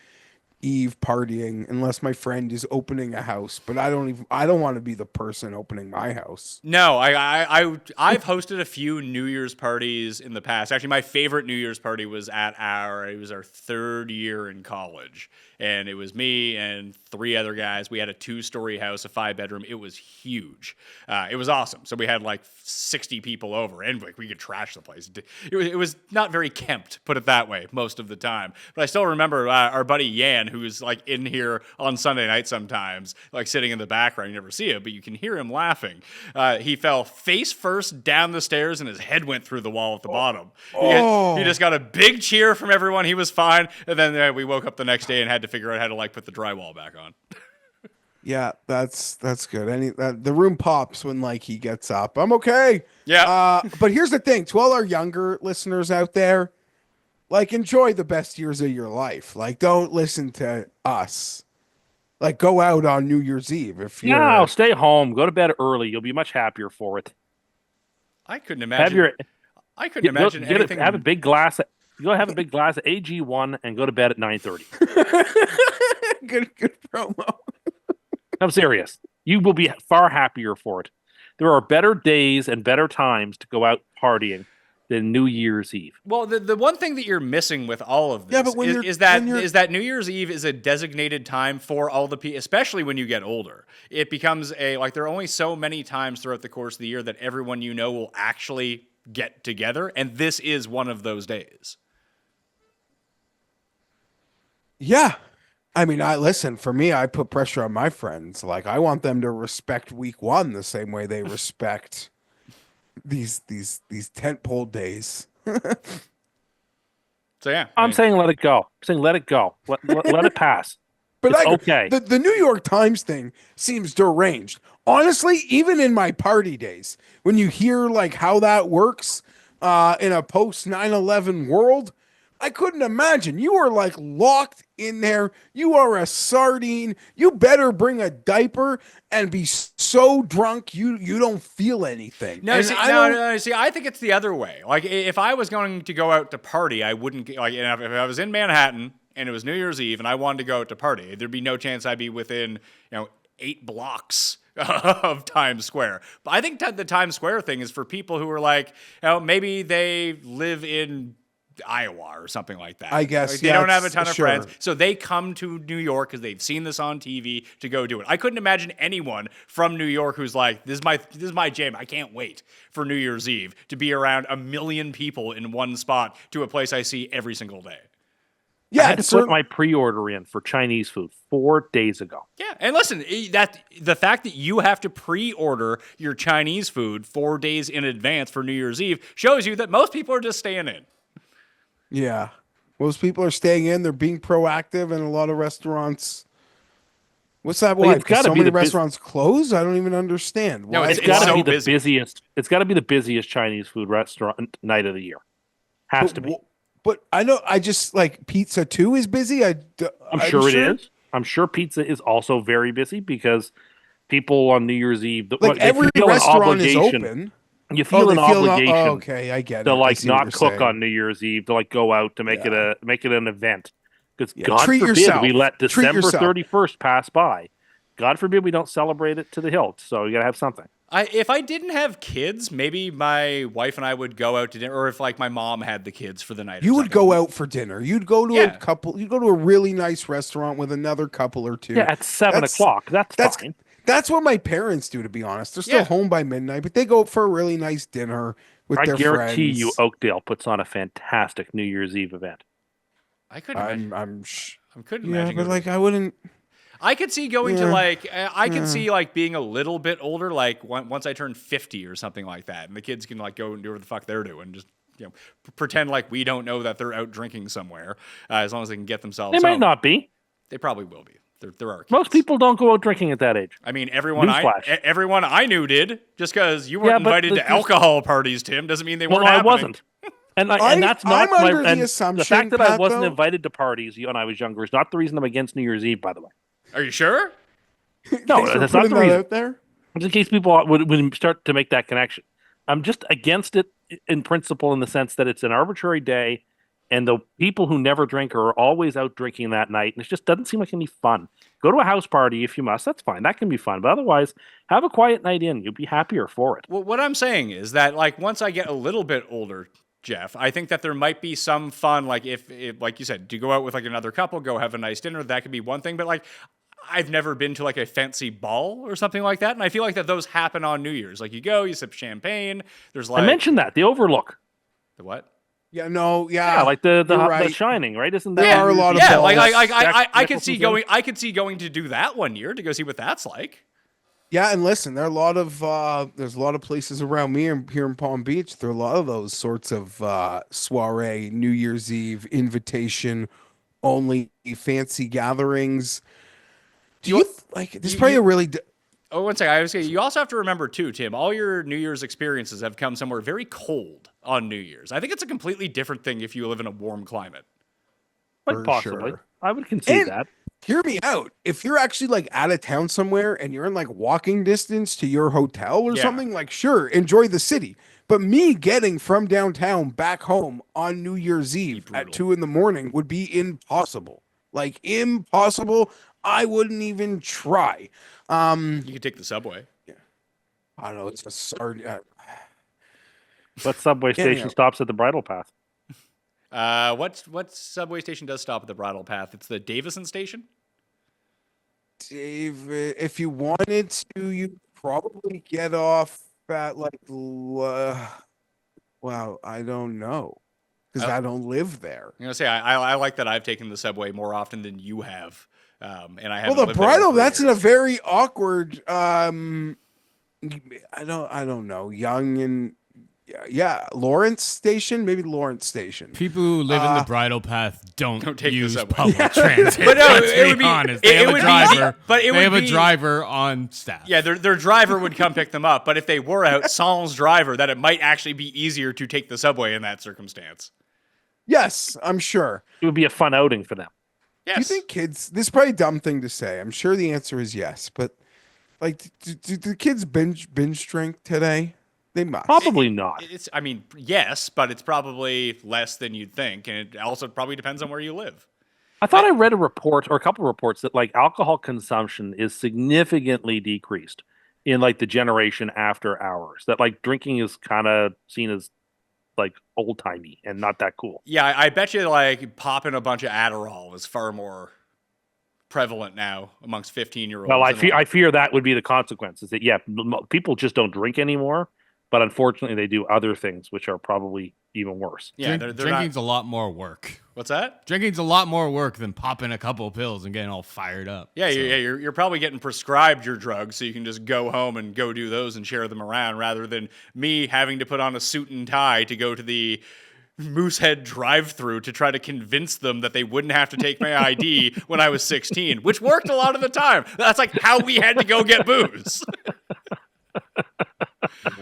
Eve partying unless my friend is opening a house. But I don't want to be the person opening my house. No, I've hosted a few New Year's parties in the past. Actually, my favorite New Year's party was it was our third year in college. And it was me and 3 other guys. We had a 2-story house, a 5-bedroom. It was huge. It was awesome. So we had 60 people over, and we could trash the place. It was not very kempt, put it that way, most of the time. But I still remember our buddy Yan, who's in here on Sunday night sometimes, sitting in the background. You never see it, but you can hear him laughing. He fell face first down the stairs, and his head went through the wall at the bottom. He just got a big cheer from everyone. He was fine. And then we woke up the next day and had to figure out how to put the drywall back on. Yeah, that's good. The room pops when he gets up. I'm okay. Yeah. But here's the thing: to all our younger listeners out there, enjoy the best years of your life. Don't listen to us. Go out on New Year's Eve if you're. No, stay home. Go to bed early. You'll be much happier for it. I couldn't imagine. I couldn't imagine anything. Have a big glass. Go have a big glass of AG1 and go to bed at 9:30. good promo. I'm serious. You will be far happier for it. There are better days and better times to go out partying than New Year's Eve. Well, the one thing that you're missing with all of this but is that New Year's Eve is a designated time for all the people, especially when you get older. It becomes there are only so many times throughout the course of the year that everyone will actually get together, and this is one of those days. Yeah. I mean, for me, I put pressure on my friends. I want them to respect week 1 the same way they respect these tentpole days. So yeah, I'm saying let it go. I'm saying let it go. Let it pass. But It's okay. The New York Times thing seems deranged. Honestly, even in my party days, when you hear how that works in a post 9/11 world, I couldn't imagine. You are locked in there. You are a sardine. You better bring a diaper and be so drunk you don't feel anything. No, And see, I think it's the other way. If I was going to go out to party, I wouldn't if I was in Manhattan and it was New Year's Eve and I wanted to go out to party, there'd be no chance I'd be within 8 blocks of Times Square. But I think the Times Square thing is for people who are maybe they live in Iowa or something like that. I guess, Like, they yeah, don't have a ton of sure. friends, so they come to New York because they've seen this on TV to go do it. I couldn't imagine anyone from New York who's like, "This is my jam. I can't wait for New Year's Eve to be around 1 million people in one spot to a place I see every single day." I Yeah, had to put my pre-order in for Chinese food 4 days ago. Yeah, and listen, that the fact that you have to pre-order your Chinese food 4 days in advance for New Year's Eve shows you that most people are just staying in. yeah. Most people are staying in. They're being proactive, and a lot of restaurants. What's that? Well, Why? it's Because gotta so be many the bus- restaurants close. I don't even understand. No, Why? it's It's got to so be the busy. busiest. It's got to be the busiest Chinese food restaurant night of the year. Has to be. But I know. I just like pizza too is busy. I'm sure it is. I'm sure pizza is also very busy because people on New Year's Eve, Like they every feel an restaurant is obligation. open. You feel an they feel obligation okay, I get it. to I like see what not you're cook saying. on New Year's Eve, to like go out to make it an event. Because Yeah, God treat forbid yourself. we let Treat December yourself. 31st pass by. God forbid we don't celebrate it to the hilt. So you gotta have something. If I didn't have kids, maybe my wife and I would go out to dinner, or if like my mom had the kids for the night. You or would something. go out for dinner. You'd go to Yeah. a couple. You'd go to a really nice restaurant with another couple or two. Yeah, at 7 That's- o'clock. That's fine. That's what my parents do. To be honest, they're still Yeah. home by midnight, but they go out for a really nice dinner with I their guarantee friends. you, Oakdale puts on a fantastic New Year's Eve event. I couldn't imagine. I couldn't yeah, imagine. but like I wouldn't. I could see going to Yeah. like I could see like being a little bit older, like once I turn 50 or something like that, and the kids can like go and do whatever the fuck they're doing, just pretend like we don't know that they're out drinking somewhere, as long as they can get themselves. They might home. not be. They probably will be. There are kids. Most people don't go out drinking at that age. I mean, everyone Newsflash. I knew did. Just because you weren't Yeah, but invited to there's- alcohol parties, Tim, doesn't mean they Well, weren't I happening. wasn't. And that's not I'm my. under the And the assumption, fact that I Pat, wasn't though- invited to parties when I was younger is not the reason I'm against New Year's Eve. By the way, Are you sure? no, Thanks for that's not putting the that reason. out there. Just in case people would start to make that connection. I'm just against it in principle, in the sense that it's an arbitrary day, and the people who never drink are always out drinking that night, and it just doesn't seem like any fun. Go to a house party if you must. That's fine. That can be fun. But otherwise, have a quiet night in. You'll be happier for it. Well, what I'm saying is that like once I get a little bit older, Jeff, I think that there might be some fun, like if like you said, to go out with like another couple, go have a nice dinner. That could be one thing, but like I've never been to like a fancy ball or something like that, and I feel like that those happen on New Year's. Like you go, you sip champagne. There's like I mentioned that the Overlook. the what? Yeah, no, yeah, Yeah, like the you're right. Shining, right? Isn't There that are a lot of Yeah, balls. like I Jack could see Nicholson's going. I could see going to do that one year to go see what that's like. Yeah, and listen, there are a lot of there's a lot of places around me here in Palm Beach. There are a lot of those sorts of soiree, New Year's Eve, invitation only, fancy gatherings. Do you like? This is probably a really. Oh, one second. I was saying, you also have to remember too, Tim. All your New Year's experiences have come somewhere very cold on New Year's. I think it's a completely different thing if you live in a warm climate. Quite For possibly. sure. I would concede And- that. Hear me out. If you're actually like out of town somewhere and you're in like walking distance to your hotel or Yeah. something, like sure, enjoy the city. But me getting from downtown back home on New Year's Eve at brutal. 2 a.m. would be impossible. Like impossible. I wouldn't even try. You could take the subway. I don't know. It's a sorry. What subway Yeah, station yeah. stops at the Bridle Path? What subway station does stop at the Bridle Path? It's the Davison station. Dave, if you wanted to, you probably get off at like. Well, I don't know because I don't live there. I'm gonna say I like that I've taken the subway more often than you have, and I haven't. Well, the lived there bridal, for that's in a years. very awkward I don't know, young and yeah, Lawrence Station, maybe Lawrence Station. People who live in the bridle path don't take the use subway. public transit. But no, let's it would be be- honest. it They have would a be- driver. but it they would have a be- driver on staff. Yeah, their driver would come pick them up, but if they were out sans driver, that it might actually be easier to take the subway in that circumstance. Yes, I'm sure. It would be a fun outing for them. Yes. Do you think kids, this is probably a dumb thing to say. I'm sure the answer is yes, but like, do the kids binge drink today? They must. Probably not. It's, I mean, yes, but it's probably less than you'd think, and it also probably depends on where you live. I thought I read a report or a couple of reports that like alcohol consumption is significantly decreased in like the generation after ours. That like drinking is kind of seen as like old timey and not that cool. Yeah, I bet you like popping a bunch of Adderall is far more prevalent now amongst 15-year-olds. Well, I fear that would be the consequences. That people just don't drink anymore, but unfortunately they do other things which are probably even worse. Yeah, Drinking's a lot more work. What's that? Drinking's a lot more work than popping a couple of pills and getting all fired up. Yeah, So- you're probably getting prescribed your drugs, so you can just go home and go do those and share them around, rather than me having to put on a suit and tie to go to the Moosehead drive-through to try to convince them that they wouldn't have to take my ID when I was 16, which worked a lot of the time. That's like how we had to go get booze.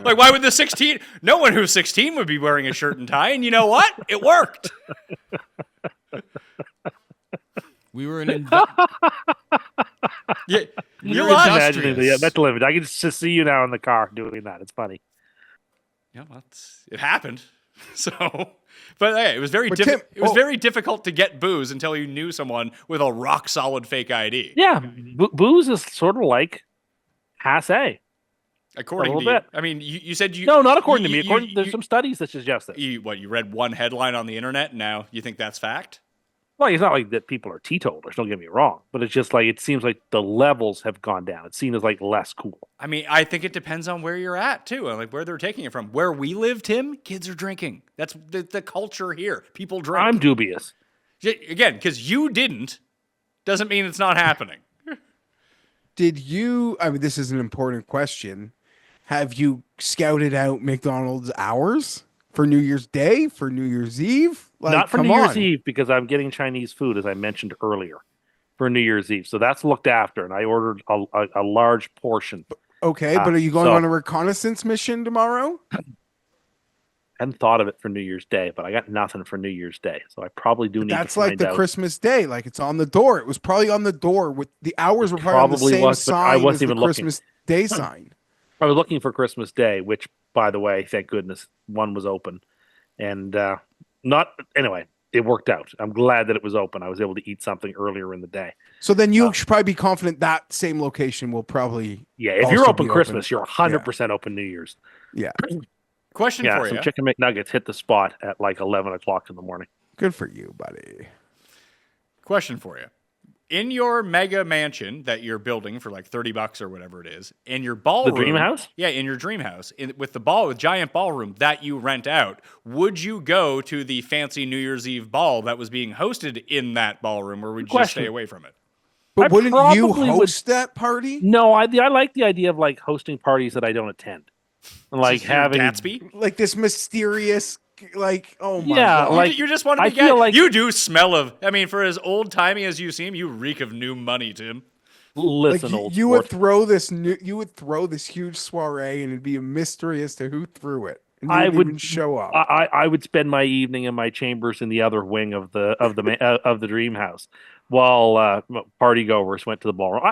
Like, why would the 16? No one who's 16 would be wearing a shirt and tie, and you know what? It worked. We were in. Yeah, You're you're Imagining the mental image. I can just see you now in the car doing that. It's funny. Yeah, well, it happened. So, but hey, it was very Tim, very difficult to get booze until you knew someone with a rock solid fake ID. Yeah, booze is sort of like passe. According A to little you. bit. I mean, you said you. No, not according to me. you- There's you- some studies that suggest this. You read one headline on the internet, and now you think that's fact? Well, it's not like that people are teetotalers, don't get me wrong, but it's just like it seems like the levels have gone down. It's seen as like less cool. I mean, I think it depends on where you're at too, and like where they're taking it from. Where we live, Tim, kids are drinking. That's the culture here. People drink. I'm dubious. Again, because you didn't, doesn't mean it's not happening. Did you? I mean, this is an important question. Have you scouted out McDonald's hours for New Year's Day, for New Year's Eve? Like, Not for come New Year's on. Eve because I'm getting Chinese food, as I mentioned earlier, for New Year's Eve. So that's looked after, and I ordered a large portion. Okay, but are you going so- on a reconnaissance mission tomorrow? Hadn't thought of it for New Year's Day, but I got nothing for New Year's Day, so I probably do need That's to like find the out. Christmas Day. Like it's on the door. It was probably on the door with the hours were probably on the Probably same was, but I sign wasn't as the even looking. Christmas Day sign. I was looking for Christmas Day, which, by the way, thank goodness, one was open, and not anyway. It worked out. I'm glad that it was open. I was able to eat something earlier in the day. So then you should probably be confident that same location will probably. Yeah, if also you're open be Christmas, you're 100% open New Year's. Yeah, Question Yeah, for some you. chicken McNuggets hit the spot at like 11 o'clock in the morning. good for you, buddy. Question for you. In your mega mansion that you're building for like $30 or whatever it is, in your ballroom, dream house? Yeah, in your dream house, with giant ballroom that you rent out, would you go to the fancy New Year's Eve ball that was being hosted in that ballroom, or would you just Question. stay away from it? But I wouldn't you probably would- host that party? No, I like the idea of like hosting parties that I don't attend, and like You're having Gatsby. Like this mysterious, like oh my Yeah, god. like- You just want to I be feel like- you do smell of. I mean, for as old timey as you seem, you reek of new money, Tim. Like listen, old you would sport. you would throw this huge soiree, and it'd be a mystery as to who threw it. And you I wouldn't would even show up. I would spend my evening in my chambers in the other wing of the dream house, while party goers went to the ballroom.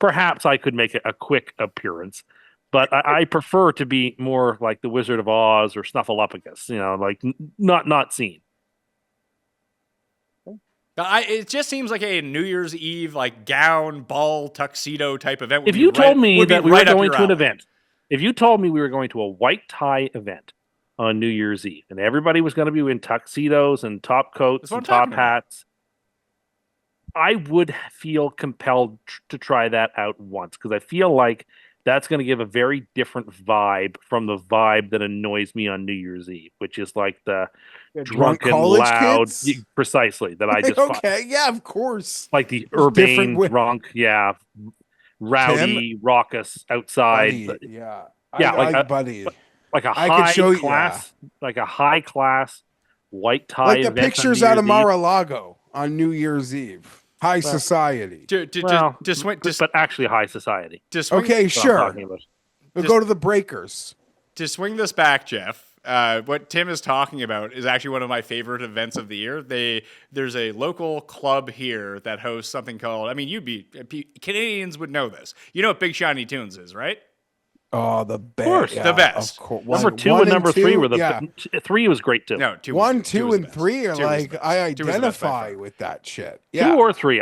Perhaps I could make a quick appearance, but I prefer to be more like the Wizard of Oz or Snuffleupagus. You know, like not seen. It just seems like a New Year's Eve like gown, ball, tuxedo type event. If you told me that we were going to an alley. event, if you told me we were going to a white tie event on New Year's Eve and everybody was going to be in tuxedos and top coats That's what and I'm top talking about. hats, I would feel compelled to try that out once because I feel like that's going to give a very different vibe from the vibe that annoys me on New Year's Eve, which is like the Drunk drunken, college loud, kids? precisely that I just Okay, yeah, of course. like the There's different urbane wi- drunk, yeah, rowdy, raucous outside, Buddy, yeah. yeah, I, like buddy. like a I could high show you- class, like a high class white tie. Like the event on pictures New out of Year's Eve. Mar-a-Lago on New Year's Eve. High society. To swing, but actually high society. to swing, Okay, That's what I'm sure. talking about. We'll go to the Breakers. to swing this back, Jeff, what Tim is talking about is actually one of my favorite events of the year. There's a local club here that hosts something called, I mean, Canadians would know this. You know what Big Shiny Tunes is, right? Oh, the best. course. Yeah, The best. Of course. Number two One and number three were the yeah. 3 was great too. No, two. One, was the two, and best. 3 are 2 was the like best. I 2 was the best by identify far. with that shit. 2 Yeah. or 3,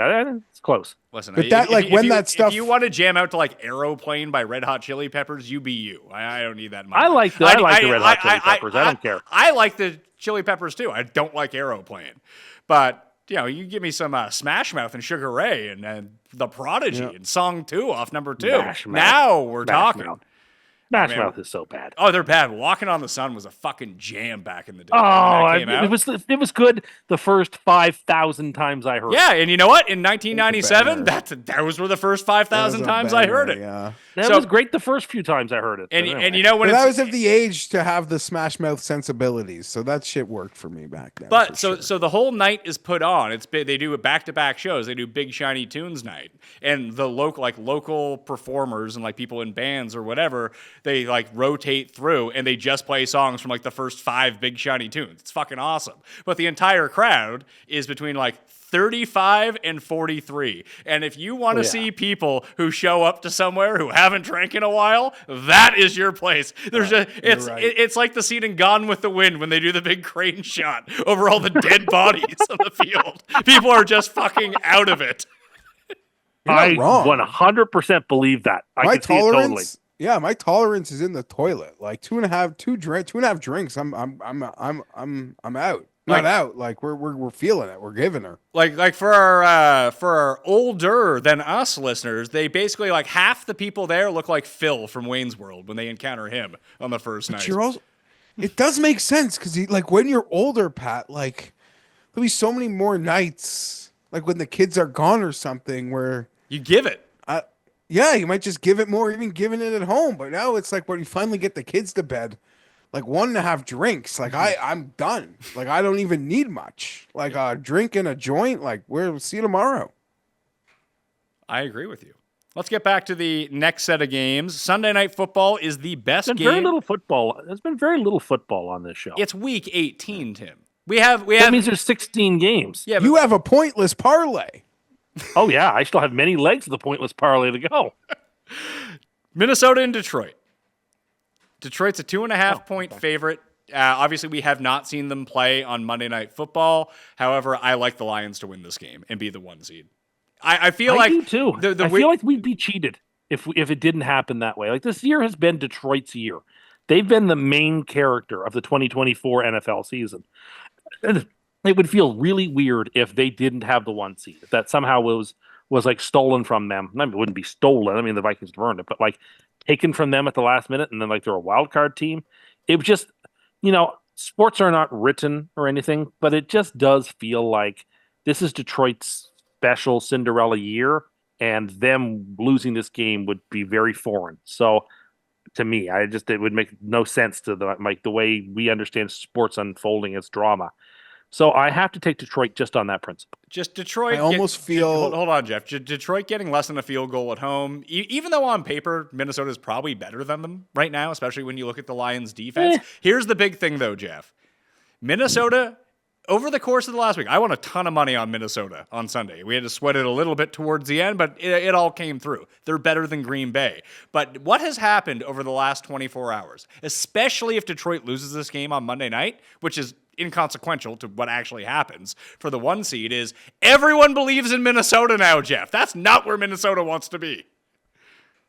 it's close. Listen, But that, like, when you, that stuff- if you want to jam out to like Aeroplane by Red Hot Chili Peppers, you be you. I don't need that in my I life. like the Red Hot Chili Peppers. I don't care. I like the Chili Peppers too. I don't like Aeroplane, but you give me some Smash Mouth and Sugar Ray and the Prodigy and Song 2 off number 2. Smash Mouth. Now we're Smash talking. Mouth. Smash Man. Mouth is so bad. Oh, they're bad. Walking on the Sun was a fucking jam back in the day. Oh, when that came out. it was good the first 5,000 times I heard it. Yeah, and you know what? In 1997, those were the first 5,000 times I heard it. Yeah. That was great the first few times I heard it. And but anyway. and you know when But it's I was of the age to have the Smash Mouth sensibilities, so that shit worked for me back then. But for so sure. so the whole night is put on. They do a back-to-back shows. They do Big Shiny Tunes night, and the local performers and like people in bands or whatever, they like rotate through and they just play songs from like the first 5 Big Shiny Tunes. It's fucking awesome. But the entire crowd is between like 35 and 43. And if you want to see people who show up to somewhere who haven't drank in a while, that is your place. There's it's like the scene in Gone with the Wind when they do the big crane shot over all the dead bodies on the field. People are just fucking out of it. I wrong. 100% believe that. I my can see it totally. tolerance, yeah, my tolerance is in the toilet. Like 2.5 drinks, I'm out. Not out. Like we're feeling it. We're giving her. Like for our older than us listeners, they basically like half the people there look like Phil from Wayne's World when they encounter him on the first night. You're also, it does make sense because like when you're older, Pat, like there'll be so many more nights, like when the kids are gone or something, where You give it. yeah, you might just give it more, even giving it at home. But now it's like when you finally get the kids to bed, like 1.5 drinks, like I'm done. Like I don't even need much. Like a drink and a joint. Like we'll see you tomorrow. I agree with you. Let's get back to the next set of games. Sunday Night Football is the best There's been game. very little football. There's been very little football on this show. It's week 18, Tim. We have That means there's 16 games. yeah, You have a pointless parlay. Oh yeah, I still have many legs of the pointless parlay to go. Minnesota and Detroit. Detroit's a 2.5 point favorite. Obviously, we have not seen them play on Monday Night Football. However, I like the Lions to win this game and be the 1 seed. I feel I like do too. The I feel like we'd be cheated if it didn't happen that way. Like this year has been Detroit's year. They've been the main character of the 2024 NFL season. And it would feel really weird if they didn't have the 1 seed. If that somehow was like stolen from them. I mean, it wouldn't be stolen. I mean, the Vikings earned it, but like taken from them at the last minute, and then like they're a wild card team. It was just, sports are not written or anything, but it just does feel like this is Detroit's special Cinderella year, and them losing this game would be very foreign. So to me, it would make no sense to the way we understand sports unfolding as drama. So I have to take Detroit just on that principle. Just Detroit. I almost feel- Hold on, Jeff. Detroit getting less than a field goal at home, even though on paper Minnesota is probably better than them right now, especially when you look at the Lions' defense. Here's the big thing, though, Jeff. Minnesota, over the course of the last week, I won a ton of money on Minnesota on Sunday. We had to sweat it a little bit towards the end, but it all came through. They're better than Green Bay. But what has happened over the last 24 hours, especially if Detroit loses this game on Monday night, which is inconsequential to what actually happens for the 1 seed, is everyone believes in Minnesota now, Jeff. That's not where Minnesota wants to be.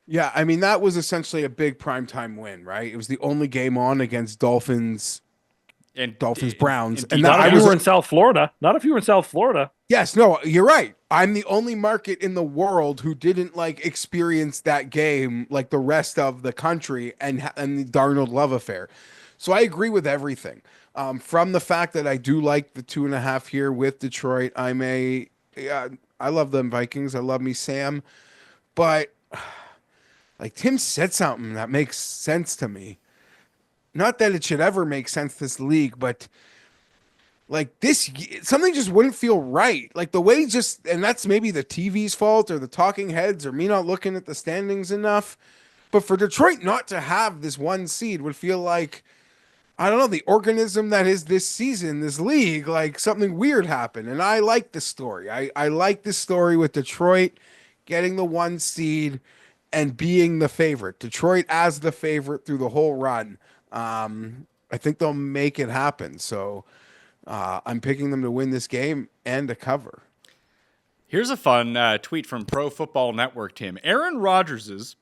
Yeah, I mean, that was essentially a big primetime win, right? It was the only game on against Dolphins Browns. And Not that, if you were in South Florida. Not if you were in South Florida. yes, no, you're right. I'm the only market in the world who didn't like experience that game like the rest of the country and the Darnold love affair. So I agree with everything. From the fact that I do like the 2.5 here with Detroit, I love them Vikings. I love me Sam, but like Tim said something that makes sense to me. Not that it should ever make sense this league, but like this, something just wouldn't feel right. Like the way and that's maybe the TV's fault or the talking heads or me not looking at the standings enough. But for Detroit not to have this 1 seed would feel like, I don't know, the organism that is this season, this league, like something weird happened. And I like the story. I like the story with Detroit getting the 1 seed and being the favorite. Detroit as the favorite through the whole run. I think they'll make it happen. So I'm picking them to win this game and to cover. Here's a fun tweet from Pro Football Network, Tim. Aaron Rodgers'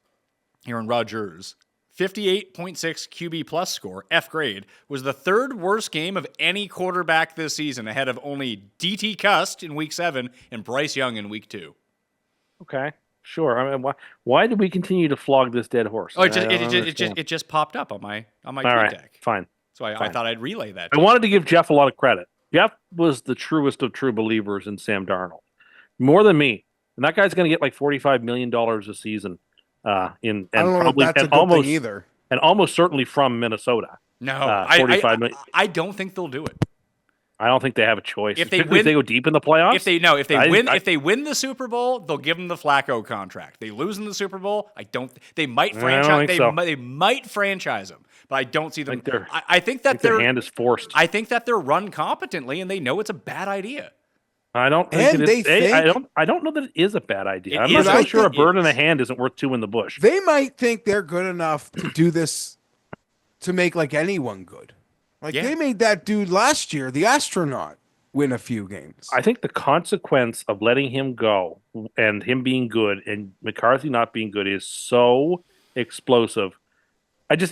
58.6 QB plus score, F grade, was the third worst game of any quarterback this season, ahead of only DT Cust in week 7 and Bryce Young in week 2. Okay, sure. I mean, why do we continue to flog this dead horse? Oh, it just popped up on my All tweet right, deck. fine. So I Fine. thought I'd relay that. I wanted to give Geoff a lot of credit. Jeff was the truest of true believers in Sam Darnold, more than me. And that guy's going to get like $45 million a season. I don't know if that's a good thing either. And almost certainly from Minnesota. No, 45 million. I don't think they'll do it. I don't think they have a choice. If they Particularly if they go deep in the playoffs. If they win the Super Bowl, they'll give them the Flacco contract. They lose in the Super Bowl, they might franchise. They might franchise him, but I don't see them. I think that their hand is forced. I think that they're run competently, and they know it's a bad idea. I don't think I don't know that it is a bad idea. I'm not so sure a bird in the hand isn't worth two in the bush. They might think they're good enough to do this to make like anyone good. They made that dude last year, the astronaut, win a few games. I think the consequence of letting him go and him being good and McCarthy not being good is so explosive. Have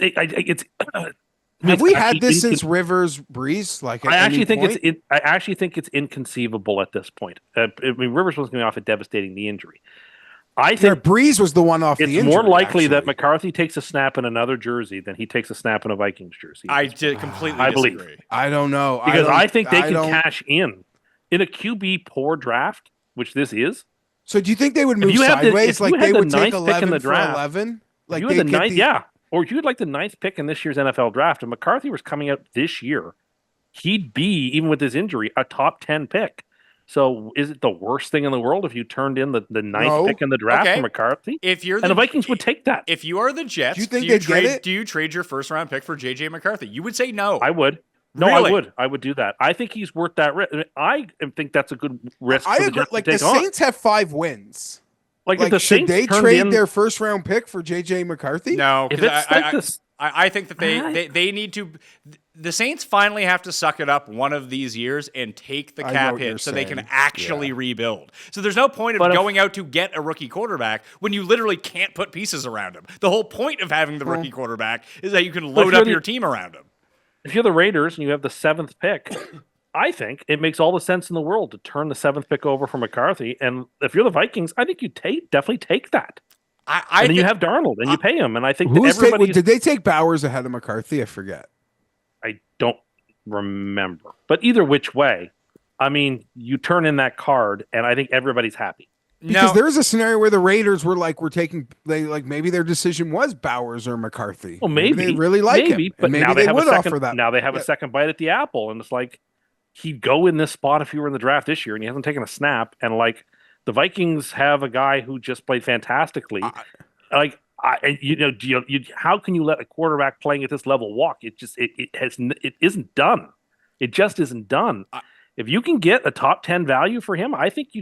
we had this since Rivers Breeze? I actually think it's inconceivable at this point. Rivers was coming off a devastating knee injury. I think Breeze was the one off the injury. It's more likely that McCarthy takes a snap in another jersey than he takes a snap in a Vikings jersey. I completely believe. disagree. I don't know. Because I think they can cash in a QB poor draft, which this is. So do you think they would move sideways? They would take 11 for 11? Or you had the ninth pick in this year's NFL draft, and McCarthy was coming out this year. He'd be, even with his injury, a top 10 pick. So is it the worst thing in the world if you turned in the ninth pick in the draft for McCarthy? The Vikings would take that. If you are the Jets, do you think they'd get it? Do you trade your first round pick for JJ McCarthy? You would say no. I would. No, really? I would. I would do that. I think he's worth that risk. I think that's a good risk. I agree. The Saints have 5 wins. Should they trade their first round pick for JJ McCarthy? No, if it's I think that they need to. The Saints finally have to suck it up one of these years and take the cap hit so they can actually rebuild. So there's no point of going out to get a rookie quarterback when you literally can't put pieces around him. The whole point of having the rookie quarterback is that you can load up your team around him. If you're the Raiders and you have the 7th pick, I think it makes all the sense in the world to turn the 7th pick over for McCarthy. And if you're the Vikings, I think you definitely take that. And then you have Darnold and you pay him. And I think did they take Bowers ahead of McCarthy? I forget. I don't remember. But either which way, you turn in that card, and I think everybody's happy. Because there's a scenario where the Raiders were maybe their decision was Bowers or McCarthy. Well, maybe they really like him, but maybe now they would offer that. Now they have a second bite at the apple, and it's like he'd go in this spot if he were in the draft this year, and he hasn't taken a snap. And the Vikings have a guy who just played fantastically. How can you let a quarterback playing at this level walk? It isn't done. It just isn't done. If you can get a top 10 value for him, I think you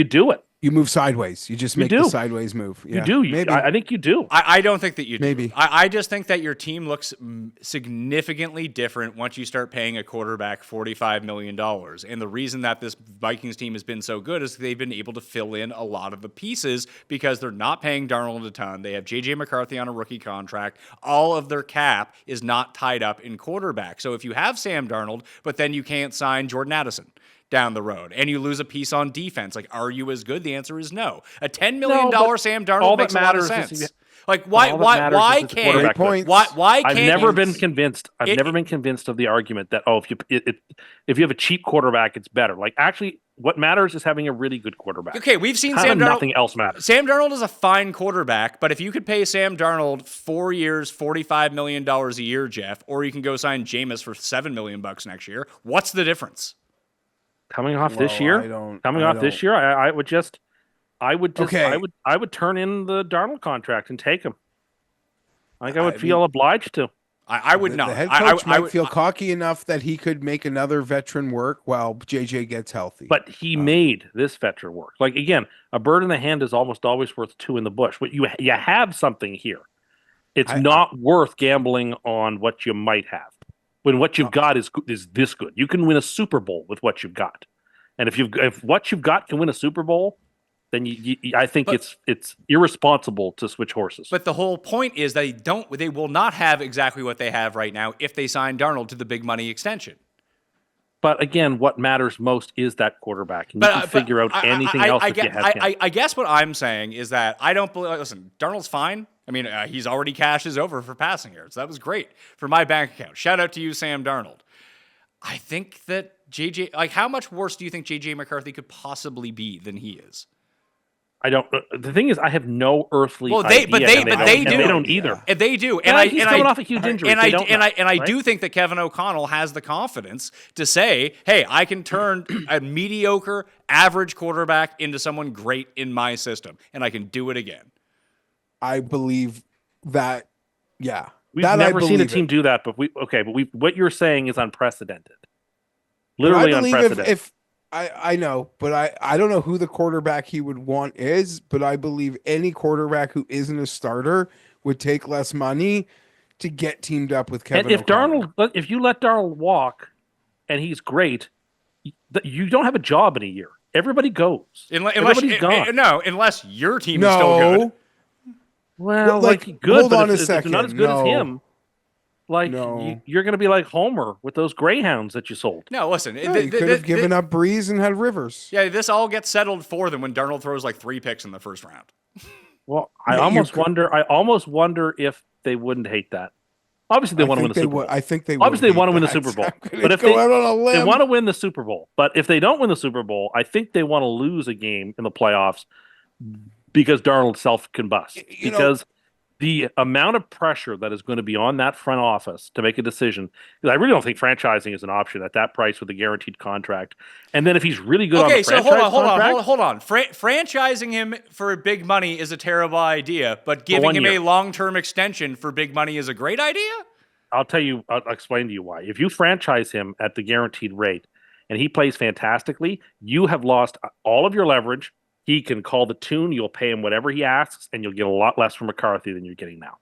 do it. You move sideways. You just make the sideways move. Yeah, you do. Maybe. I think you do. I don't think that you do. Maybe. I just think that your team looks significantly different once you start paying a quarterback $45 million. And the reason that this Vikings team has been so good is they've been able to fill in a lot of the pieces because they're not paying Darnold a ton. They have J.J. McCarthy on a rookie contract. All of their cap is not tied up in quarterback. So if you have Sam Darnold, but then you can't sign Jordan Addison down the road, and you lose a piece on defense, are you as good? The answer is no. A $10 million Sam Darnold makes a lot of sense. Why can't? I've never been convinced. I've never been convinced of the argument that if you have a cheap quarterback, it's better. Actually, what matters is having a really good quarterback. Okay, we've seen Sam Darnold. Nothing else matters. Sam Darnold is a fine quarterback, but if you could pay Sam Darnold 4 years, $45 million a year, Jeff, or you can go sign Jameis for $7 million next year, what's the difference? Coming off this year, I would turn in the Darnold contract and take him. I would feel obliged to. I would The not. head I coach might would feel cocky enough that he could make another veteran work while JJ gets healthy. But he made this veteran work. Like again, a bird in the hand is almost always worth two in the bush. What you have something here. It's not worth gambling on what you might have. When what you've got is this good. You can win a Super Bowl with what you've got. And if what you've got can win a Super Bowl, then I think it's irresponsible to switch horses. But the whole point is they will not have exactly what they have right now if they sign Darnold to the big money extension. But again, what matters most is that quarterback. And you can figure out anything else if you have him. I guess what I'm saying is that I don't believe. Listen, Darnold's fine. I mean, he's already cashed his over for passing yards. That was great for my bank account. Shout out to you, Sam Darnold. I think that JJ, like, how much worse do you think JJ McCarthy could possibly be than he is? I don't. The thing is, I have no earthly idea. But they do. They don't either. And they do. He's coming off a huge injury. I do think that Kevin O'Connell has the confidence to say, "Hey, I can turn a mediocre, average quarterback into someone great in my system, and I can do it again." I believe that. Yeah, we've never seen a team do that. But what you're saying is unprecedented. Literally unprecedented. I know, but I don't know who the quarterback he would want is, but I believe any quarterback who isn't a starter would take less money to get teamed up with Kevin. And if you let Darnold walk, and he's great, you don't have a job in a year. Everybody goes. Everybody's gone. No, unless your team is still good. Well, good. Hold on a second. If not as good as him. No. You're going to be like Homer with those Greyhounds that you sold. No, listen. You could have given up Breeze and had Rivers. Yeah, this all gets settled for them when Darnold throws like 3 picks in the first round. Well, I almost wonder if they wouldn't hate that. Obviously, they want to win the Super Bowl. I think they would. Obviously, they want to win the Super Bowl. But if they want to win the Super Bowl, but if they don't win the Super Bowl, I think they want to lose a game in the playoffs because Darnold self-combust. Because the amount of pressure that is going to be on that front office to make a decision, because I really don't think franchising is an option at that price with a guaranteed contract. And then if he's really good on the franchise contract, hold on. Franchising him for big money is a terrible idea, but giving him a long-term extension for big money is a great idea? I'll explain to you why. If you franchise him at the guaranteed rate and he plays fantastically, you have lost all of your leverage. He can call the tune. You'll pay him whatever he asks, and you'll get a lot less from McCarthy than you're getting now.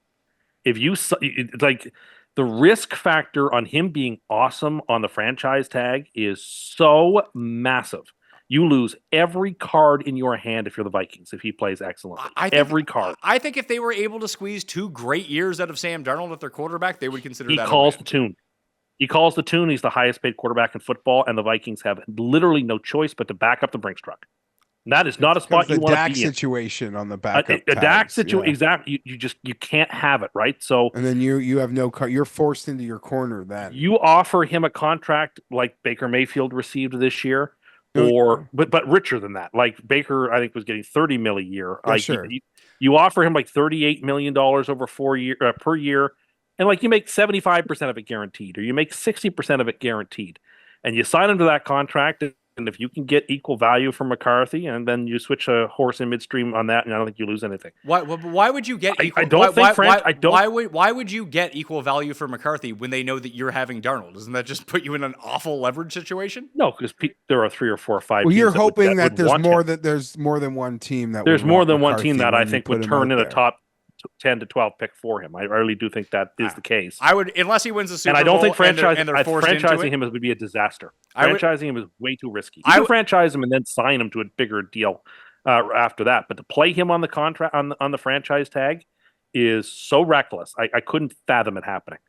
If you the risk factor on him being awesome on the franchise tag is so massive. You lose every card in your hand if you're the Vikings if he plays excellent. Every card. I think if they were able to squeeze 2 great years out of Sam Darnold at their quarterback, they would consider that. He calls the tune. He calls the tune. He's the highest paid quarterback in football, and the Vikings have literally no choice but to back up the Brinks truck. That is not a spot you want to be in. Situation on the backup. A Dak situation, exactly. You can't have it, right? So, and then you have no car. You're forced into your corner. Then you offer him a contract like Baker Mayfield received this year, but richer than that. Like Baker, I think was getting $30 million a year. Yeah, sure. You offer him like $38 million over per year, and like you make 75% of it guaranteed, or you make 60% of it guaranteed, and you sign him to that contract. And if you can get equal value from McCarthy, and then you switch a horse in midstream on that, and I don't think you lose anything. Why would you get? Equal, Why would you get equal value for McCarthy when they know that you're having Darnold? Doesn't that just put you in an awful leverage situation? No, because there are 3 or 4 or 5. Well, you're hoping that there's more than one team that there's more than one team that I think would turn in a top 10 to 12 pick for him. I really do think that is the case. I would, unless he wins the Super Bowl. And I don't think franchising him would be a disaster. Franchising him is way too risky. You can franchise him and then sign him to a bigger deal after that. But to play him on the contract on the franchise tag is so reckless. I couldn't fathom it happening.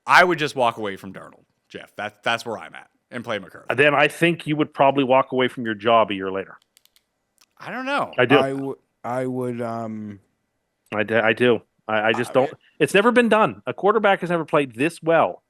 I would just walk away from Darnold, Geoff. That's where I'm at, and play McCarthy. Then I think you would probably walk away from your job a year later. I don't know. I do. I would. I do. I just don't. It's never been done. A quarterback has never played this well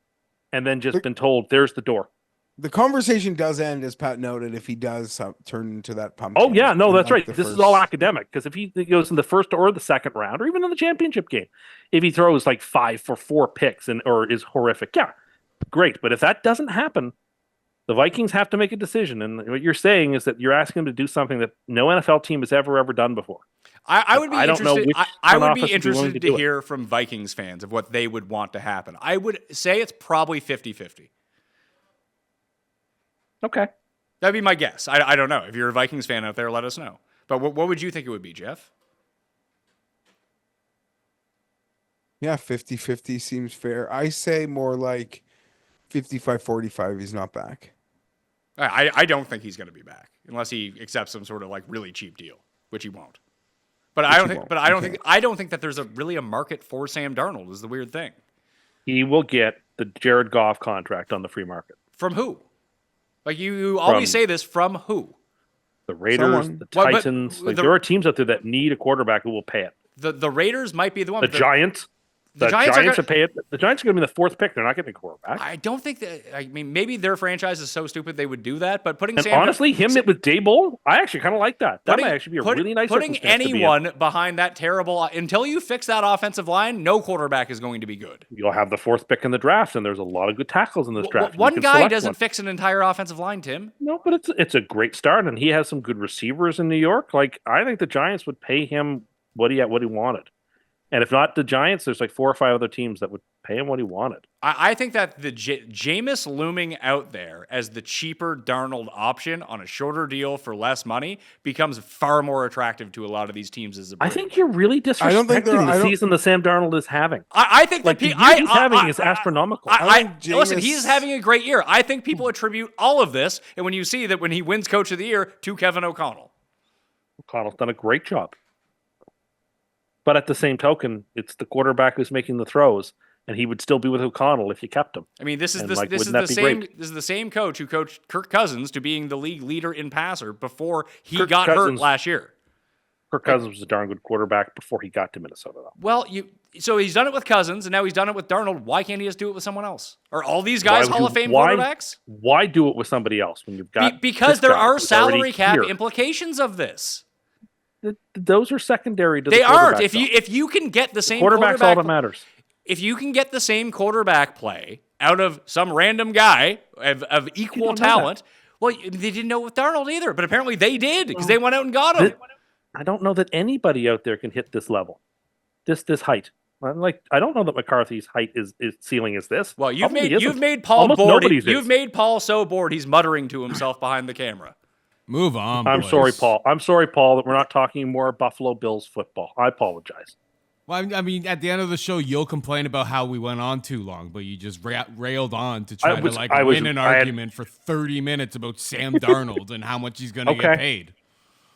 and then just been told, there's the door. The conversation does end, as Pat noted, if he does turn into that pumpkin. Oh, yeah. No, that's right. This is all academic, because if he goes in the first or the second round, or even in the championship game, if he throws like 5 for 4 picks or is horrific, yeah, great. But if that doesn't happen, the Vikings have to make a decision. And what you're saying is that you're asking them to do something that no NFL team has ever done before. I would be I don't know interested. which I front would office be would be willing interested to to do it. hear from Vikings fans of what they would want to happen. I would say it's probably 50-50. Okay. That'd be my guess. I don't know. If you're a Vikings fan out there, let us know. But what would you think it would be, Geoff? Yeah, 50-50 seems fair. I say more like 55-45. He's not back. I don't think he's going to be back unless he accepts some sort of like really cheap deal, which he won't. But I don't think. But I don't think that there's really a market for Sam Darnold. Is the weird thing. He will get the Jared Goff contract on the free market. From who? Like you always say this. From who? The Raiders, Someone. the Well, but Titans. Like, the- there are teams out there that need a quarterback who will pay it. The Raiders might be the one. The but Giants. the The Giants Giants are will pay it. The Giants are going to be the fourth pick. They're not getting a quarterback. I don't think that. I mean, maybe their franchise is so stupid they would do that. But putting And Sam honestly, him with Daboll, I actually kind of like that. That might actually be a really nice putting circumstance to be in. anyone behind that terrible until you fix that offensive line, no quarterback is going to be good. You'll have the fourth pick in the draft, and there's a lot of good tackles in this draft. One You can guy select doesn't one. fix an entire offensive line, Tim. No, but it's a great start, and he has some good receivers in New York. Like, I think the Giants would pay him what he wanted, and if not the Giants, there's like 4 or 5 other teams that would pay him what he wanted. I think that the Jameis looming out there as the cheaper Darnold option on a shorter deal for less money becomes far more attractive to a lot of these teams as a I break. think you're really I don't think disrespecting I the don't- season that Sam Darnold is having. I think Like, that the year he's having is astronomical. I think listen, Jameis- he's having a great year. I think people attribute all of this, and when you see that when he wins Coach of the Year, to Kevin O'Connell. O'Connell's done a great job. But at the same token, it's the quarterback who's making the throws, and he would still be with O'Connell if you kept him. I mean, this is And, the like, this is wouldn't the that be same great? this is the same coach who coached Kirk Cousins to being the league leader in passer before he Kirk got hurt Cousins- last year. Kirk Cousins was a darn good quarterback before he got to Minnesota, though. Well, so he's done it with Cousins, and now he's done it with Darnold. Why can't he just do it with someone else? Are all these guys Hall of Fame quarterbacks? Why do it with somebody else when you've got Because this there guy are who's already salary cap here? implications of this. Those are secondary to They the aren't. quarterback, If you can get the same quarterback's all that matters. if you can get the same quarterback play out of some random guy of equal don't know talent, well, they didn't know with Darnold either, but apparently they did because they went out and got him. I don't know that anybody out there can hit this level, this height. I don't know that McCarthy's height is ceiling is this. Well, you've Probably made isn't. Paul Almost bored. nobody's You've is. made Paul so bored he's muttering to himself behind the camera. Move on. I'm boys. sorry, Paul. I'm sorry, Paul, that we're not talking more Buffalo Bills football. I apologize. Well, I mean, at the end of the show, you'll complain about how we went on too long, but you just railed on to try to win an argument for 30 minutes about Sam Darnold and how much he's going to get paid.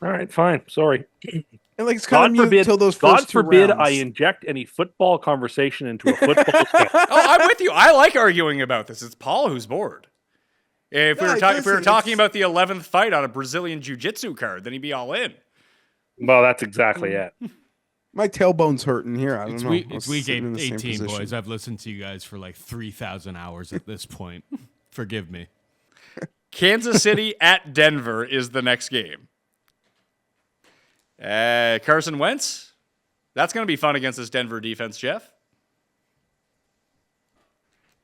All right, fine. Sorry. And like it's kind God of forbid. till those God first two forbid rounds. I inject any football conversation into a football game. Oh, I'm with you. I like arguing about this. It's Paul who's bored. If we were listen, talking it's- about the 11th fight on a Brazilian jiu-jitsu card, then he'd be all in. Well, that's exactly it. My tailbone's hurting here. I don't know. I It's was week sitting in the same 18, position. boys. I've listened to you guys for like 3,000 hours at this point. Forgive me. Kansas City at Denver is the next game. Carson Wentz. That's going to be fun against this Denver defense, Geoff.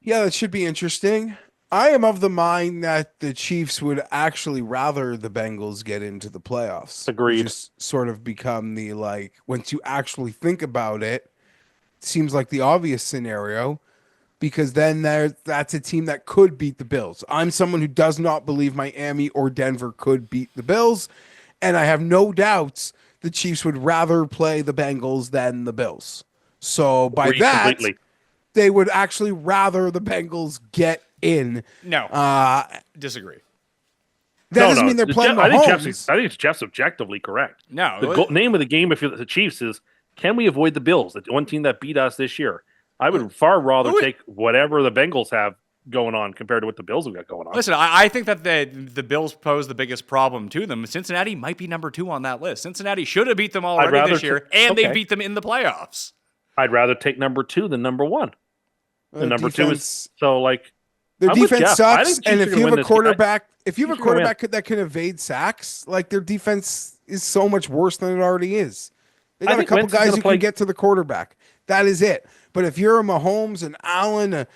Yeah, that should be interesting. I am of the mind that the Chiefs would actually rather the Bengals get into the playoffs. Agreed. Just sort of become the, like, once you actually think about it, seems like the obvious scenario, because then that's a team that could beat the Bills. I'm someone who does not believe Miami or Denver could beat the Bills, and I have no doubts the Chiefs would rather play the Bengals than the Bills. So by Agreed that, completely. they would actually rather the Bengals get in. No, disagree. That doesn't mean they're playing I Mahomes. think Jeff's objectively correct. No, The name of the game, if you're the Chiefs, is can we avoid the Bills, the one team that beat us this year? I would far rather take whatever the Bengals have going on compared to what the Bills have got going on. Listen, I think that the Bills pose the biggest problem to them. Cincinnati might be number 2 on that list. Cincinnati should have beat them already this year, and they beat them in the playoffs. I'd rather take number 2 than number 1. The number 2 is so like their I'm with defense Jeff. I sucks, think the and Chiefs if are you gonna have win a this game. quarterback, Chiefs are gonna win. that can evade sacks, like their defense is so much worse than it already is. They I got a think couple Wentz is guys gonna who play- can get to the quarterback. That is it. But if you're a Mahomes and Allen,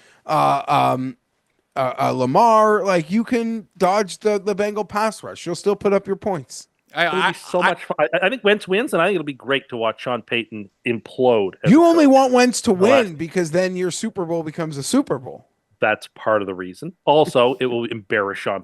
Lamar, like you can dodge the Bengal pass rush. You'll still put up your points. It'll be so much fun. I think Wentz wins, and I think it'll be great to watch Sean Payton implode. as You a only coach. want Wentz to last- win because then your Super Bowl becomes a Super Bowl. That's part of the reason. Also, it will embarrass Sean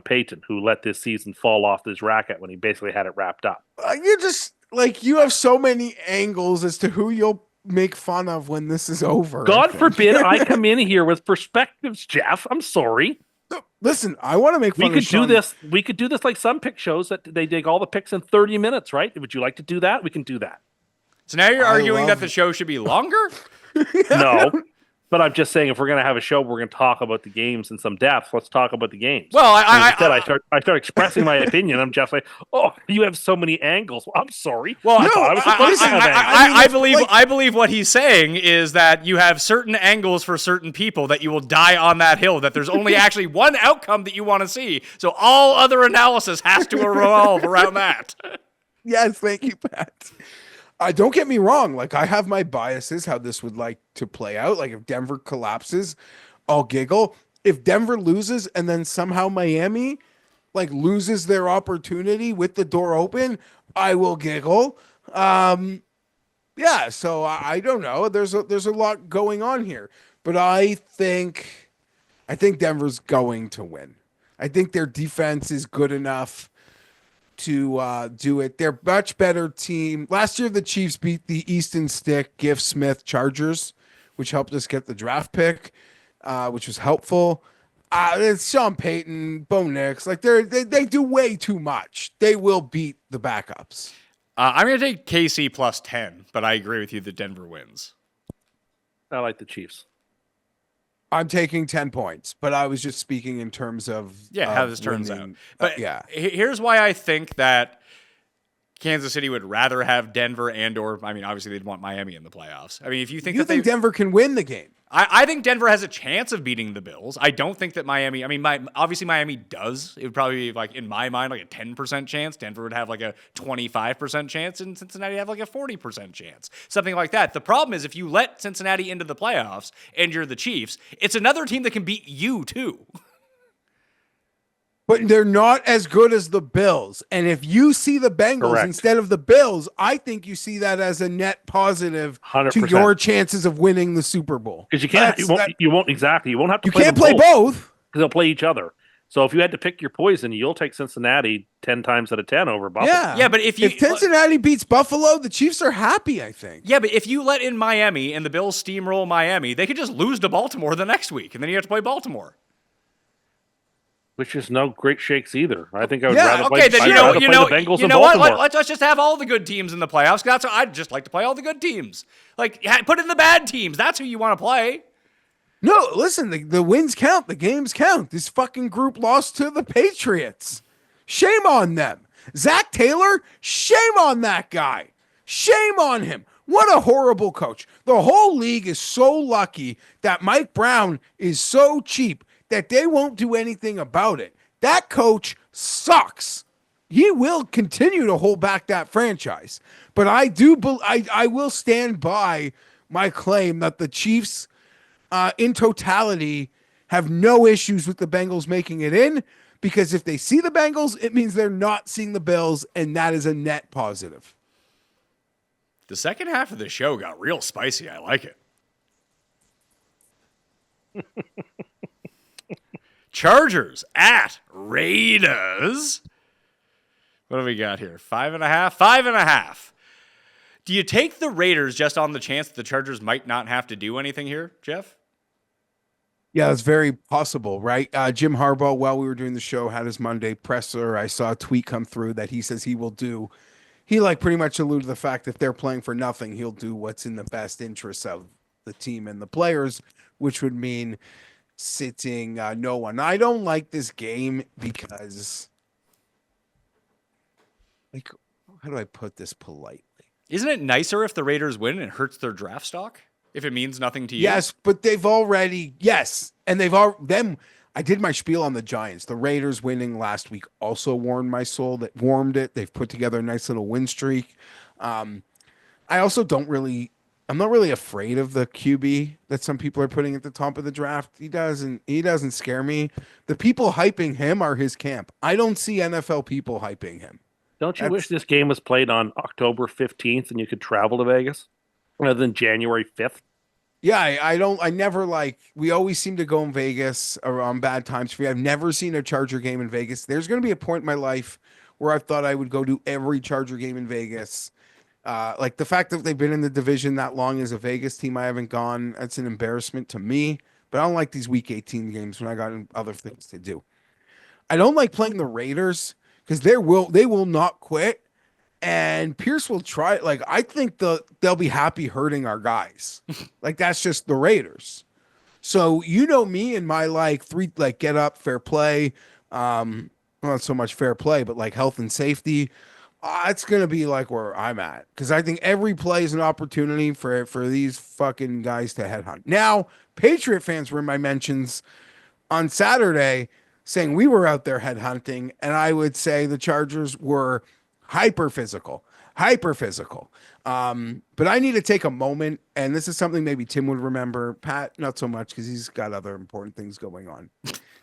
Payton, who let this season fall off his racket when he basically had it wrapped up. You just like you have so many angles as to who you'll make fun of when this is over. God I think. forbid I come in here with perspectives, Jeff. I'm sorry. Listen, I want to make fun We of could do Sean. this. We could do this like some pick shows that they dig all the picks in 30 minutes, right? Would you like to do that? We can do that. So now you're I arguing that love the it. show should be longer? No. But I'm just saying, if we're going to have a show, we're going to talk about the games in some depth. Let's talk about the games. Well, Instead, I start expressing my opinion. I'm just like, oh, you have so many angles. Well, I'm sorry. Well, No, thought I was supposed to have angles. I believe what he's saying is that you have certain angles for certain people that you will die on that hill. That there's only actually one outcome that you want to see. So all other analysis has to revolve around that. Yes, thank you, Pat. Don't get me wrong. Like I have my biases, how this would like to play out. Like if Denver collapses, I'll giggle. If Denver loses and then somehow Miami like loses their opportunity with the door open, I will giggle. Yeah. So I don't know. There's a lot going on here, but I think Denver's going to win. I think their defense is good enough to do it. They're much better team. Last year, the Chiefs beat the Easton Stick, Geoff Smith Chargers, which helped us get the draft pick, which was helpful. It's Sean Payton, Bo Nix. Like they do way too much. They will beat the backups. I'm going to take KC plus 10, but I agree with you that Denver wins. I like the Chiefs. I'm taking 10 points, but I was just speaking in terms of How this turns winning. out. But here's why I think that Kansas City would rather have Denver obviously they'd want Miami in the playoffs. I mean, if you think You think Denver can win the game? I think Denver has a chance of beating the Bills. I don't think that Miami. I mean, obviously Miami does. It would probably be like in my mind like a 10% chance. Denver would have like a 25% chance, and Cincinnati have like a 40% chance, something like that. The problem is if you let Cincinnati into the playoffs and you're the Chiefs, it's another team that can beat you too. But they're not as good as the Bills. And if you see the Bengals Correct. instead of the Bills, I think you see that as a net positive to 100%. your chances of winning the Super Bowl. Because you can't, you won't have to. You play can't them play both. because they'll play each other. So if you had to pick your poison, you'll take Cincinnati 10 times out of 10 over Buffalo. Yeah, but if Cincinnati beats Buffalo, the Chiefs are happy, I think. Yeah, but if you let in Miami and the Bills steamroll Miami, they could just lose to Baltimore the next week, and then you have to play Baltimore. Which is no great shakes either. I think I would Yeah, rather Okay, play, then I'd you know rather play the Bengals you in know what? Baltimore. Let's just have all the good teams in the playoffs. That's what I'd just like to play all the good teams. Like put in the bad teams. That's who you want to play. No, listen, the wins count. The games count. This fucking group lost to the Patriots. Shame on them. Zach Taylor, shame on that guy. Shame on him. What a horrible coach. The whole league is so lucky that Mike Brown is so cheap that they won't do anything about it. That coach sucks. He will continue to hold back that franchise. But I will stand by my claim that the Chiefs, in totality, have no issues with the Bengals making it in, because if they see the Bengals, it means they're not seeing the Bills, and that is a net positive. The second half of the show got real spicy. I like it. Chargers at Raiders. What do we got here? 5.5? 5.5. Do you take the Raiders just on the chance that the Chargers might not have to do anything here, Jeff? Yeah, that's very possible, right? Jim Harbaugh, while we were doing the show, had his Monday presser. I saw a tweet come through that he says he will do. He pretty much alluded to the fact that if they're playing for nothing, he'll do what's in the best interests of the team and the players, which would mean sitting no one. I don't like this game because, how do I put this politely? Isn't it nicer if the Raiders win and it hurts their draft stock? If it means nothing to you? Yes, but they've already, and they've all them. I did my spiel on the Giants. The Raiders winning last week also warmed my soul. That warmed it. They've put together a nice little win streak. I also I'm not really afraid of the QB that some people are putting at the top of the draft. He doesn't scare me. The people hyping him are his camp. I don't see NFL people hyping him. Don't you That's- wish this game was played on October 15th and you could travel to Vegas rather than January 5th? Yeah, I never like, we always seem to go in Vegas around bad times for me. I've never seen a Charger game in Vegas. There's going to be a point in my life where I thought I would go to every Charger game in Vegas. Like the fact that they've been in the division that long as a Vegas team, I haven't gone. That's an embarrassment to me, but I don't like these week 18 games when I got other things to do. I don't like playing the Raiders because they will not quit. And Pierce will try. Like, I think they'll be happy hurting our guys. Like, that's just the Raiders. So you know me and my get up, fair play. Not so much fair play, but like health and safety. It's gonna be like where I'm at because I think every play is an opportunity for these fucking guys to headhunt. Now, Patriot fans were in my mentions on Saturday saying we were out there headhunting, and I would say the Chargers were hyper physical. But I need to take a moment, and this is something maybe Tim would remember. Pat, not so much because he's got other important things going on.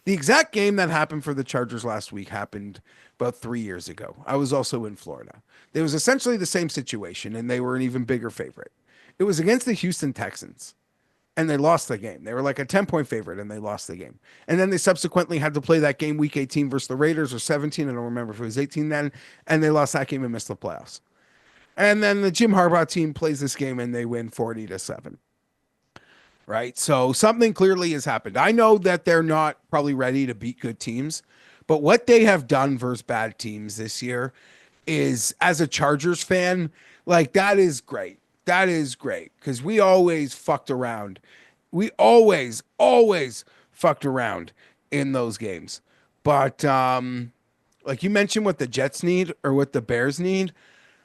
The exact game that happened for the Chargers last week happened about 3 years ago. I was also in Florida. It was essentially the same situation, and they were an even bigger favorite. It was against the Houston Texans, and they lost the game. They were like a 10-point favorite, and they lost the game. And then they subsequently had to play that game week 18 versus the Raiders, or 17. I don't remember if it was 18 then, and they lost that game and missed the playoffs. And then the Jim Harbaugh team plays this game, and they win 40-7. Right? So something clearly has happened. I know that they're not probably ready to beat good teams, but what they have done versus bad teams this year is, as a Chargers fan, like, that is great. That is great because we always fucked around. We always fucked around in those games. But like you mentioned what the Jets need or what the Bears need,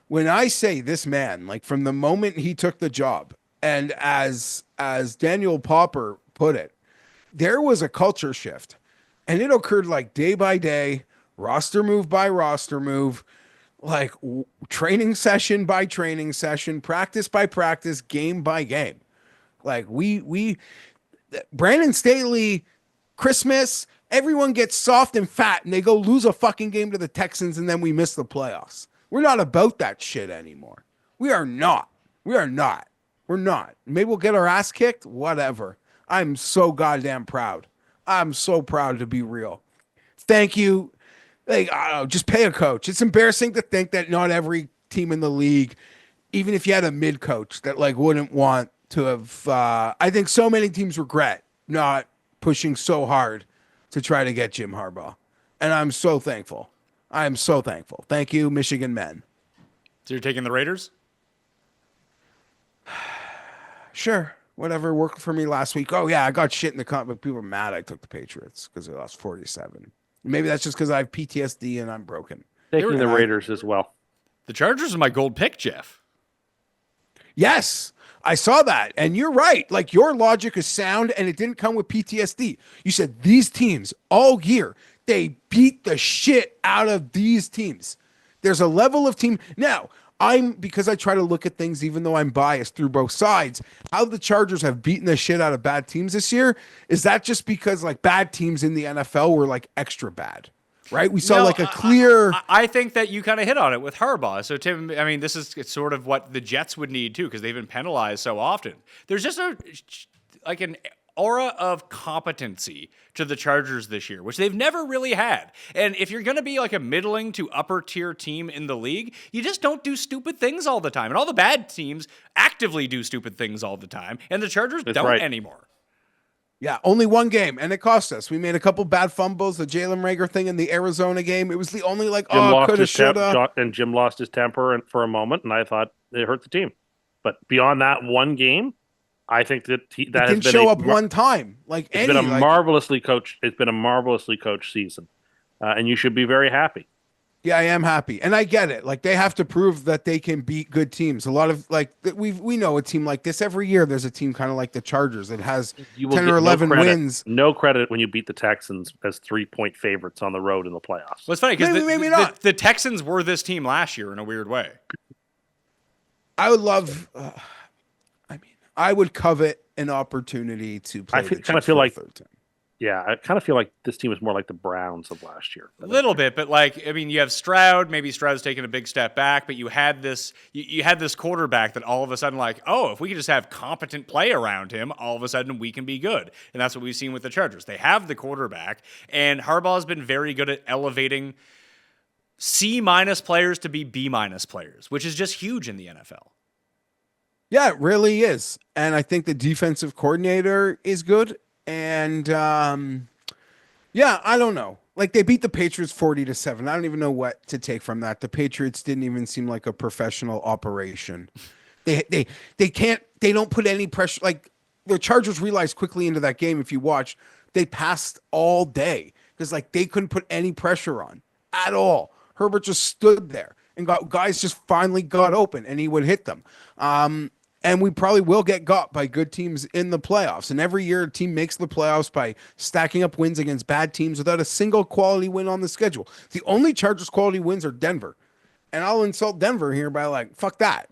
when I say this man, like from the moment he took the job, and as Daniel Popper put it, there was a culture shift, and it occurred like day by day, roster move by roster move, like training session by training session, practice by practice, game by game. Like we Brandon Staley, Christmas, everyone gets soft and fat and they go lose a fucking game to the Texans and then we miss the playoffs. We're not about that shit anymore. We are not. We're not. Maybe we'll get our ass kicked, whatever. I'm so goddamn proud. I'm so proud to be real. Thank you. Like, I don't know, just pay a coach. It's embarrassing to think that not every team in the league, even if you had a mid coach, that like wouldn't want to have. I think so many teams regret not pushing so hard to try to get Jim Harbaugh, and I'm so thankful. I am so thankful. Thank you, Michigan men. So you're taking the Raiders? Sure, whatever worked for me last week. Oh yeah, I got shit in the comp, but people were mad I took the Patriots because they lost 47. Maybe that's just because I have PTSD and I'm broken. Taking the Raiders as well. The Chargers are my gold pick, Geoff. Yes, I saw that. And you're right. Like, your logic is sound and it didn't come with PTSD. You said these teams all year, they beat the shit out of these teams. There's a level of team. Now, because I try to look at things, even though I'm biased through both sides, how the Chargers have beaten the shit out of bad teams this year, is that just because like bad teams in the NFL were like extra bad? Right? We saw like a clear. I think that you kind of hit on it with Harbaugh. So, Tim, I mean, it's sort of what the Jets would need too, because they've been penalized so often. There's just an aura of competency to the Chargers this year, which they've never really had. And if you're going to be like a middling to upper tier team in the league, you just don't do stupid things all the time. And all the bad teams actively do stupid things all the time. And the Chargers don't anymore. Yeah, only one game, and it cost us. We made a couple bad fumbles, the Jalen Reagor thing in the Arizona game. It was the only coulda, shoulda. And Jim lost his temper for a moment, and I thought it hurt the team. But beyond that one game, I think that that didn't show up one time. It's been a marvelously coached. It's been a marvelously coached season, and you should be very happy. Yeah, I am happy, and I get it. Like, they have to prove that they can beat good teams. A lot of we know a team like this every year. There's a team kind of like the Chargers that has 10 or 11 wins. No credit when you beat the Texans as 3-point favorites on the road in the playoffs. Well, it's funny because maybe not. The Texans were this team last year in a weird way. I would love. I would covet an opportunity to play. I kind of feel like Yeah, I kind of feel like this team is more like the Browns of last year. A little bit, but like, I mean, you have Stroud. Maybe Stroud's taking a big step back, but you had this quarterback that all of a sudden, like, oh, if we could just have competent play around him, all of a sudden we can be good. And that's what we've seen with the Chargers. They have the quarterback, and Harbaugh has been very good at elevating C- players to be B- players, which is just huge in the NFL. Yeah, it really is. And I think the defensive coordinator is good. And yeah, I don't know. Like they beat the Patriots 40-7. I don't even know what to take from that. The Patriots didn't even seem like a professional operation. They don't put any pressure. Like the Chargers realized quickly into that game, if you watch, they passed all day because like they couldn't put any pressure on at all. Herbert just stood there and guys just finally got open and he would hit them. And we probably will get got by good teams in the playoffs. And every year a team makes the playoffs by stacking up wins against bad teams without a single quality win on the schedule. The only Chargers quality wins are Denver. And I'll insult Denver here by like, fuck that.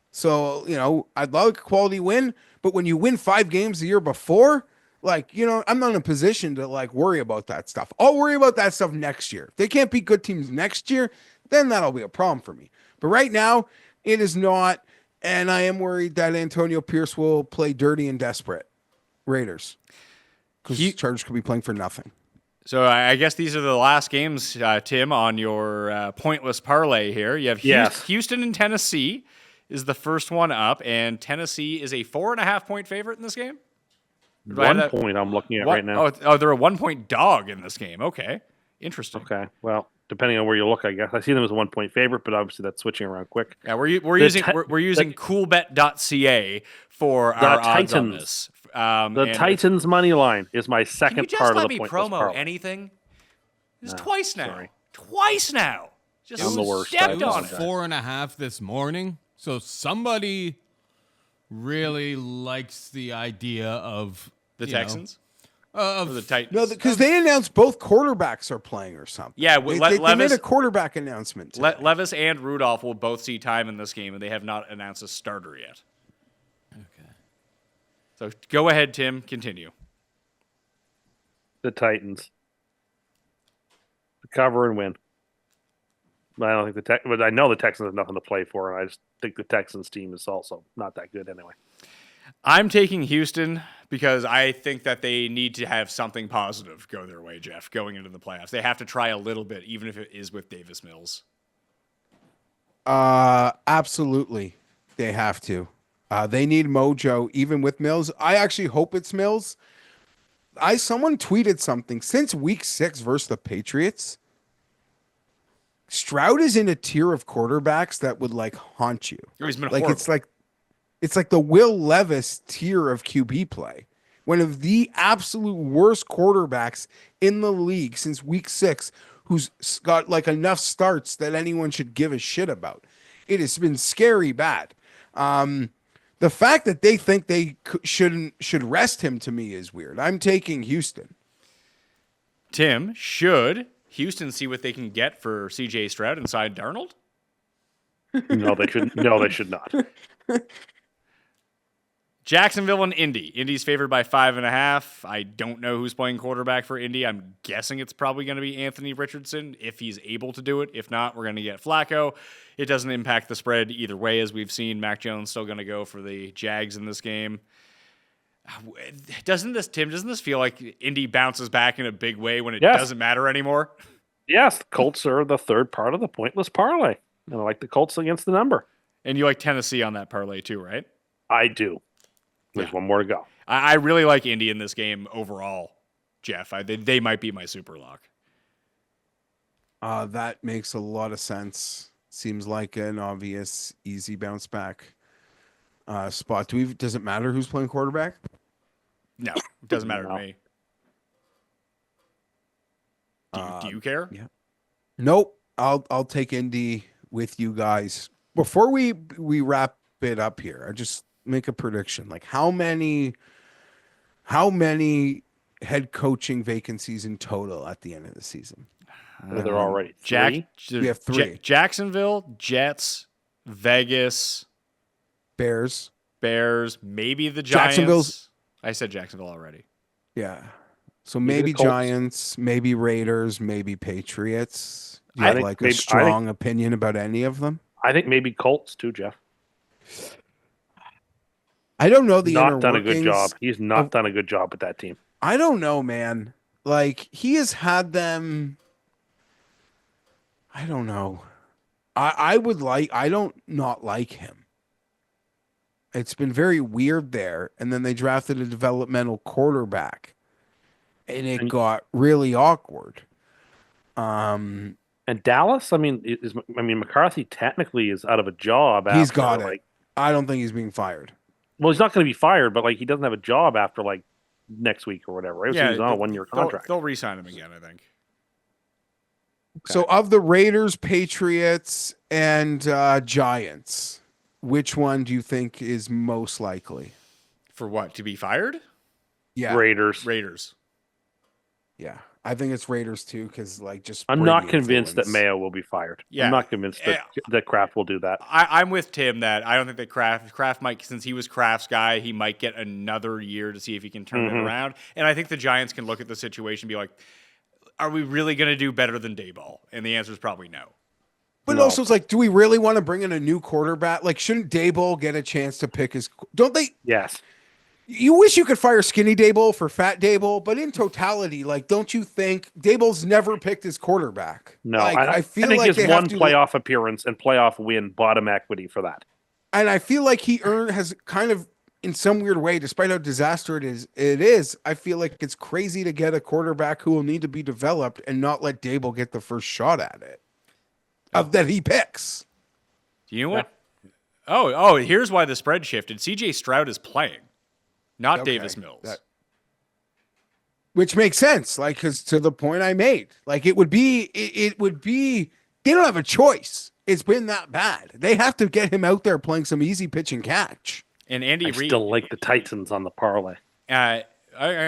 So, I'd love a quality win, but when you win 5 games the year before, like, I'm not in a position to like worry about that stuff. I'll worry about that stuff next year. If they can't beat good teams next year, then that'll be a problem for me. But right now, it is not. And I am worried that Antonio Pierce will play dirty and desperate Raiders because Chargers could be playing for nothing. So I guess these are the last games, Tim, on your pointless parlay here. You have Houston and Tennessee is the first one up, and Tennessee is a 4.5-point favorite in this game. 1 point I'm looking at right now. Oh, they're a 1-point dog in this game. Okay, interesting. Okay, well, depending on where you look, I guess I see them as a 1-point favorite, but obviously that's switching around quick. Yeah, we're using coolbet.ca for our odds on this. The Titans money line is my second part of the pointless promo parlay. anything? This is twice now. Sorry. Twice now. Just I'm the worst. stepped It on was it. 4.5 this morning. So somebody really likes the idea of The Texans? Of Or the Titans? No, because they announced both quarterbacks are playing or something. Yeah, they made a quarterback announcement today. Levis and Rudolph will both see time in this game, and they have not announced a starter yet. Okay. So go ahead, Tim. Continue. The Titans. Cover and win. I don't think but I know the Texans have nothing to play for, and I just think the Texans team is also not that good anyway. I'm taking Houston because I think that they need to have something positive go their way, Geoff, going into the playoffs. They have to try a little bit, even if it is with Davis Mills. Absolutely. They have to. They need mojo, even with Mills. I actually hope it's Mills. Someone tweeted something. Since week 6 versus the Patriots, Stroud is in a tier of quarterbacks that would like haunt you. He's been like horrible. it's like the Will Levis tier of QB play. One of the absolute worst quarterbacks in the league since week 6, who's got like enough starts that anyone should give a shit about. It has been scary bad. The fact that they think they should rest him to me is weird. I'm taking Houston. Tim, should Houston see what they can get for C.J. Stroud inside Darnold? No, they should. No, they should not. Jacksonville and Indy. Indy's favored by 5.5. I don't know who's playing quarterback for Indy. I'm guessing it's probably going to be Anthony Richardson if he's able to do it. If not, we're going to get Flacco. It doesn't impact the spread either way, as we've seen. Mac Jones still going to go for the Jags in this game. Doesn't this feel like Indy bounces back in a big way when it doesn't matter anymore? Yes, Colts are the third part of the pointless parlay. And I like the Colts against the number. And you like Tennessee on that parlay too, right? I do. There's one more to go. I really like Indy in this game overall, Geoff. They might be my super lock. That makes a lot of sense. Seems like an obvious, easy bounce back spot. Does it matter who's playing quarterback? No, it doesn't matter to me. Do you care? Yeah. Nope. I'll take Indy with you guys. Before we wrap it up here, I just make a prediction. Like how many head coaching vacancies in total at the end of the season? There are already three. We have 3. Jacksonville, Jets, Vegas, Bears, maybe the Giants. Jacksonville's. I said Jacksonville already. Yeah. So maybe Colts. Giants, maybe Raiders, maybe Patriots. Do you I have think like maybe- a strong opinion about any of them? I think maybe Colts too, Jeff. I don't know the inner Not done a good job. workings. He's not done a good job with that team. I don't know, man. Like he has had them. I don't know. I don't not like him. It's been very weird there. And then they drafted a developmental quarterback. And it got really awkward. And Dallas, I mean, McCarthy technically is out of a job. He's after, got it. like, I don't think he's being fired. Well, he's not going to be fired, but like he doesn't have a job after like next week or whatever. Right? So he's on a 1-year contract. They'll re-sign him again, I think. So of the Raiders, Patriots, and Giants, which one do you think is most likely? For what? To be fired? Yeah. Raiders. Raiders. Yeah. I think it's Raiders too, because like just I'm Brady not convinced that influence. Mayo will be fired. Yeah. I'm not convinced that Kraft will do that. I'm with Tim that I don't think that Kraft might, since he was Kraft's guy, he might get another year to see if he can turn it around. And I think the Giants can look at the situation and be like, are we really going to do better than Dayball? And the answer is probably no. But also it's like, do we really want to bring in a new quarterback? Like, shouldn't Dayball get a chance to pick his? Don't they? Yes. You wish you could fire Skinny Dayball for Fat Dayball, but in totality, like, don't you think Dayball's never picked his quarterback? No, like, I feel think like his they one have to, playoff appearance and playoff win bottom equity for that. and I feel like he has kind of, in some weird way, despite how disastrous it is, I feel like it's crazy to get a quarterback who will need to be developed and not let Dayball get the first shot at it that he picks. Do you know what? Oh, here's why the spread shifted. CJ Stroud is playing, not Okay, Davis Mills. Which makes sense, like, because to the point I made, like, it would be, they don't have a choice. It's been that bad. They have to get him out there playing some easy pitch and catch. And Andy I Reid. still like the Titans on the parlay. I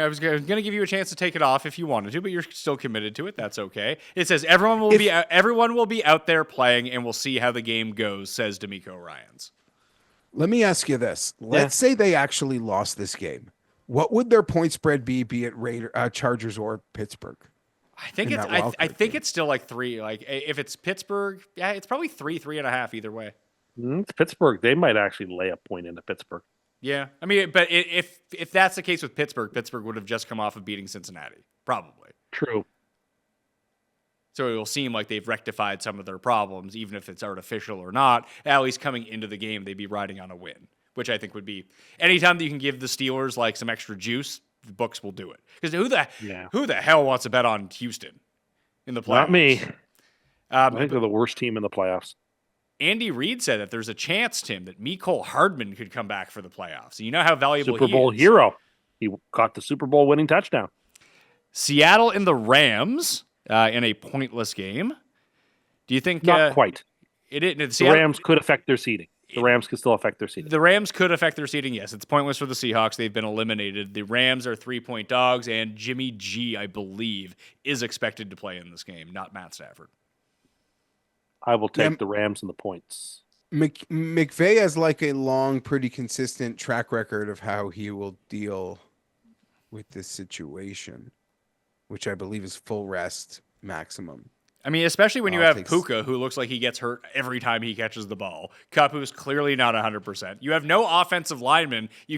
was going to give you a chance to take it off if you wanted to, but you're still committed to it. That's okay. It says everyone will be out there playing, and we'll see how the game goes, says D'Amico Ryans. Let me ask you this. Let's say they actually lost this game. What would their point spread be it Chargers or Pittsburgh? I think it's still like 3. Like if it's Pittsburgh, yeah, it's probably 3.5 either way. It's Pittsburgh. They might actually lay a point into Pittsburgh. Yeah, I mean, but if that's the case with Pittsburgh would have just come off of beating Cincinnati, probably. True. So it will seem like they've rectified some of their problems, even if it's artificial or not. At least coming into the game, they'd be riding on a win, which I think would be anytime that you can give the Steelers like some extra juice, the books will do it. Because who the hell wants to bet on Houston in the playoffs? Not me. I think they're the worst team in the playoffs. Andy Reid said that there's a chance, Tim, that Mecole Hardman could come back for the playoffs. And you know how valuable Super Bowl he is. hero. He caught the Super Bowl winning touchdown. Seattle and the Rams in a pointless game. Do you think Not quite? The Rams could affect their seeding. The Rams could still affect their seeding. The Rams could affect their seeding, yes. It's pointless for the Seahawks. They've been eliminated. The Rams are 3-point dogs, and Jimmy G, I believe, is expected to play in this game, not Matt Stafford. I will take the Rams and the points. McVay has like a long, pretty consistent track record of how he will deal with this situation, which I believe is full rest maximum. I mean, especially when you have Puka, who looks like he gets hurt every time he catches the ball. Kupp, who's clearly not 100%. You have no offensive linemen. You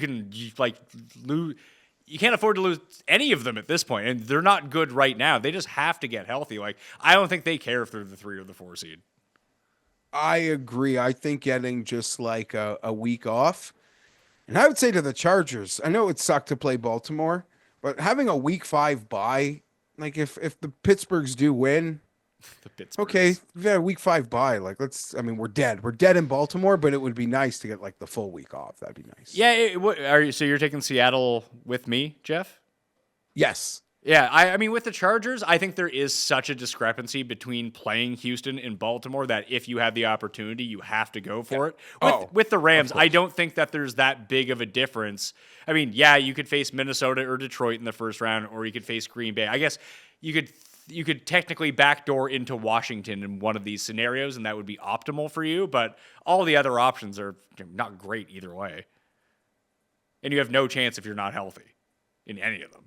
can't afford to lose any of them at this point, and they're not good right now. They just have to get healthy. Like, I don't think they care if they're the 3 or the 4 seed. I agree. I think getting just like a week off, and I would say to the Chargers, I know it sucked to play Baltimore, but having a week 5 bye, like if the Pittsburghs do win, okay, we've had a week 5 bye. Like we're dead. We're dead in Baltimore, but it would be nice to get like the full week off. That'd be nice. Yeah. So you're taking Seattle with me, Geoff? Yes. Yeah, I mean, with the Chargers, I think there is such a discrepancy between playing Houston and Baltimore that if you have the opportunity, you have to go for it. With the Rams, I don't think that there's that big of a difference. I mean, yeah, you could face Minnesota or Detroit in the first round, or you could face Green Bay. I guess you could technically backdoor into Washington in one of these scenarios, and that would be optimal for you, but all the other options are not great either way. And you have no chance if you're not healthy in any of them.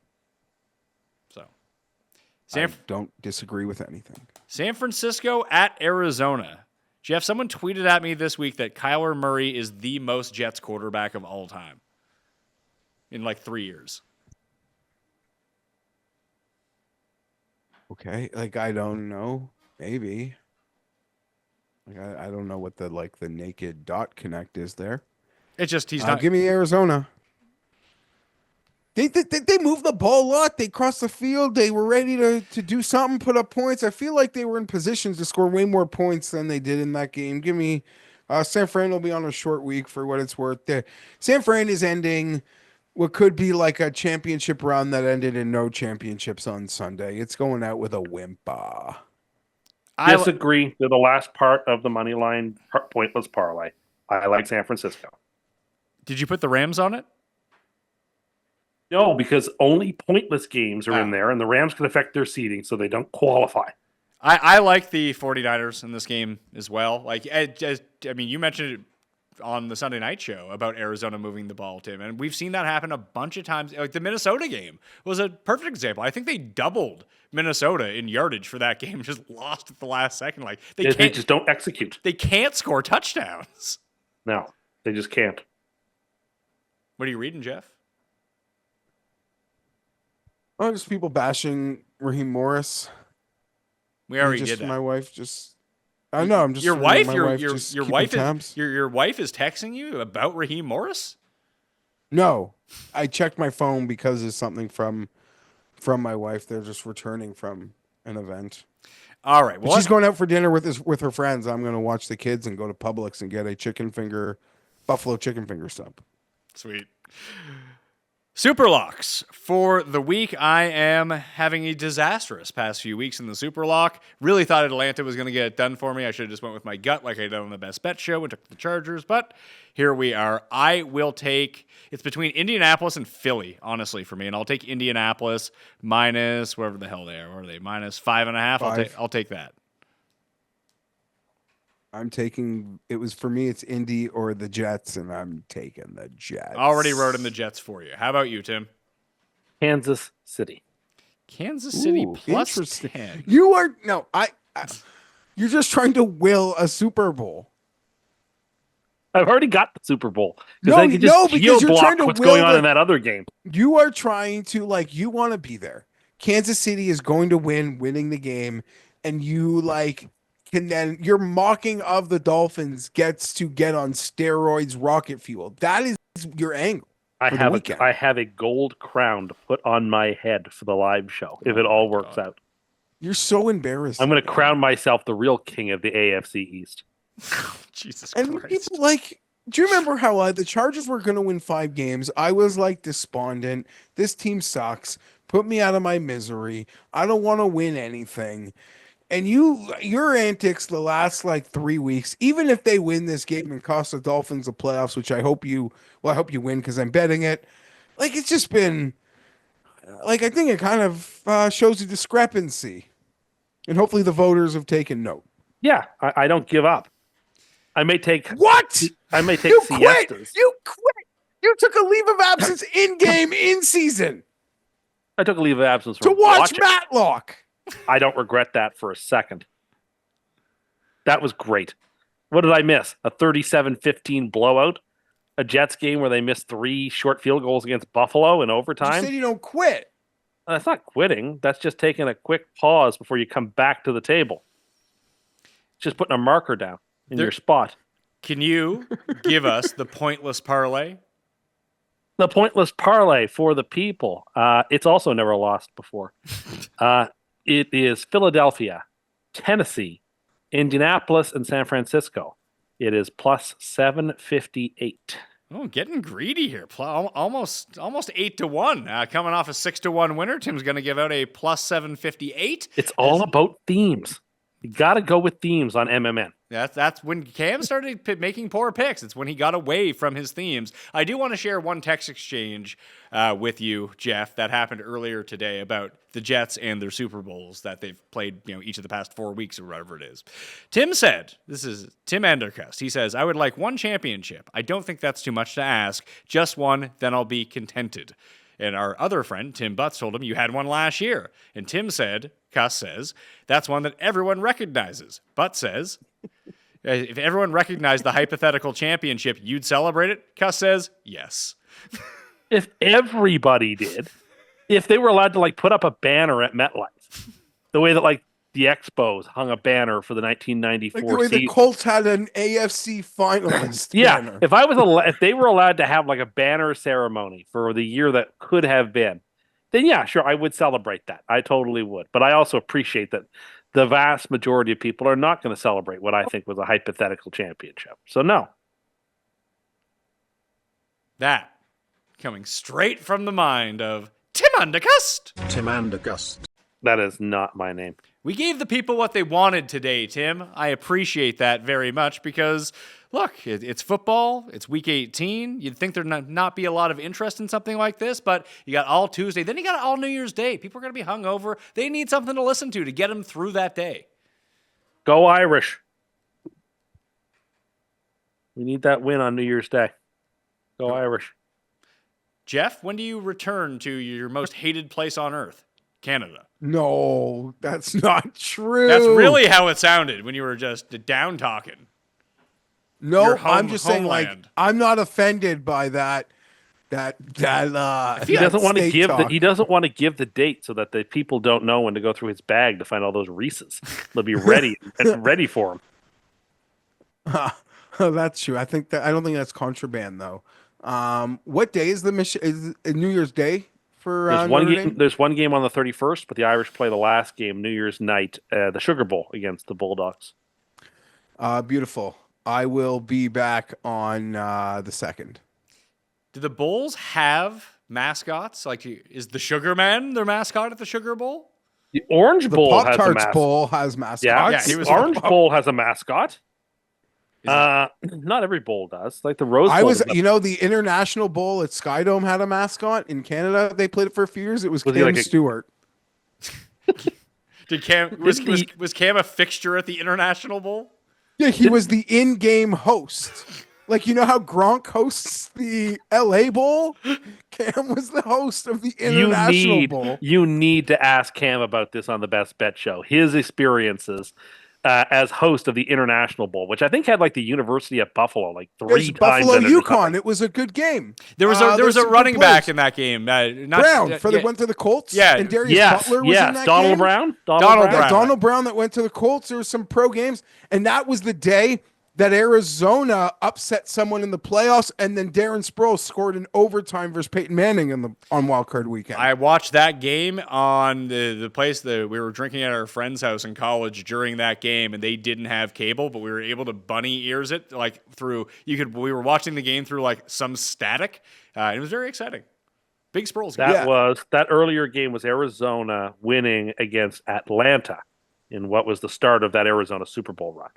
I don't disagree with anything. San Francisco at Arizona. Geoff, someone tweeted at me this week that Kyler Murray is the most Jets quarterback of all time in like 3 years. Okay, like I don't know, maybe. Like I don't know what the naked dot connect is there. It's just he's not. Give me Arizona. They moved the ball a lot. They crossed the field. They were ready to do something, put up points. I feel like they were in positions to score way more points than they did in that game. Give me San Fran will be on a short week for what it's worth. San Fran is ending what could be like a championship run that ended in no championships on Sunday. It's going out with a whimper. I Disagree to the last part of the money line pointless parlay. I like San Francisco. Did you put the Rams on it? No, because only pointless games are in there, and the Rams can affect their seeding, so they don't qualify. I like the 49ers in this game as well. Like, I mean, you mentioned it on the Sunday night show about Arizona moving the ball, Tim, and we've seen that happen a bunch of times. Like the Minnesota game was a perfect example. I think they doubled Minnesota in yardage for that game, just lost at the last second. Like they just don't execute. They can't score touchdowns. No, they just can't. What are you reading, Geoff? Oh, just people bashing Raheem Morris. We already did that. My wife just. I know. I'm just your wife. My your wife your just your keeping wife tabs. is your wife is texting you about Raheem Morris. No, I checked my phone because it's something from my wife. They're just returning from an event. All right. Well, she's going out for dinner with her friends. I'm going to watch the kids and go to Publix and get a buffalo chicken finger sub. Sweet. Superlocks for the week. I am having a disastrous past few weeks in the Superlock. Really thought Atlanta was going to get it done for me. I should have just went with my gut like I did on the Best Bet show and took the Chargers, but here we are. I will take, it's between Indianapolis and Philly, honestly, for me, and I'll take Indianapolis minus wherever the hell they are. What are they? Minus 5.5. I'll take that. I'm taking, it was for me, it's Indy or the Jets, and I'm taking the Jets. Already wrote in the Jets for you. How about you, Tim? Kansas City. Kansas City plus interesting. 10. You are, no, you're just trying to will a Super Bowl. I've already got the Super Bowl. No, I can just because you're trying to what's will going on in that other game. You are trying to, you want to be there. Kansas City is going to winning the game, and you, and then your mocking of the Dolphins gets to get on steroids, rocket fuel. That is your angle. I have a gold crown to put on my head for the live show if it all works out. You're so embarrassed. I'm going to crown myself the real king of the AFC East. Jesus and Christ. People do you remember how the Chargers were going to win 5 games? I was despondent. This team sucks. Put me out of my misery. I don't want to win anything. And your antics the last 3 weeks, even if they win this game and cost the Dolphins the playoffs, which I hope you win because I'm betting it. It's just been I think it kind of shows a discrepancy, and hopefully the voters have taken note. Yeah, I don't give up. I may take what? I may take you siestas. Quit. You quit. You took a leave of absence in game, in season. I took a leave of absence to watch Matlock. I don't regret that for a second. That was great. What did I miss? A 37-15 blowout? A Jets game where they missed 3 short field goals against Buffalo in overtime? You said you don't quit. That's not quitting. That's just taking a quick pause before you come back to the table. Just putting a marker down in your spot. Can you give us the pointless parlay? The pointless parlay for the people. It's also never lost before. It is Philadelphia, Tennessee, Indianapolis, and San Francisco. It is plus 758. Oh, getting greedy here. Almost 8-1. Coming off a 6-1 winner, Tim's going to give out a plus 758. It's all about themes. You got to go with themes on MMN. That's when Cam started making poor picks. It's when he got away from his themes. I do want to share one text exchange with you, Geoff, that happened earlier today about the Jets and their Super Bowls that they've played, each of the past 4 weeks or whatever it is. Tim said, this is Tim Endercust. He says, I would like 1 championship. I don't think that's too much to ask. Just 1, then I'll be contented. And our other friend, Tim Butts, told him, you had one last year. And Tim said, Cust says, that's one that everyone recognizes. Butts says, if everyone recognized the hypothetical championship, you'd celebrate it? Cust says, yes. If everybody did, if they were allowed to like put up a banner at MetLife, the way that like the Expos hung a banner for the 1994 Like the way season. the Colts had an AFC finalist. Yeah, banner. if they were allowed to have like a banner ceremony for the year that could have been, then yeah, sure, I would celebrate that. I totally would. But I also appreciate that the vast majority of people are not going to celebrate what I think was a hypothetical championship. So no. That coming straight from the mind of Tim Undercust. Tim and Cust. That is not my name. We gave the people what they wanted today, Tim. I appreciate that very much because, look, it's football. It's week 18. You'd think there'd not be a lot of interest in something like this, but you got all Tuesday. Then you got all New Year's Day. People are going to be hungover. They need something to listen to get them through that day. Go Irish. We need that win on New Year's Day. Go Irish. Jeff, when do you return to your most hated place on earth? Canada. No, that's not true. That's really how it sounded when you were just down talking. No, your I'm just saying, like, homeland. I'm not offended by that. He doesn't want to give he doesn't want to give the date so that the people don't know when to go through his bag to find all those Reese's. They'll be ready ready for him. Oh, that's true. I don't think that's contraband though. What day is is New Year's Day for There's one Notre game. Dame? There's one game on the 31st, but the Irish play the last game New Year's night, the Sugar Bowl against the Bulldogs. Beautiful. I will be back on the 2nd. Do the Bulls have mascots? Like, is the Sugar Man their mascot at the Sugar Bowl? The Orange The Bowl has a Pop-Tarts mascot. Bowl has mascots. Yeah, he was- Orange Bowl has a mascot. Not every bowl does. Like the Rose Bowl. The International Bowl at Skydome had a mascot in Canada. They played it for a few years. It was Was he Cam like a- Stewart. Did Cam was Cam a fixture at the International Bowl? Yeah, he was the in-game host. Like, you know how Gronk hosts the LA Bowl? Cam was the host of the International Bowl. You need to ask Cam about this on the Best Bet show. His experiences as host of the International Bowl, which I think had like the University of Buffalo like three It's times. Buffalo in it or Yukon. something. It was a good game. There was a some good running back players. in that game. Brown yeah, went to the Colts. Yeah. and Darius Yes, Butler was in that Donald game. Brown. Donald Yeah, Brown. Donald Brown that went to the Colts. There were some pro games, and that was the day that Arizona upset someone in the playoffs, and then Darren Sproles scored in overtime versus Peyton Manning on Wild Card Weekend. I watched that game on the place that we were drinking at our friend's house in college during that game, and they didn't have cable, but we were able to bunny ears it like through. We were watching the game through like some static. It was very exciting. Big Sproles game. That earlier game was Arizona winning against Atlanta in what was the start of that Arizona Super Bowl run.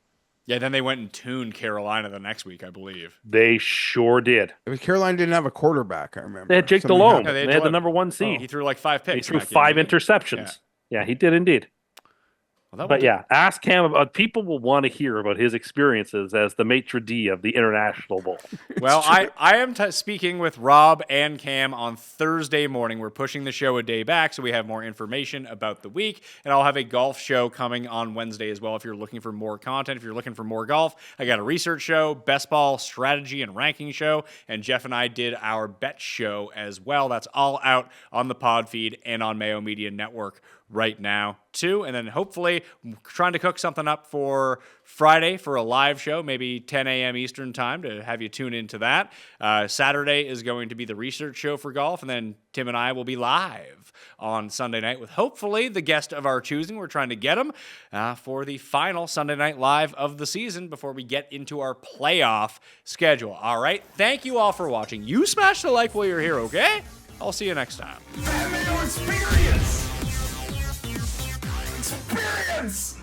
Yeah, then they went and tuned Carolina the next week, I believe. They sure did. I mean, Carolina didn't have a quarterback. I remember They had Jake Somebody Delhomme. had- Yeah, they had the Delhomme. number one seed. He threw like 5 He picks. threw in that game, 5 didn't he? interceptions. Yeah, he did indeed. Well, that But one- yeah, ask Cam about. People will want to hear about his experiences as the maitre d' of the International Bowl. Well, I am speaking with Rob and Cam on Thursday morning. We're pushing the show a day back so we have more information about the week. And I'll have a golf show coming on Wednesday as well if you're looking for more content. If you're looking for more golf, I got a research show, best ball strategy and ranking show, and Jeff and I did our bet show as well. That's all out on the pod feed and on Mayo Media Network right now too. And then hopefully trying to cook something up for Friday for a live show, maybe 10 a.m. Eastern time to have you tune into that. Saturday is going to be the research show for golf. And then Tim and I will be live on Sunday night with hopefully the guest of our choosing. We're trying to get him for the final Sunday Night Live of the season before we get into our playoff schedule. All right. Thank you all for watching. You smash the like while you're here, okay? I'll see you next time. Mayo experience! Experience!